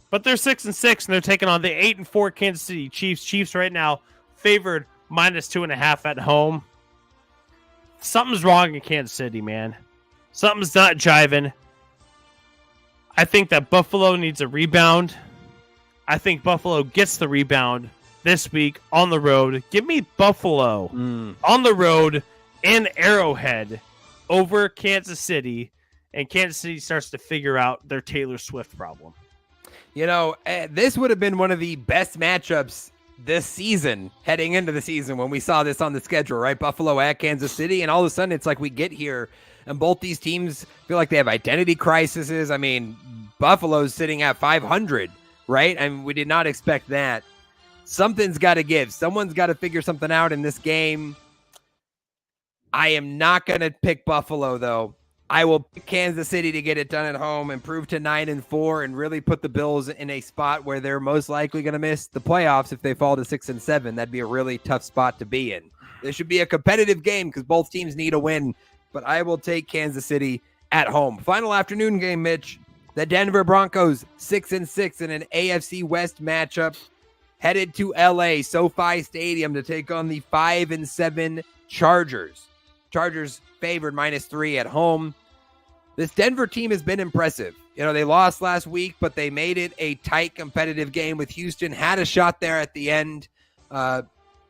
But they're 6-6, and they're taking on the 8-4 Kansas City Chiefs. Chiefs right now favored minus 2.5 at home. Something's wrong in Kansas City, man. Something's not jiving. I think that Buffalo needs a rebound. I think Buffalo gets the rebound this week on the road. Give me Buffalo on the road in Arrowhead over Kansas City, and Kansas City starts to figure out their Taylor Swift problem. You know, this would have been one of the best matchups this season, heading into the season when we saw this on the schedule, right? Buffalo at Kansas City, and all of a sudden it's like we get here, and both these teams feel like they have identity crises. I mean, Buffalo's sitting at 500, right? I mean, we did not expect that. Something's got to give. Someone's got to figure something out in this game. I am not going to pick Buffalo, though. I will pick Kansas City to get it done at home, improve to 9-4, and really put the Bills in a spot where they're most likely going to miss the playoffs if they fall to 6-7. That'd be a really tough spot to be in. This should be a competitive game because both teams need a win, but I will take Kansas City at home. Final afternoon game, Mitch. The Denver Broncos, 6-6 in an AFC West matchup, headed to LA, SoFi Stadium, to take on the 5-7 Chargers. Chargers favored -3 at home. This Denver team has been impressive. You know, they lost last week, but they made it a tight, competitive game with Houston. Had a shot there at the end.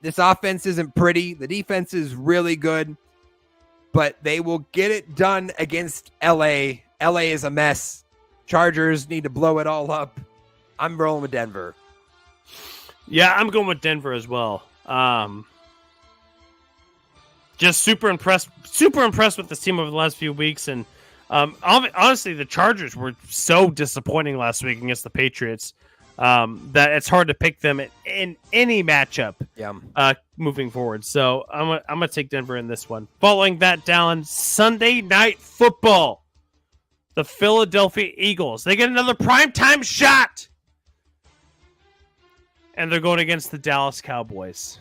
This offense isn't pretty. The defense is really good, but they will get it done against LA. LA is a mess. Chargers need to blow it all up. I'm rolling with Denver. Yeah, I'm going with Denver as well. Just super impressed with this team over the last few weeks. And honestly, the Chargers were so disappointing last week against the Patriots that it's hard to pick them in any matchup moving forward. So I'm gonna take Denver in this one. Following that, Dallen, Sunday Night Football. The Philadelphia Eagles. They get another primetime shot. And they're going against the Dallas Cowboys.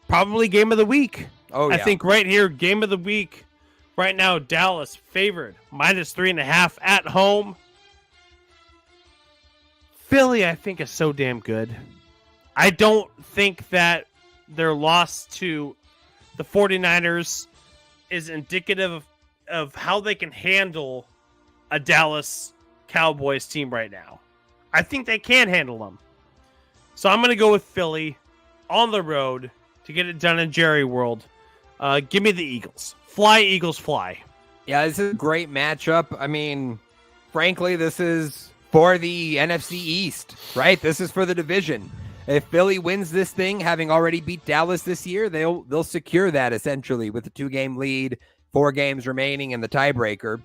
Probably game of the week. Oh, yeah. I think right here, game of the week. Right now, Dallas favored -3.5 at home. Philly, I think, is so damn good. I don't think that their loss to the 49ers is indicative of how they can handle a Dallas Cowboys team right now. I think they can handle them. So I'm going to go with Philly on the road to get it done in Jerry World. Give me the Eagles. Fly, Eagles, fly. Yeah, this is a great matchup. I mean, frankly, this is for the NFC East, right? This is for the division. If Philly wins this thing, having already beat Dallas this year, they'll secure that essentially with a 2-game lead, 4 games remaining in the tiebreaker.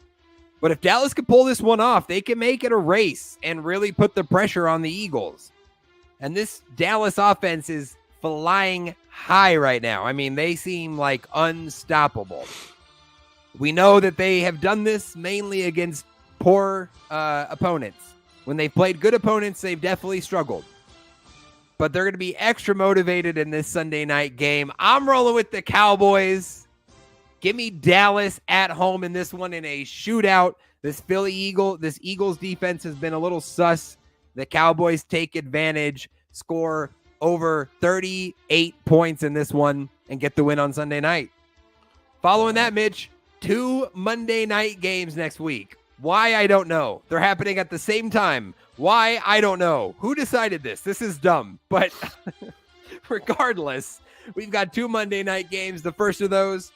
But if Dallas can pull this one off, they can make it a race and really put the pressure on the Eagles. And this Dallas offense is flying high right now. I mean, they seem like unstoppable. We know that they have done this mainly against poor opponents. When they've played good opponents, they've definitely struggled. But they're going to be extra motivated in this Sunday night game. I'm rolling with the Cowboys. Give me Dallas at home in this one in a shootout. This Eagles defense has been a little sus The Cowboys take advantage, score over 38 points in this one, and get the win on Sunday night. Following that, Mitch, 2 Monday night games next week. Why, I don't know. They're happening at the same time. Why, I don't know. Who decided this? This is dumb. But regardless, we've got 2 Monday night games. The first of those,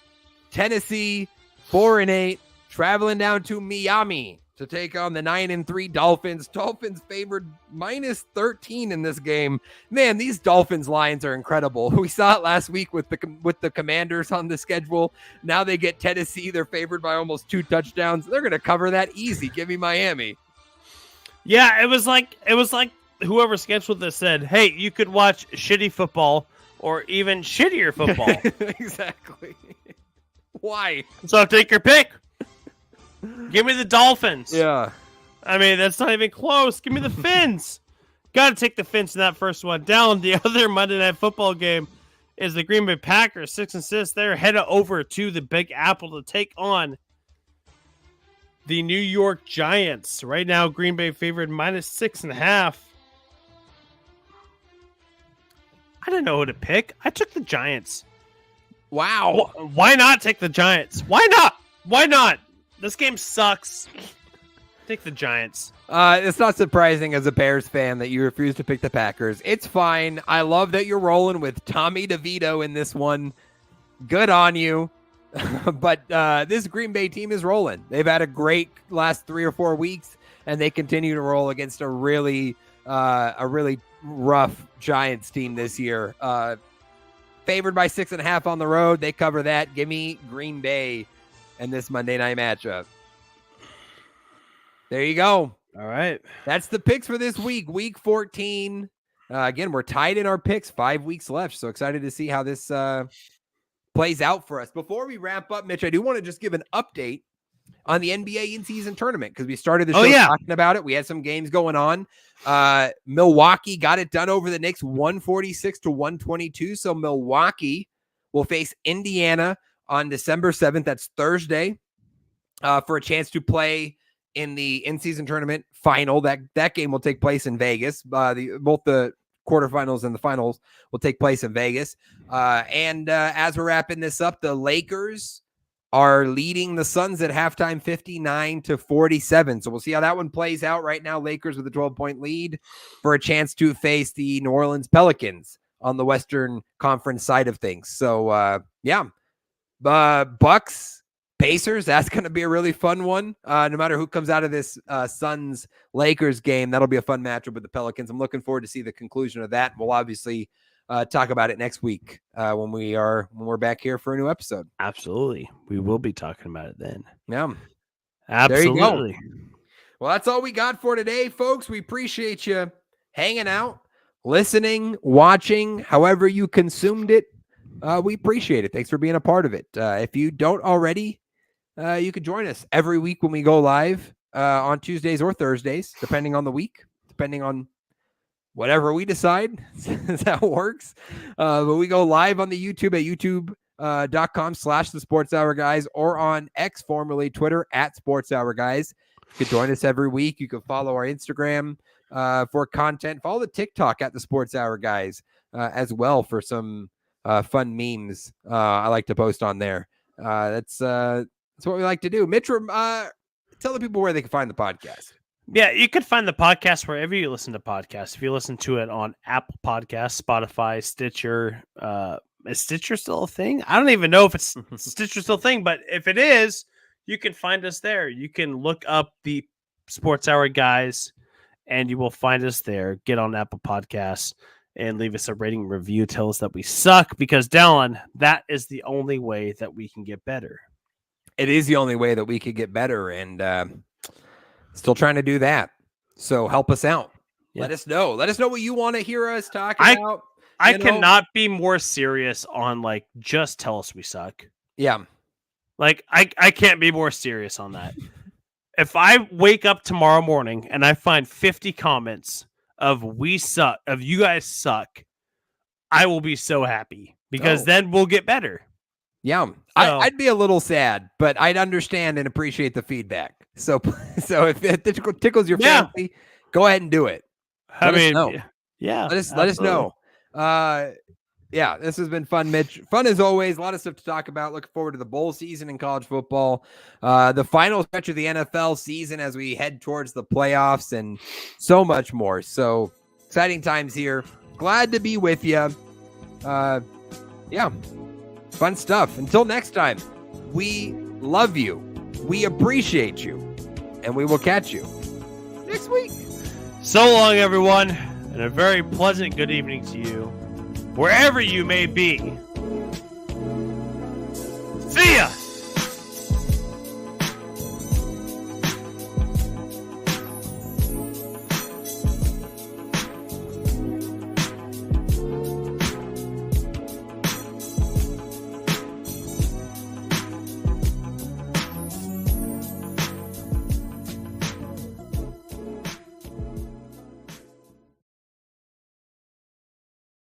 Tennessee, 4-8, traveling down to Miami to take on the 9-3 Dolphins. Dolphins favored -13 in this game. Man, these Dolphins lines are incredible. We saw it last week with the Commanders on the schedule. Now they get Tennessee. They're favored by almost 2 touchdowns. They're going to cover that easy. Give me Miami. Yeah, it was like whoever scheduled this said, "Hey, you could watch shitty football or even shittier football." Exactly. Why? So take your pick. Give me the Dolphins. Yeah. I mean, that's not even close. Give me the Fins. Got to take the Fins in that first one. Down the other Monday Night Football game is the Green Bay Packers, 6-6. They're headed over to the Big Apple to take on the New York Giants. Right now, Green Bay favored -6.5. I didn't know who to pick. I took the Giants. Wow. Why not take the Giants? Why not? Why not? This game sucks. Take the Giants. It's not surprising as a Bears fan that you refuse to pick the Packers. It's fine. I love that you're rolling with Tommy DeVito in this one. Good on you. But this Green Bay team is rolling. They've had a great last 3 or 4 weeks, and they continue to roll against a really rough Giants team this year. Favored by 6.5 on the road. They cover that. Give me Green Bay in this Monday night matchup. There you go. All right. That's the picks for this week, week 14. Again, we're tied in our picks, 5 weeks left. So excited to see how this plays out for us. Before we wrap up, Mitch, I do want to just give an update on the NBA in-season tournament because we started the show talking about it. We had some games going on. Milwaukee got it done over the Knicks, 146-122. So Milwaukee will face Indiana on December 7th. That's Thursday for a chance to play in the in-season tournament final. That game will take place in Vegas. Both the quarterfinals and the finals will take place in Vegas. And as we're wrapping this up, the Lakers are leading the Suns at halftime 59-47. So we'll see how that one plays out. Right now, Lakers with a 12-point lead for a chance to face the New Orleans Pelicans on the Western Conference side of things. So, Bucks, Pacers, that's going to be a really fun one. No matter who comes out of this Suns-Lakers game, that'll be a fun matchup with the Pelicans. I'm looking forward to see the conclusion of that. We'll obviously talk about it next week when we're back here for a new episode. Absolutely. We will be talking about it then. Yeah. Absolutely. There you go. Well, that's all we got for today, folks. We appreciate you hanging out, listening, watching, however you consumed it. We appreciate it. Thanks for being a part of it. If you don't already, you can join us every week when we go live on Tuesdays or Thursdays, depending on the week, depending on whatever we decide. That works. But we go live on the YouTube at youtube.com/the Sports Hour Guys or on X, formerly Twitter, at Sports Hour Guys. You can join us every week. You can follow our Instagram for content. Follow the TikTok at the Sports Hour Guys as well for some fun memes I like to post on there. That's what we like to do. Mitch, tell the people where they can find the podcast. Yeah, you can find the podcast wherever you listen to podcasts. If you listen to it on Apple Podcasts, Spotify, Stitcher, is Stitcher still a thing? I don't even know if it's Stitcher still a thing, but if it is, you can find us there. You can look up the Sports Hour Guys, and you will find us there. Get on Apple Podcasts and leave us a rating review. Tell us that we suck because, Dallen, that is the only way that we can get better. It is the only way that we could get better, and still trying to do that. So help us out. Yeah. Let us know. Let us know what you want to hear us talk about. I cannot be more serious on, like, just tell us we suck. Yeah. Like, I can't be more serious on that. If I wake up tomorrow morning and I find 50 comments of we suck, of you guys suck, I will be so happy because then we'll get better. Yeah. So, I'd be a little sad, but I'd understand and appreciate the feedback. So if it tickles your fancy, go ahead and do it. I mean, know. yeah. Let us know. Yeah, this has been fun, Mitch. Fun as always. A lot of stuff to talk about. Looking forward to the bowl season in college football, the final stretch of the NFL season as we head towards the playoffs, and so much more. So exciting times here. Glad to be with you. Yeah, fun stuff. Until next time, we love you. We appreciate you. And we will catch you next week. So long, everyone, and a very pleasant good evening to you, wherever you may be.